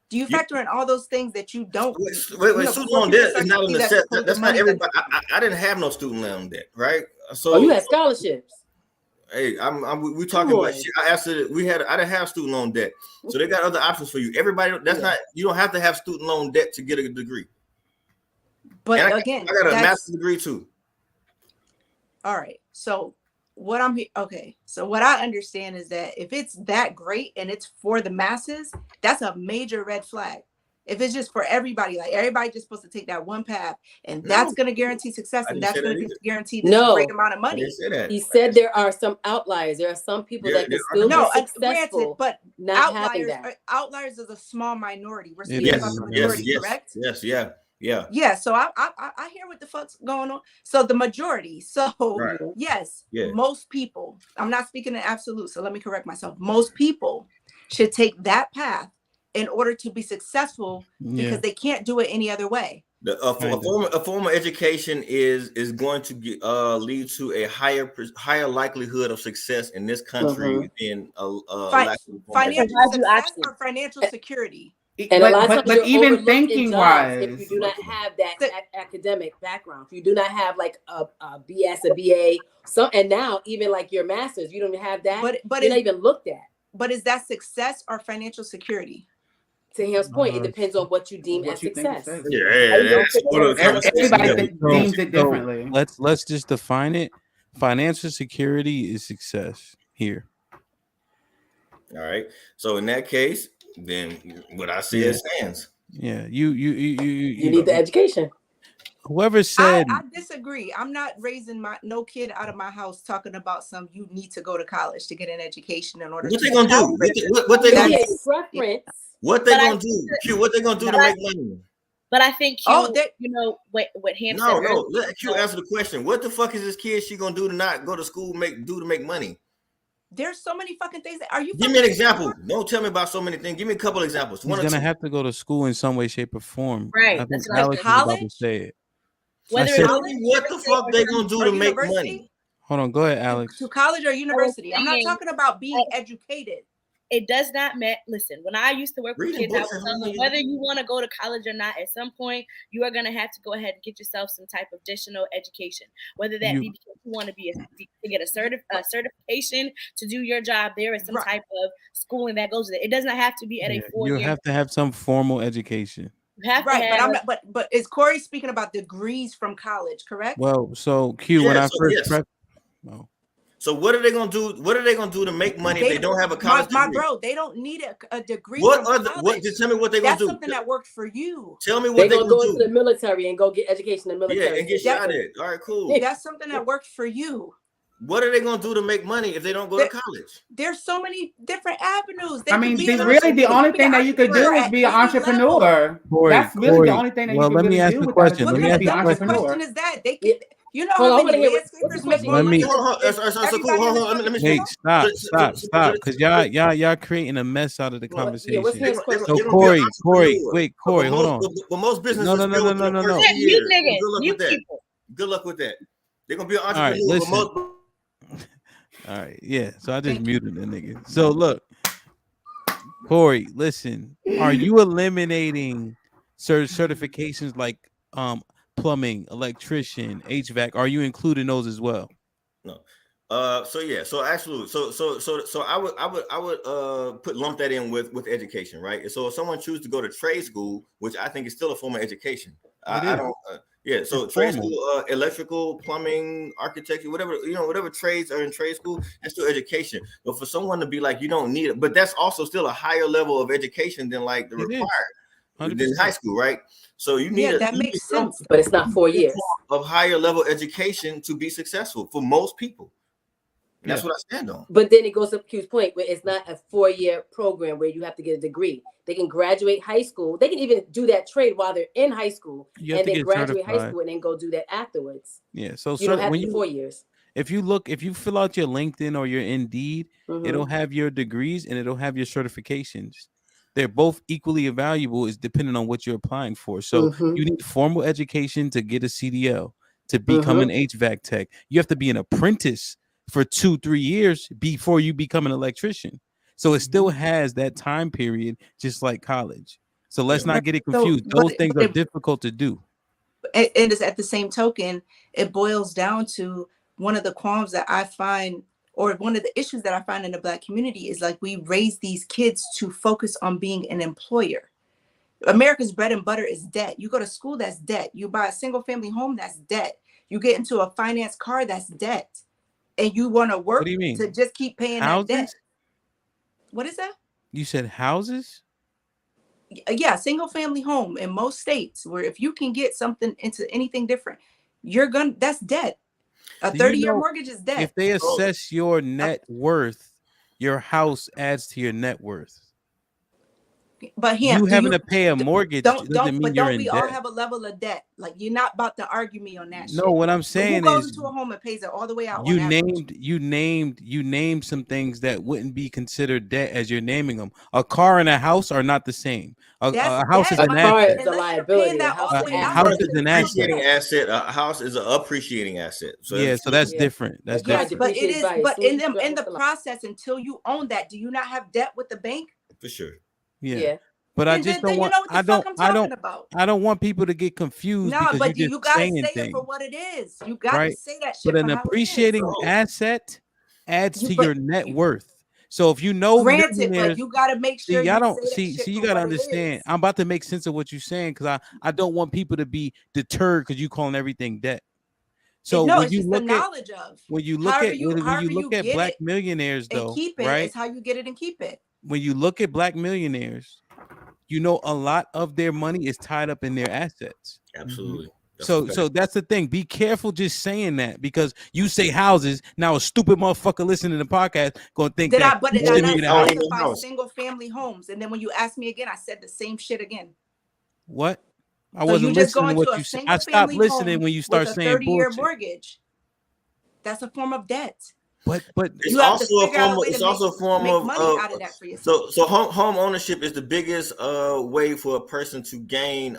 Do you factor in all those things that you don't? Wait. Student loan debt is not in the set. That's not everybody. I didn't have no student loan debt, right? So you had scholarships. Hey, we talking about shit. I didn't have student loan debt, so they got other options for you. Everybody, not you don't have to have student loan debt to get a degree. But I again, got a master's degree too. All right. So what I understand is that if it's that great and it's for the masses, that's a major red flag. If it's just for everybody, like everybody just supposed to take that one path, and that's going to guarantee success, and that's going to guarantee this great amount of money. He said there are some outliers. There are some people that can still be successful, but not having that. Outliers is a small minority. We're speaking about the majority, correct? Yeah. So I hear what the fuck's going on. So the majority. So yes, most people. I'm not speaking in absolute. So let me correct myself. Most people should take that path in order to be successful because they can't do it any other way. A formal education is going to lead to a higher likelihood of success in this country than financial success or financial security. And but even thinking wise, if you do not have that academic background, if you do not have like a BS, a BA, and now even like your master's, you don't have that. But you're not even looked at. But is that success or financial security? To his point, it depends on what you deem as success. Everybody deems it differently. Let's just define it. Financial security is success here. All right. So in that case, then what I say stands. Yeah, you need the education. Whoever said I disagree. I'm not raising no kid out of my house talking about you need to go to college to get an education in order. What they gonna do? What they gonna do? Preference. What they gonna do? Q, what they gonna do to make money? But I think Q, what Ham said. No. Let Q answer the question. What the fuck is this kid she gonna do to not go to school to make money? There's so many fucking things. Give me an example. Don't tell me about so many things. Give me a couple examples. He's gonna have to go to school in some way, shape, or form. Right. I think That's like Alex is about to say it. Whether tell me what the fuck they gonna do to make money. Hold on, go ahead, Alex. To college or university. I'm not talking about being educated. It does not matter. Listen, when I used to work with kids, I would tell them whether you want to go to college or not, at some point, you are going to have to go ahead and get yourself some type of additional education. Whether that be because you want to to get a certification to do your job, there is some type of schooling that goes with it. It does not have to be at a 4-year. You have to have some formal education. You have right, to but have, I'm not. But is Corey speaking about degrees from college? Correct. Well, so Q, when I first So what are they gonna do? What are they gonna do to make money if they don't have a college degree? My bro, they don't need a degree. What from other? college. What? Just tell me what they're gonna do. That's something that worked for you. Tell me what they're they gonna go into the military and go get education in the military. Yeah, and get shot at. All right, cool. That's something that worked for you. What are they gonna do to make money if they don't go to college? There's so many different avenues. I mean, the only thing that you could do is be an entrepreneur. That's really the only thing that you could really do with that. Let me ask the question. The question is that they can. You know how many landscapers make more money? Hey, stop, because y'all creating a mess out of the conversation. So Corey, hold on. But most businesses, no. Good luck with that. They're gonna be an entrepreneur. All right, yeah. So I just muted the nigga. So look, Corey, listen. Are you eliminating certifications like plumbing, electrician, HVAC? Are you including those as well? No. So yeah. So absolutely. So I would lump that in with education, right? So if someone chooses to go to trade school, which I think is still a form of education, I don't. Yeah, so trade school, electrical, plumbing, architecture, whatever trades are in trade school, that's still education. But for someone to be like, you don't need it, but that's also still a higher level of education than like the required than high school, right? So you need that makes sense, but it's not 4 years of higher level education to be successful for most people. And that's what I stand on. But then it goes to Q's point where it's not a 4-year program where you have to get a degree. They can graduate high school. They can even do that trade while they're in high school and then graduate high school and then go do that afterwards. Yeah. So you don't have to 4 years. If you fill out your LinkedIn or your Indeed, it'll have your degrees and it'll have your certifications. They're both equally valuable, is depending on what you're applying for. So you need formal education to get a CDL, to become an HVAC tech. You have to be an apprentice for 2-3 years before you become an electrician. So it still has that time period, just like college. So let's not get it confused. Those things are difficult to do. And it's at the same token, it boils down to one of the qualms that I find, or one of the issues that I find in the Black community is like we raise these kids to focus on being an employer. America's bread and butter is debt. You go to school, that's debt. You buy a single family home, that's debt. You get into a finance car, that's debt. And you want to work to just keep paying that debt. What is that? You said houses? Yeah, single family home in most states where if you can get something into anything different, that's debt. A 30-year mortgage is debt. If they assess your net worth, your house adds to your net worth. But you having to pay a mortgage doesn't mean you're in debt. All have a level of debt? Like, you're not about to argue me on that. No, what I'm saying who goes is into a home and pays it all the way out. You named some things that wouldn't be considered debt as you're naming them. A car and a house are not the same. A house is an asset. It's a liability. A house is an asset. A house is an appreciating asset. So yeah, so that's different. That's different. But it is. But in the process, until you own that, do you not have debt with the bank? For sure. Yeah. But I just don't want. I don't want people to get confused. No, but you gotta say it for what it is. You got to say that shit. But an appreciating asset adds to your net worth. So if you know, granted, but you got to make sure. You got to understand. I'm about to make sense of what you're saying because I don't want people to be deterred because you calling everything debt. So no, it's just the knowledge of. When you look at Black millionaires, though, keep it, right? It's how you get it and keep it. When you look at Black millionaires, you know a lot of their money is tied up in their assets. Absolutely. So that's the thing. Be careful just saying that because you say houses. Now a stupid motherfucker listening to the podcast gonna think did that. But did I not specify single family homes? And then when you asked me again, I said the same shit again. What? I wasn't listening to what you said. I stopped listening when you start saying 30-year mortgage. That's a form of debt. But it's also a form. It's also a form of money out of that for yourself. So home ownership is the biggest way for a person to gain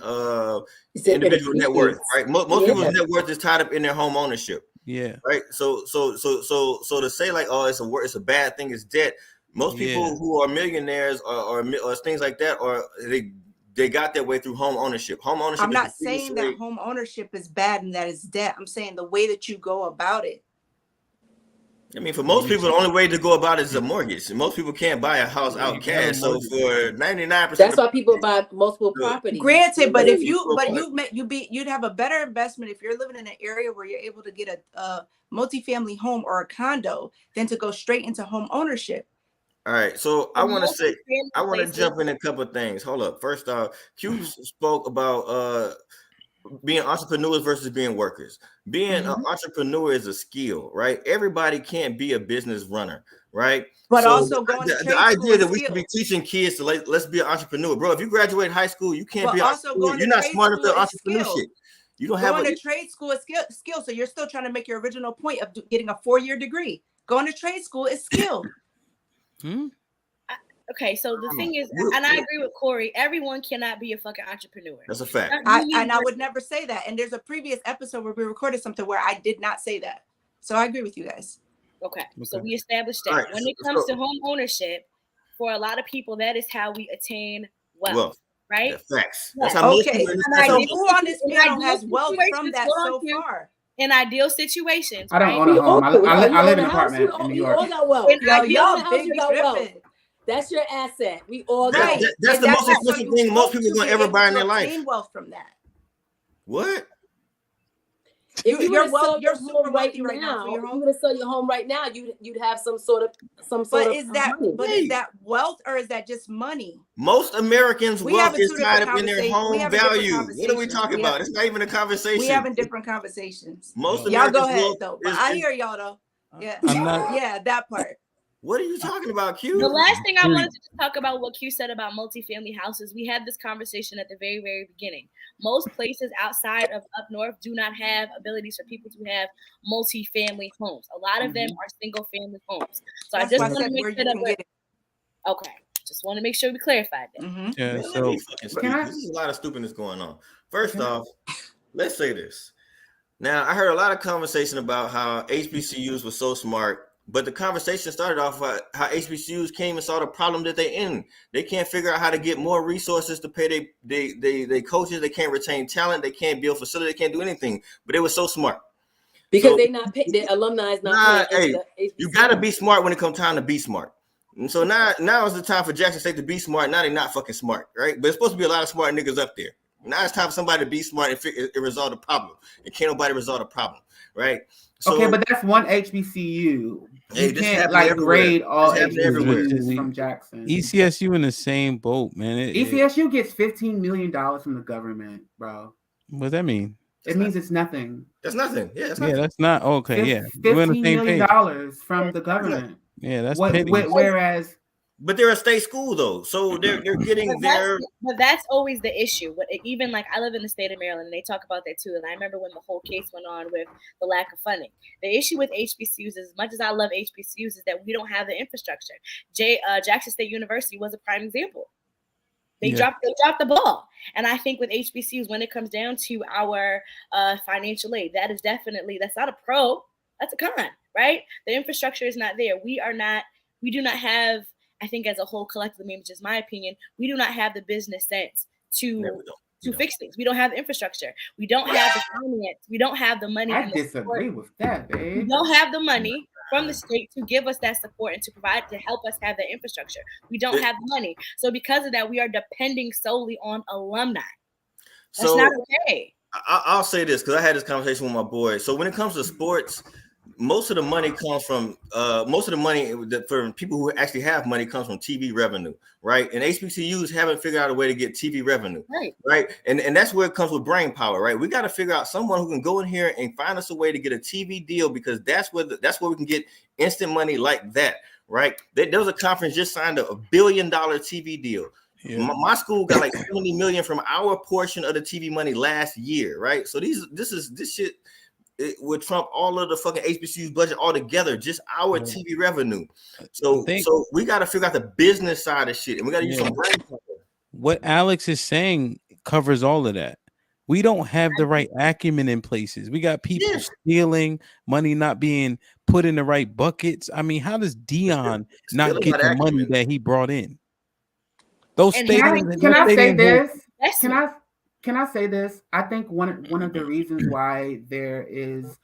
individual net worth, right? Most people's net worth is tied up in their home ownership. Yeah. Right. So to say like, oh, it's a bad thing, it's debt. Most people who are millionaires or things like that, or they got their way through home ownership. Home ownership. I'm not saying that home ownership is bad and that is debt. I'm saying the way that you go about it. I mean, for most people, the only way to go about it is a mortgage. Most people can't buy a house out cash. So for 99%, that's why people buy multiple properties. Granted, but you'd have a better investment if you're living in an area where you're able to get a multifamily home or a condo than to go straight into home ownership. All right, so I want to jump in a couple of things. Hold up. First off, Q spoke about being entrepreneurs versus being workers. Being an entrepreneur is a skill, right? Everybody can't be a business runner, right? But also going to the idea that we should be teaching kids to let's be an entrepreneur, bro. If you graduate high school, you can't be an entrepreneur. You're not smart enough to entrepreneurship. You don't have going to trade school is skill. So you're still trying to make your original point of getting a 4-year degree. Going to trade school is skill. Okay, so the thing is, and I agree with Corey, everyone cannot be a fucking entrepreneur. That's a fact. I would never say that. And there's a previous episode where we recorded something where I did not say that. So I agree with you guys. Okay. So we established that. Right. When it comes to home ownership, for a lot of people, that is how we attain wealth. Right? Yeah, facts. That's how most people. So who on this panel has wealth from that so far? In ideal situations. I don't own a home. I live in an apartment in New York. We all got wealth. Y'all big wealth. That's your asset. We all got it. That's the most expensive thing most people are going to ever buy in their life. Wealth from that. What? If you're super wealthy right now, if you were to sell your home right now, you'd have some sort of money. Is that wealth or is that just money? Most Americans' wealth is tied up in their home value. What are we talking about? It's not even a conversation. We having different conversations. Most y'all Americans' go ahead though. But I hear y'all though. Yeah. Yeah, that part. What are you talking about, Q? The last thing I wanted to talk about what Q said about multifamily houses. We had this conversation at the very, very beginning. Most places outside of up north do not have abilities for people to have multifamily homes. A lot of them are single family homes. So I just want to make sure that okay. Just want to make sure we clarified that. Yeah. So there's a lot of stupidness going on. First off, let's say this. Now, I heard a lot of conversation about how HBCUs were so smart. But the conversation started off how HBCUs came and saw the problem that they're in. They can't figure out how to get more resources to pay they coaches. They can't retain talent. They can't build facilities. They can't do anything. But they were so smart. Because they not pay, the alumni is not paying. You got to be smart when it comes time to be smart. And so now is the time for Jackson State to be smart. Now they're not fucking smart, right? But it's supposed to be a lot of smart niggas up there. Now it's time for somebody to be smart and resolve the problem. And can't nobody resolve the problem, right? So, okay, but that's one HBCU. You can't grade all HBCUs from Jackson. ECSU in the same boat, man. ECSU gets $15 million from the government, bro. What does that mean? It means it's nothing. That's nothing. Yeah, it's nothing. That's not okay. Yeah, $15 million from the government. Yeah, that's whereas. But they're a state school though, so they're getting their. But that's always the issue. But even like I live in the state of Maryland, and they talk about that too. And I remember when the whole case went on with the lack of funding. The issue with HBCUs, as much as I love HBCUs, is that we don't have the infrastructure. Jackson State University was a prime example. They dropped the ball. And I think with HBCUs, when it comes down to our financial aid, that's not a pro, that's a con, right? The infrastructure is not there. We do not have. I think as a whole collectively, which is my opinion, we do not have the business sense to fix things. We don't have the infrastructure. We don't have the finance. We don't have the money. I disagree with that, babe. We don't have the money from the state to give us that support and to help us have that infrastructure. We don't have the money. So because of that, we are depending solely on alumni. That's not okay. I'll say this because I had this conversation with my boy. So when it comes to sports, most of the money comes from for people who actually have money comes from TV revenue, right? And HBCUs haven't figured out a way to get TV revenue, right? And that's where it comes with brain power, right? We got to figure out someone who can go in here and find us a way to get a TV deal because that's where we can get instant money like that, right? There was a conference just signed a $1 billion TV deal. Yeah. My school got like 70 million from our portion of the TV money last year, right? So this shit. it would trump all of the fucking HBCU's budget altogether, just our TV revenue. So we got to figure out the business side of shit, and we got to use some brain power. What Alex is saying covers all of that. We don't have the right acumen in places. We got people stealing money, not being put in the right buckets. I mean, how does Dion not get the money that he brought in? Those stadiums. Can I say this? Can I say this? I think one of the reasons why there is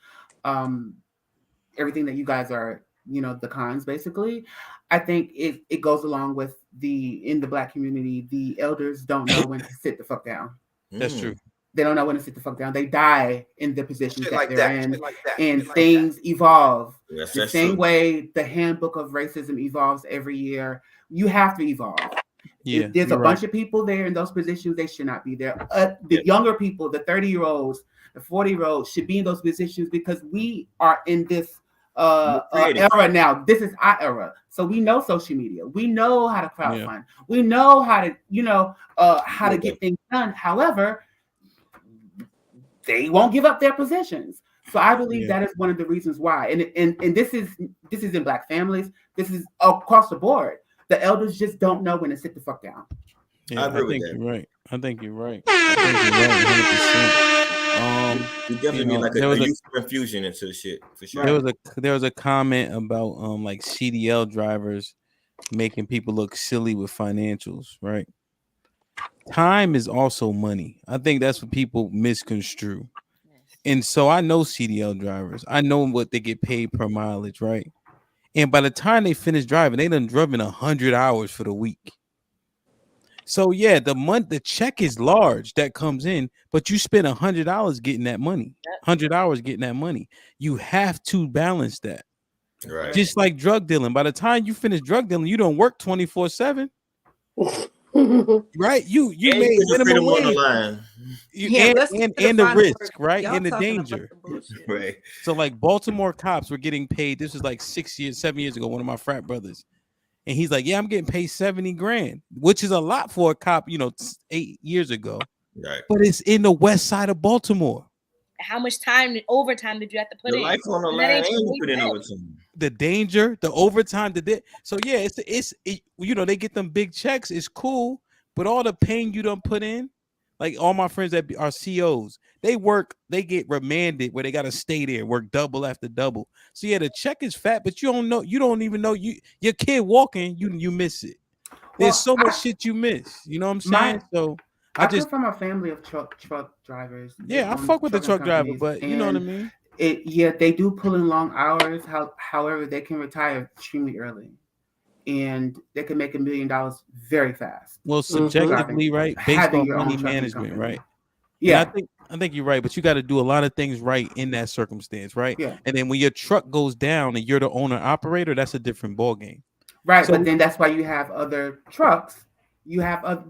everything that you guys are, the cons basically. I think it goes along with in the Black community, the elders don't know when to sit the fuck down. That's true. They don't know when to sit the fuck down. They die in the positions that they're in, and things evolve. Yes, the same way the handbook of racism evolves every year. You have to evolve. Yeah, if there's a bunch of people there in those positions, they should not be there. The younger people, the 30-year-olds, the 40-year-olds should be in those positions because we are in this era now. This is our era. So we know social media. We know how to crowdfund. We know how to, how to get things done. However, they won't give up their positions. So I believe that is one of the reasons why. And this is in Black families. This is across the board. The elders just don't know when to sit the fuck down. Yeah, I think you're right. I think you're right. 100%. We definitely need like a youth infusion into the shit for sure. There was a comment about like CDL drivers making people look silly with financials, right? Time is also money. I think that's what people misconstrue. And so I know CDL drivers. I know what they get paid per mileage, right? And by the time they finish driving, they done driven 100 hours for the week. So yeah, the check is large that comes in, but you spend $100 getting that money, 100 hours getting that money. You have to balance that. Right. Just like drug dealing. By the time you finish drug dealing, you don't work 24/7. Right? You made minimum wage. On the line. And the risk, right? And the danger. Right. So like Baltimore cops were getting paid. This was like 7 years ago, one of my frat brothers. And he's like, yeah, I'm getting paid 70 grand, which is a lot for a cop, 8 years ago. Right. But it's in the west side of Baltimore. How much overtime did you have to put in? Life on the line, and you put in overtime. The danger, the overtime, so yeah, it's they get them big checks. It's cool, but all the pain you don't put in, like all my friends that are COs, they get remanded where they got to stay there, work double after double. So yeah, the check is fat, but you don't even know your kid walking, you miss it. There's so much shit you miss. You know what I'm saying? So I come from a family of truck drivers. Yeah, I fuck with the truck driver, but you know what I mean? They do pull in long hours. However, they can retire extremely early. And they can make $1 million very fast. Well, subjectively, right? Based on money management, right? Yeah. And I think you're right, but you got to do a lot of things right in that circumstance, right? Yeah. And then when your truck goes down and you're the owner operator, that's a different ballgame. Right, so, but then that's why you have other trucks. You have a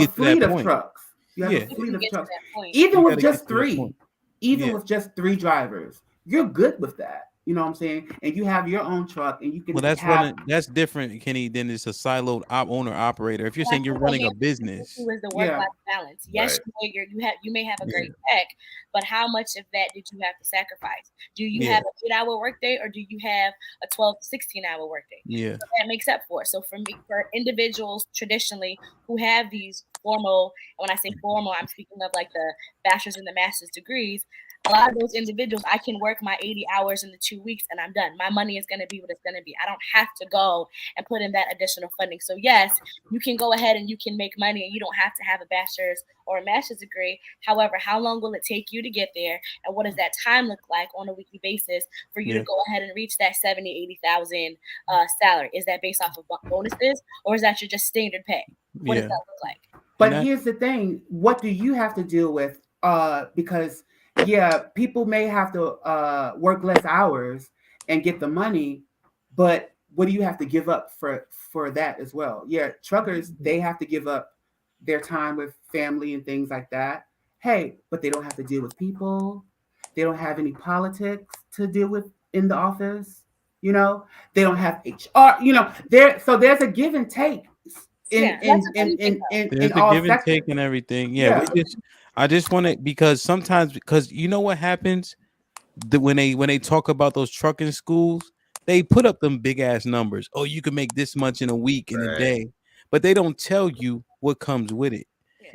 fleet of trucks. You have a fleet of trucks. Even with just three, with just 3 drivers, you're good with that. You know what I'm saying? And you have your own truck, and you can. Well, that's different, Kenny, than it's a siloed owner operator. If you're saying you're running a business, who is the work-life balance? Yes, right. You may have a great tech, but how much of that did you have to sacrifice? Do you have an 8-hour workday, or do you have a 12 to 16-hour workday? Yeah, so that makes up for it. So for individuals traditionally who have these formal, and when I say formal, I'm speaking of like the bachelor's and the master's degrees. A lot of those individuals, I can work my 80 hours in the 2 weeks and I'm done. My money is going to be what it's going to be. I don't have to go and put in that additional funding. So yes, you can go ahead and you can make money and you don't have to have a bachelor's or a master's degree. However, how long will it take you to get there? And what does that time look like on a weekly basis for you to go ahead and reach that 70, 80,000 salary? Is that based off of bonuses or is that your just standard pay? What does that look like? But here's the thing. What do you have to deal with? Because people may have to work less hours and get the money, but what do you have to give up for that as well? Yeah, truckers, they have to give up their time with family and things like that. Hey, but they don't have to deal with people. They don't have any politics to deal with in the office. They don't have HR. There's a give and take in all give and take and everything. Yeah. I just want to, because sometimes, you know what happens when they talk about those trucking schools, they put up them big ass numbers. Oh, you can make this much in a week, in a day, but they don't tell you what comes with it.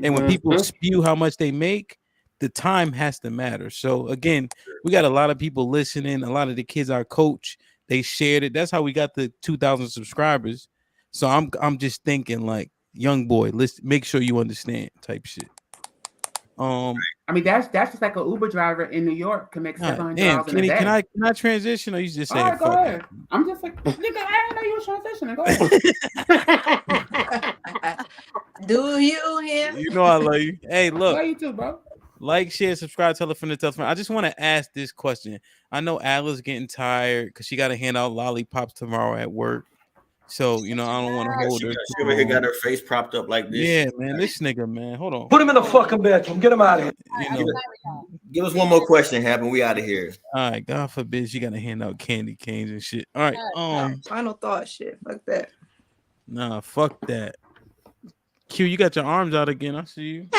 And when people spew how much they make, the time has to matter. So again, we got a lot of people listening. A lot of the kids I coach, they shared it. That's how we got the 2,000 subscribers. So I'm just thinking like, young boy, let's make sure you understand type shit. I mean, that's just like an Uber driver in New York can make $700 damn, in a Kenny, day. can I transition, or you just All saying right, go fuck ahead. it? I'm just like, nigga, I didn't know you was transitioning. Go ahead. Do you hear? You know I love you. Hey, look. Love you too, bro. Like, share, subscribe, tell a friend to tell a friend. I just want to ask this question. I know Alice getting tired because she got to hand out lollipops tomorrow at work. So, you know, I don't want to hold her. She over here got her face propped up like this. Yeah, man. This nigga, man. Hold on. Put him in the fucking bedroom. Get him out of here. You know, Give us one more question, Happen. We out of here. all right. God forbid she got to hand out candy canes and shit. All right. Final thought shit. Fuck that. Nah, fuck that. Q, you got your arms out again. I see you.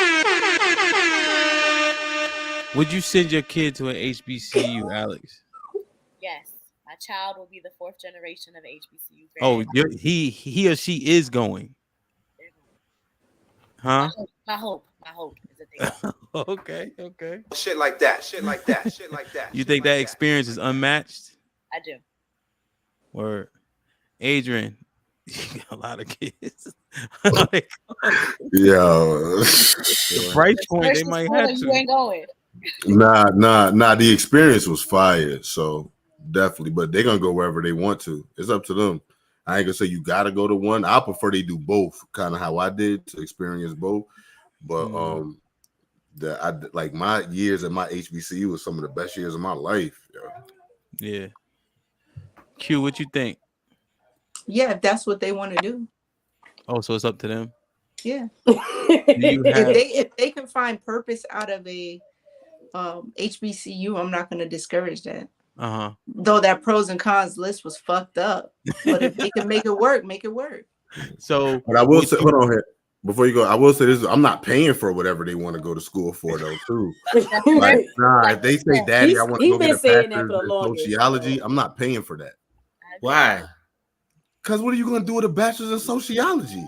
Would you send your kid to an HBCU, Alex? Yes, my child will be the 4th generation of HBCU. Oh, he or she is going. Huh? My hope is that they go. Okay. Shit like that. You think that experience is unmatched? I do. Or Adrian, you got a lot of kids. Yo, the price point they might have to. You ain't going. Nah. The experience was fire, so definitely. But they're gonna go wherever they want to. It's up to them. I ain't gonna say you gotta go to one. I prefer they do both, kind of how I did to experience both. But like my years at my HBCU was some of the best years of my life. Yeah. Q, what you think? Yeah, if that's what they want to do. Oh, so it's up to them. Yeah. If they can find purpose out of a HBCU, I'm not going to discourage that. Though that pros and cons list was fucked up, but if they can make it work, make it work. So, but I will say, hold on here before you go. I will say this: I'm not paying for whatever they want to go to school for, though. Too. Like, if they say, "Daddy, I want to go get a bachelor's in sociology," I'm not paying for that. Why? Because what are you going to do with a bachelor's in sociology?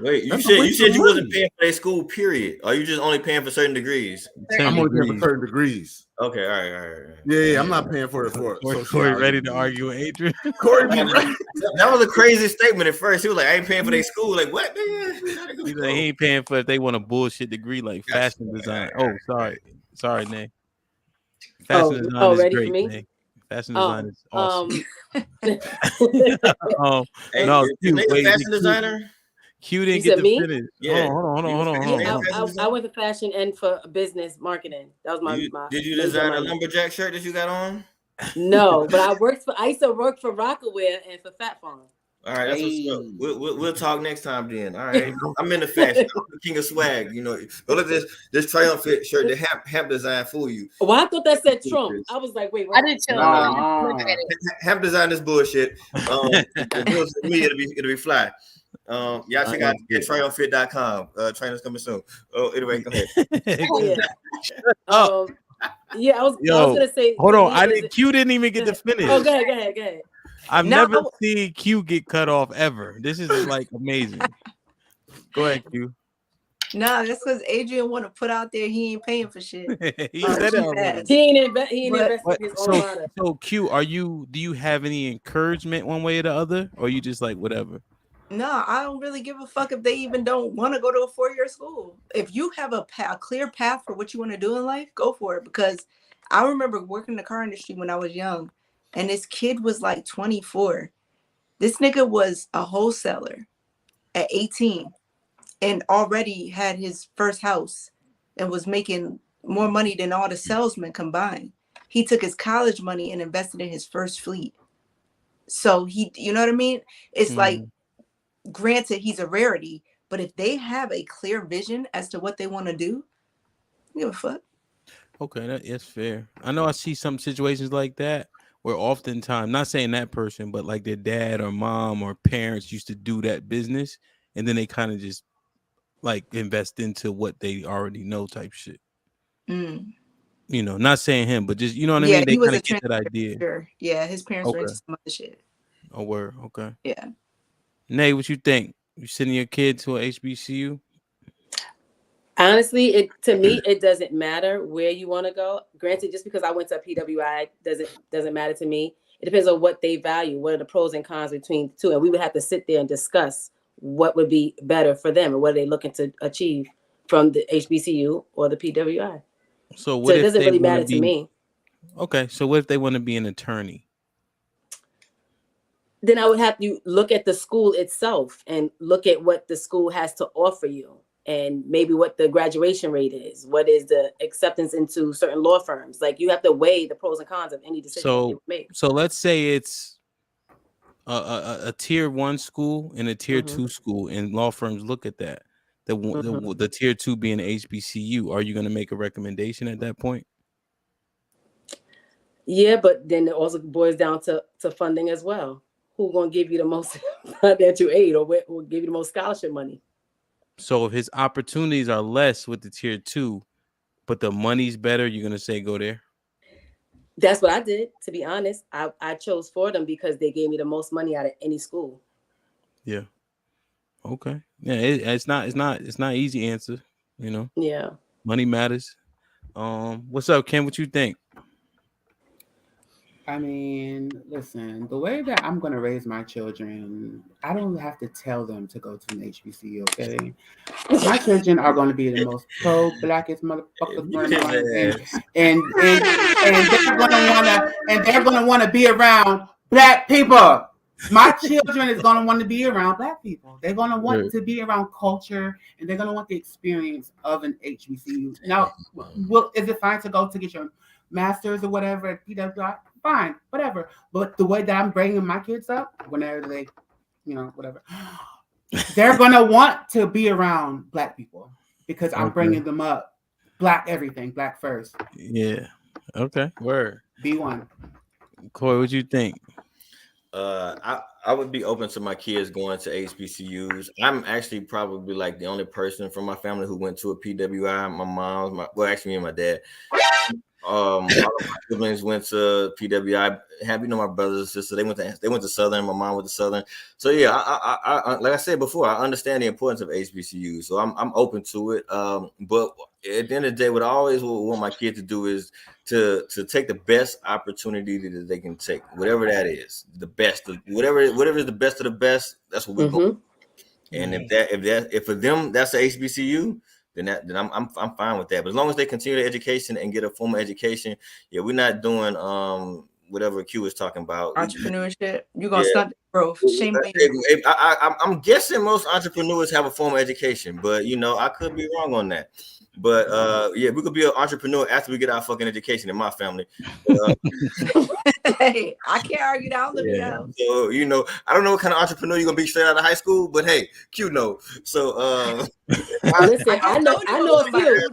Wait, you said you wasn't paying for their school, period. Or you just only paying for certain degrees? I'm only paying for certain degrees. Okay, all right. Yeah, I'm not paying for it for Corey ready to argue with Adrian. Corey, that was a crazy statement at first. He was like, "I ain't paying for their school." Like, what? He's like, he ain't paying for if they want a bullshit degree like fashion design. Oh, sorry, Nay. Fashion design is great, Nay. Fashion design is awesome. No, fashion designer. Q didn't get to finish. Yeah. Hold on. I went for fashion and for business marketing. That was my. Did you design a lumberjack shirt that you got on? No, but I used to work for Rockaware and for Fat Farm. All right, that's what's up. We'll talk next time then. All right, I'm in the fashion. I'm the king of swag. You know, go look at this triumphant shirt that Hemp design for you. Well, I thought that said Trump. I was like, wait, I did too. Hemp design this bullshit. It'll be fly. Y'all check out triumphant.com. Trainers coming soon. Oh, anyway, go ahead. I was gonna say. Hold on, Q didn't even get to finish. Oh, go ahead. I've never seen Q get cut off ever. This is like amazing. Go ahead, Q. Nah, that's because Adrian want to put out there he ain't paying for shit. He said it already. He ain't investing his own money. So Q, do you have any encouragement one way or the other, or you just like whatever? No, I don't really give a fuck if they even don't want to go to a 4-year school. If you have a clear path for what you want to do in life, go for it. Because I remember working in the car industry when I was young, and this kid was like 24. This nigga was a wholesaler at 18 and already had his first house and was making more money than all the salesmen combined. He took his college money and invested in his first fleet. So you know what I mean? It's like, granted, he's a rarity, but if they have a clear vision as to what they want to do, give a fuck. Okay, that's fair. I know I see some situations like that where oftentimes, not saying that person, but like their dad or mom or parents used to do that business, and then they kind of just like invest into what they already know type shit. You know, not saying him, but just, you know what I Yeah, mean? They he was kind a of get that idea. transgender. Yeah, his parents were Okay. into some other shit. Oh, word. Okay. Yeah. Nay, what you think? You sending your kid to a HBCU? Honestly, to me, it doesn't matter where you want to go. Granted, just because I went to a PWI doesn't matter to me. It depends on what they value. What are the pros and cons between the two? And we would have to sit there and discuss what would be better for them and what are they looking to achieve from the HBCU or the PWI. So what it if doesn't they really want matter to be? to me. Okay, so what if they want to be an attorney? Then I would have to look at the school itself and look at what the school has to offer you, and maybe what the graduation rate is. What is the acceptance into certain law firms? Like, you have to weigh the pros and cons of any decision that you make. So let's say it's a tier 1 school and a tier 2 school, and law firms look at that. The tier 2 being HBCU. Are you going to make a recommendation at that point? Yeah, but then it also boils down to funding as well. Who's going to give you the most financial aid, or will give you the most scholarship money? So if his opportunities are less with the tier 2, but the money's better, you're going to say go there? That's what I did, to be honest. I chose Fordham because they gave me the most money out of any school. Yeah. Okay. Yeah, it's not easy answer, you know. Yeah. Money matters. What's up, Ken? What you think? I mean, listen, the way that I'm going to raise my children, I don't have to tell them to go to an HBCU, okay? My children are going to be the most pro-blackest motherfuckers going on, and they're going to want to be around black people. My children is going to want to be around black people. They're going to want to be around culture, and they're going to want the experience of an HBCU. Now, is it fine to go to get your master's or whatever at PWI? Fine, whatever. But the way that I'm bringing my kids up, whenever they, whatever, they're going to want to be around black people because I'm bringing them up. Black everything, black first. Yeah. Okay. Word. B1. Corey, what you think? I would be open to my kids going to HBCUs. I'm actually probably like the only person from my family who went to a PWI. My mom, actually me and my dad. All of my siblings went to PWI. My brothers and sisters, they went to Southern. My mom went to Southern. So yeah, I like I said before, I understand the importance of HBCU. So I'm open to it. But at the end of the day, what I always want my kids to do is to take the best opportunity that they can take, whatever that is, the best, whatever is the best of the best. That's what we're going. And if for them that's the HBCU, then I'm fine with that. But as long as they continue their education and get a formal education, yeah, we're not doing whatever Q is talking about. Entrepreneurship. You're gonna stunt growth. Shame on you. I'm guessing most entrepreneurs have a formal education, but I could be wrong on that. But yeah, we could be an entrepreneur after we get our fucking education in my family. Hey, I can't argue that. I'll live it out. So I don't know what kind of entrepreneur you're gonna be straight out of high school, but hey, Q know. So listen, I know a few.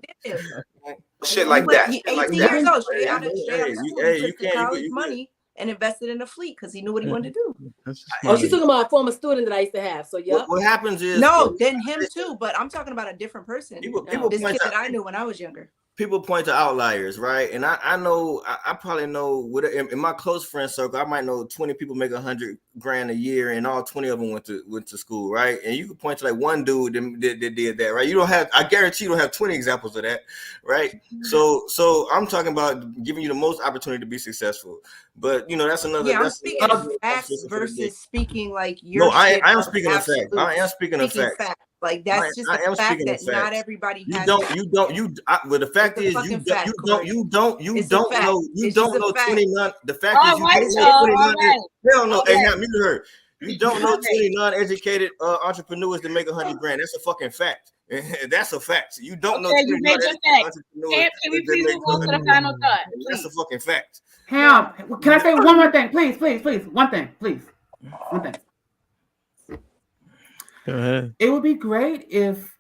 Shit like that. He 18 years old, straight out of school. He took the college money and invested in a fleet because he knew what he wanted to do. Oh, she's talking about a former student that I used to have. So yeah. What happens is then him too, but I'm talking about a different person. This kid that I knew when I was younger. People point to outliers, right? And I know, I probably know in my close friend circle, I might know 20 people make $100,000 a year, and all 20 of them went to school, right? And you can point to like one dude that did that, right? I guarantee you don't have 20 examples of that, right? So I'm talking about giving you the most opportunity to be successful. But that's another. Yeah, I'm speaking of facts versus speaking like your. No, I am speaking of facts. I am speaking of facts. Like that's just a fact that not everybody has. Well, the fact is you don't know 29. The fact is you don't know 29. Hell no, hey, not mute her. You don't know 20 non-educated entrepreneurs that make $100,000. That's a fucking fact. That's a fact. You don't know 20 non-educated entrepreneurs. Can we please move on to the final thought? That's a fucking fact. Ham, can I say one more thing, please? One thing. Go ahead. It would be great if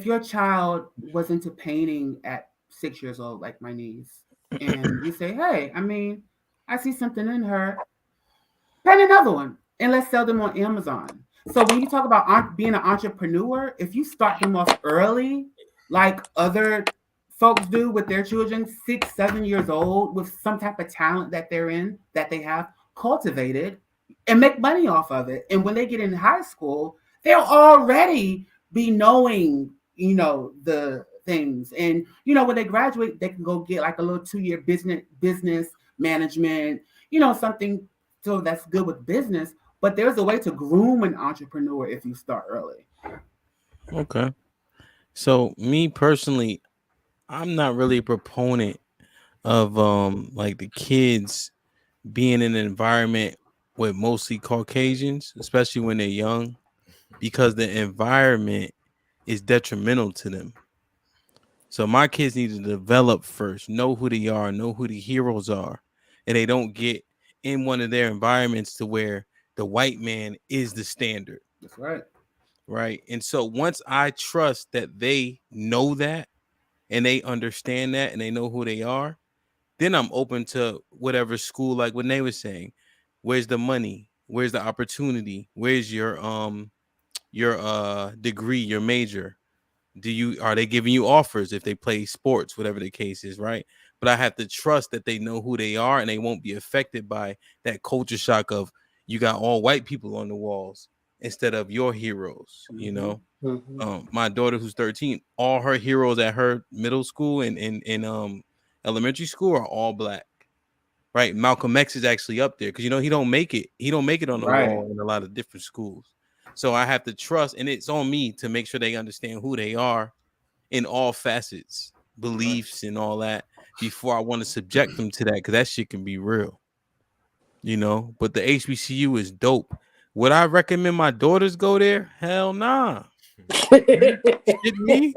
your child was into painting at 6 years old, like my niece, and you say, "Hey, I see something in her. Paint another one, and let's sell them on Amazon." So when you talk about being an entrepreneur, if you start them off early, like other folks do with their children, 6, 7 years old, with some type of talent that they have cultivated, and make money off of it. And when they get in high school, they'll already be knowing, the things. And when they graduate, they can go get like a little 2-year business management, something so that's good with business. But there's a way to groom an entrepreneur if you start early. Okay. So me personally, I'm not really a proponent of like the kids being in an environment with mostly Caucasians, especially when they're young, because the environment is detrimental to them. So my kids need to develop first, know who they are, know who the heroes are, and they don't get in one of their environments to where the white man is the standard. That's right. Right. And so once I trust that they know that and they understand that and they know who they are, then I'm open to whatever school, like what they were saying. Where's the money? Where's the opportunity? Where's your degree, your major? Are they giving you offers if they play sports, whatever the case is, right? But I have to trust that they know who they are and they won't be affected by that culture shock of you got all white people on the walls instead of your heroes, My daughter who's 13, all her heroes at her middle school and elementary school are all black. Right? Malcolm X is actually up there because he don't make it. He don't make it on the wall in a lot of different schools. So I have to trust, and it's on me to make sure they understand who they are in all facets, beliefs, and all that before I want to subject them to that, because that shit can be real. But the HBCU is dope. Would I recommend my daughters go there? Hell nah. Shit me?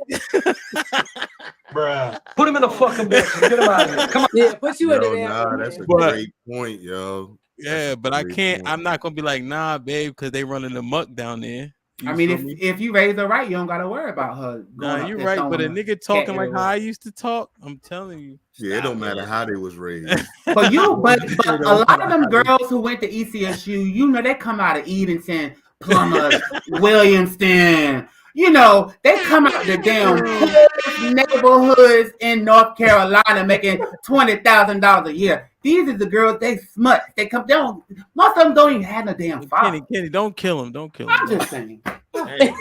Bruh. Put him in a fucking bitch and get him out of here. Come on. Yeah, put you in there. Nah, that's a great point, yo. Yeah, but I can't. I'm not gonna be like, nah, babe, because they running the muck down there. I mean, if you raise her right, you don't gotta worry about her. Nah, you're right. But a nigga talking like how I used to talk, I'm telling you. Yeah, it don't matter how they was raised. But a lot of them girls who went to ECSU, they come out of Edenton, Plymouth, Williamston. They come out the damn poorest neighborhoods in North Carolina making $20,000 a year. These are the girls they smut. They come down. Most of them don't even have no damn father. Kenny, don't kill him. Don't kill him. I'm just saying. Hey,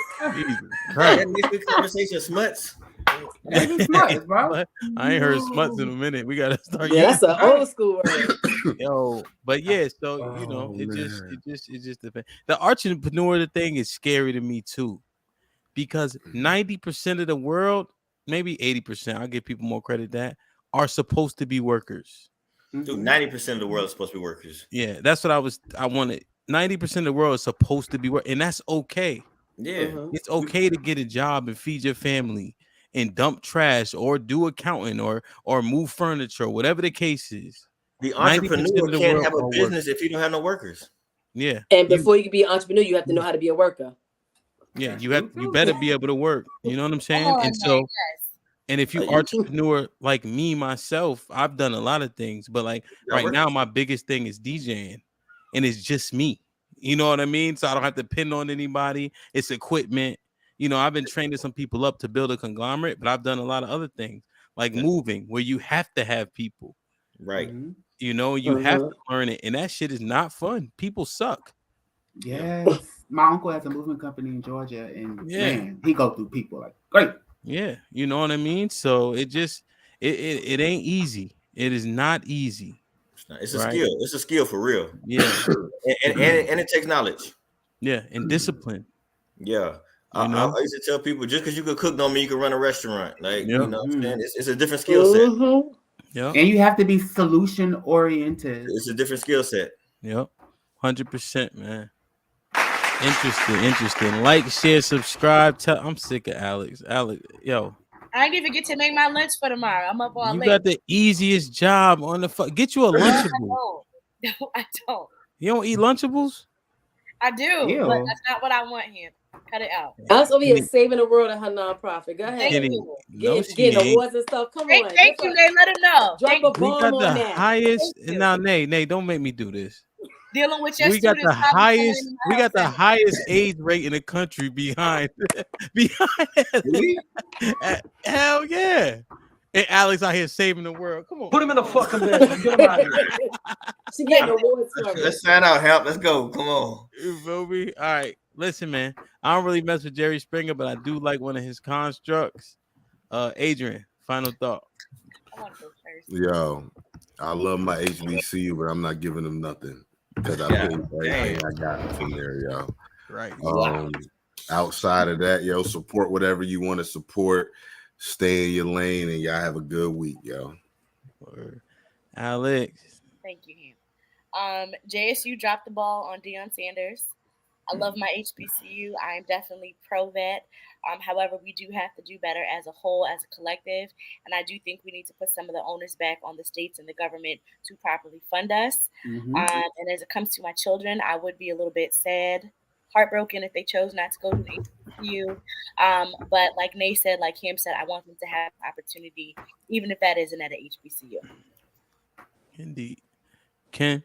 that makes good conversation, smuts. Smuts, bro. I ain't heard smuts in a minute. We gotta start. Yeah, that's an old school word. Yo, but yeah, so it just depends. The entrepreneur thing is scary to me too, because 90% of the world, maybe 80%, I'll give people more credit that are supposed to be workers. Dude, 90% of the world is supposed to be workers. Yeah, that's what I wanted. 90% of the world is supposed to be working, and that's okay. Yeah. It's okay to get a job and feed your family and dump trash or do accounting or move furniture, whatever the case is. The entrepreneur can't have a business if you don't have no workers. Yeah. And before you can be an entrepreneur, you have to know how to be a worker. Yeah, you better be able to work. You know what I'm saying? And so and if you entrepreneur like me, myself, I've done a lot of things, but like right now, my biggest thing is DJing, and it's just me. You know what I mean? So I don't have to depend on anybody. It's equipment. I've been training some people up to build a conglomerate, but I've done a lot of other things like moving where you have to have people. Right. You have to learn it, and that shit is not fun. People suck. Yes. My uncle has a moving company in Georgia, and man, he go through people like great. Yeah, you know what I mean? So it ain't easy. It is not easy. It's a skill. It's a skill for real. Yeah. and it takes knowledge. Yeah, and discipline. Yeah. I used to tell people, just because you can cook don't mean you can run a restaurant. Like, you know what I'm saying? It's a different skill set. Yeah. And you have to be solution oriented. It's a different skill set. Yep. 100%, man. Interesting. Like, share, subscribe. I'm sick of Alex. Yo. I didn't even get to make my lunch for tomorrow. I'm up all late. You got the easiest job on the Get you a Lunchable. No, I don't. You don't eat Lunchables? I do, but that's not what I want here. Cut it out. I was over here saving the world at her nonprofit. Go ahead. Getting awards and stuff. Come on. Thank you, Nay. Let her know. Drop a bomb on that. We got the highest. Now, Nay, don't make me do this. Dealing with your we got the highest AIDS rate in the country behind. Hell yeah. And Alex out here saving the world. Come on. Put him in the fucking bench. Get him out of here. She getting awards for it. Let's sign out, help. Let's go. Come on. You feel me? All right. Listen, man. I don't really mess with Jerry Springer, but I do like one of his constructs. Adrian, final thought. Yo, I love my HBCU, but I'm not giving them nothing because I paid everything I got from there, yo. Right. Outside of that, yo, support whatever you want to support. Stay in your lane, and y'all have a good week, yo. Alex. Thank you, Ham. JSU dropped the ball on Deion Sanders. I love my HBCU. I am definitely pro that. However, we do have to do better as a whole, as a collective. And I do think we need to put some of the onus back on the states and the government to properly fund us. Mm-hmm. And as it comes to my children, I would be a little bit sad, heartbroken if they chose not to go to an HBCU. But like Nay said, like Kim said, I want them to have opportunity, even if that isn't at an HBCU. Indeed. Ken?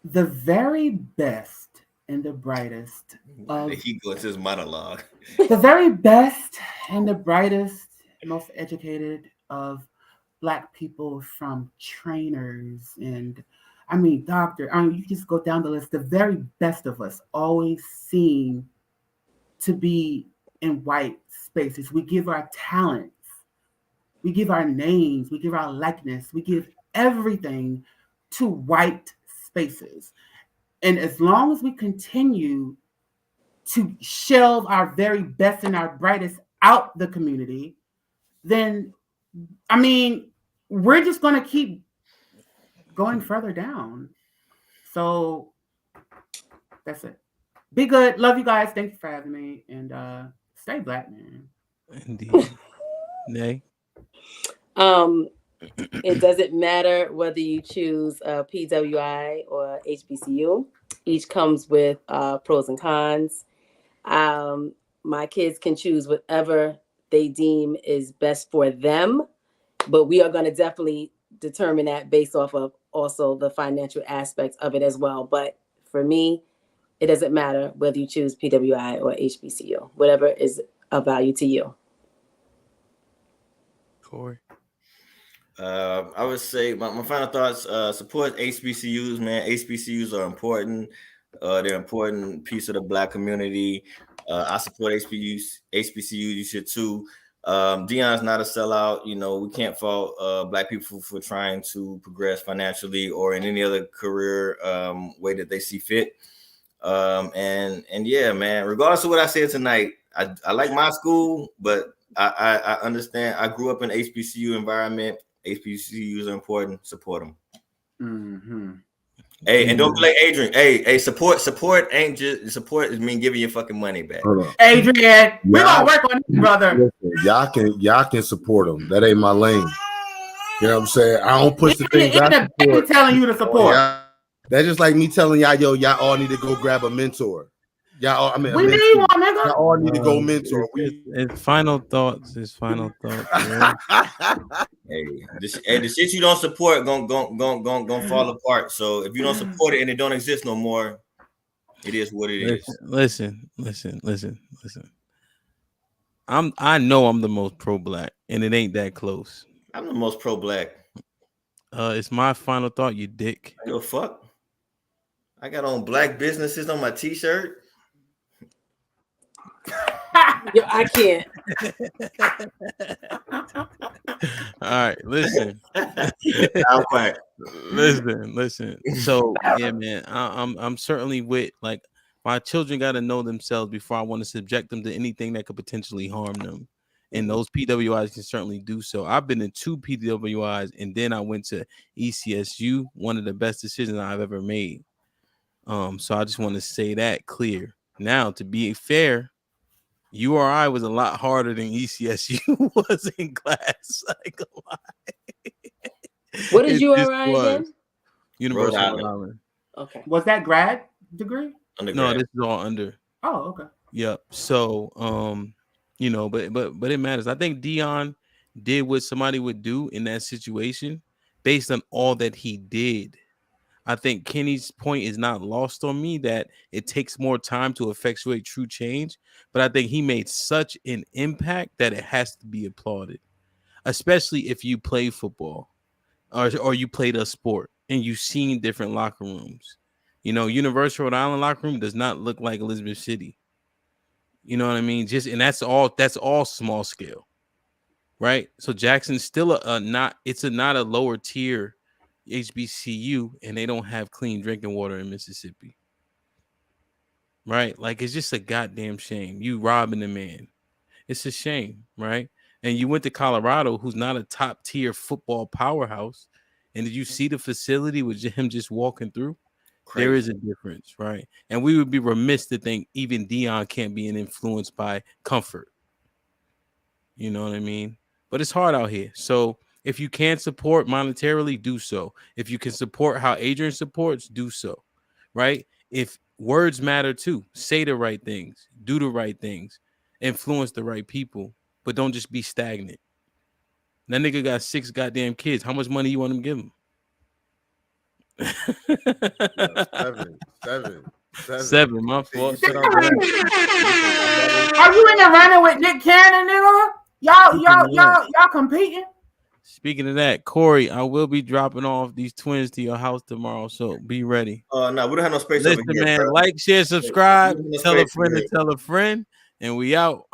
The very best and the brightest of He goes his monologue. the very best and the brightest, most educated of Black people, from trainers and doctor. You just go down the list. The very best of us always seem to be in white spaces. We give our talents, we give our names, we give our likeness, we give everything to white spaces. And as long as we continue to shelve our very best and our brightest out the community, then we're just going to keep going further down. So that's it. Be good. Love you guys. Thank you for having me. And stay Black, man. Indeed. Nay. It doesn't matter whether you choose PWI or HBCU. Each comes with pros and cons. My kids can choose whatever they deem is best for them, but we are going to definitely determine that based off of also the financial aspects of it as well. But for me, it doesn't matter whether you choose PWI or HBCU, whatever is of value to you. Corey? I would say my final thoughts, support HBCUs, man. HBCUs are important. They're an important piece of the Black community. I support HBCUs. You should too. Deion's not a sellout. We can't fault Black people for trying to progress financially or in any other career way that they see fit. And yeah, man, regardless of what I said tonight, I like my school, but I understand. I grew up in an HBCU environment. HBCUs are important. Support them. Mm-hmm. Hey, and don't play Adrian. Hey, support ain't just support. Is mean giving your fucking money back. Adrian, we're gonna work on it, brother. Listen, y'all can support them. That ain't my lane. You know what I'm saying? I don't push the things I support. Telling you to support. That's just like me telling y'all, y'all all need to go grab a mentor. Y'all, we need one, nigga. Y'all all need to go mentor. It's final thoughts. Yeah. The shit you don't support gonna fall apart. So if you don't support it and it don't exist no more, it is what it is. Listen. I know I'm the most pro-Black, and it ain't that close. I'm the most pro-Black. It's my final thought, you dick. Yo, fuck. I got on Black businesses on my t-shirt. Yo, I can't. All right, listen. I'm quiet. Listen. So yeah, man, I'm certainly with, like, my children got to know themselves before I want to subject them to anything that could potentially harm them. And those PWIs can certainly do so. I've been in 2 PWIs, and then I went to ECSU. One of the best decisions I've ever made. So I just want to say that clear. Now, to be fair, URI was a lot harder than ECSU was in class. I ain't gonna lie. What is URI again? University of Rhode Island. Okay. Was that grad degree? Undergrad. No, this is all under. Oh, okay. Yep. So, but it matters. I think Deion did what somebody would do in that situation based on all that he did. I think Kenny's point is not lost on me that it takes more time to effectuate true change, but I think he made such an impact that it has to be applauded, especially if you play football or you played a sport and you've seen different locker rooms. You know, University Rhode Island locker room does not look like Elizabeth City. You know what I mean? And that's all small scale, right? So Jackson's still not a lower tier HBCU, and they don't have clean drinking water in Mississippi, right? Like, it's just a goddamn shame. You robbing the man. It's a shame, right? And you went to Colorado, who's not a top tier football powerhouse, and did you see the facility with him just walking through? Crazy. There is a difference, right? And we would be remiss to think even Dion can't be influenced by comfort. You know what I mean? But it's hard out here. So if you can support monetarily, do so. If you can support how Adrian supports, do so, right? If words matter too, say the right things, do the right things, influence the right people, but don't just be stagnant. That nigga got 6 goddamn kids. How much money you want him to give him? 7. My fault. Are you in there running with Nick Cannon, nigga? Y'all competing? Speaking of that, Corey, I will be dropping off these twins to your house tomorrow, so be ready. No, we don't have no space. Listen, over here, man, bro. Like, share, subscribe, tell a friend to tell a friend, and we out.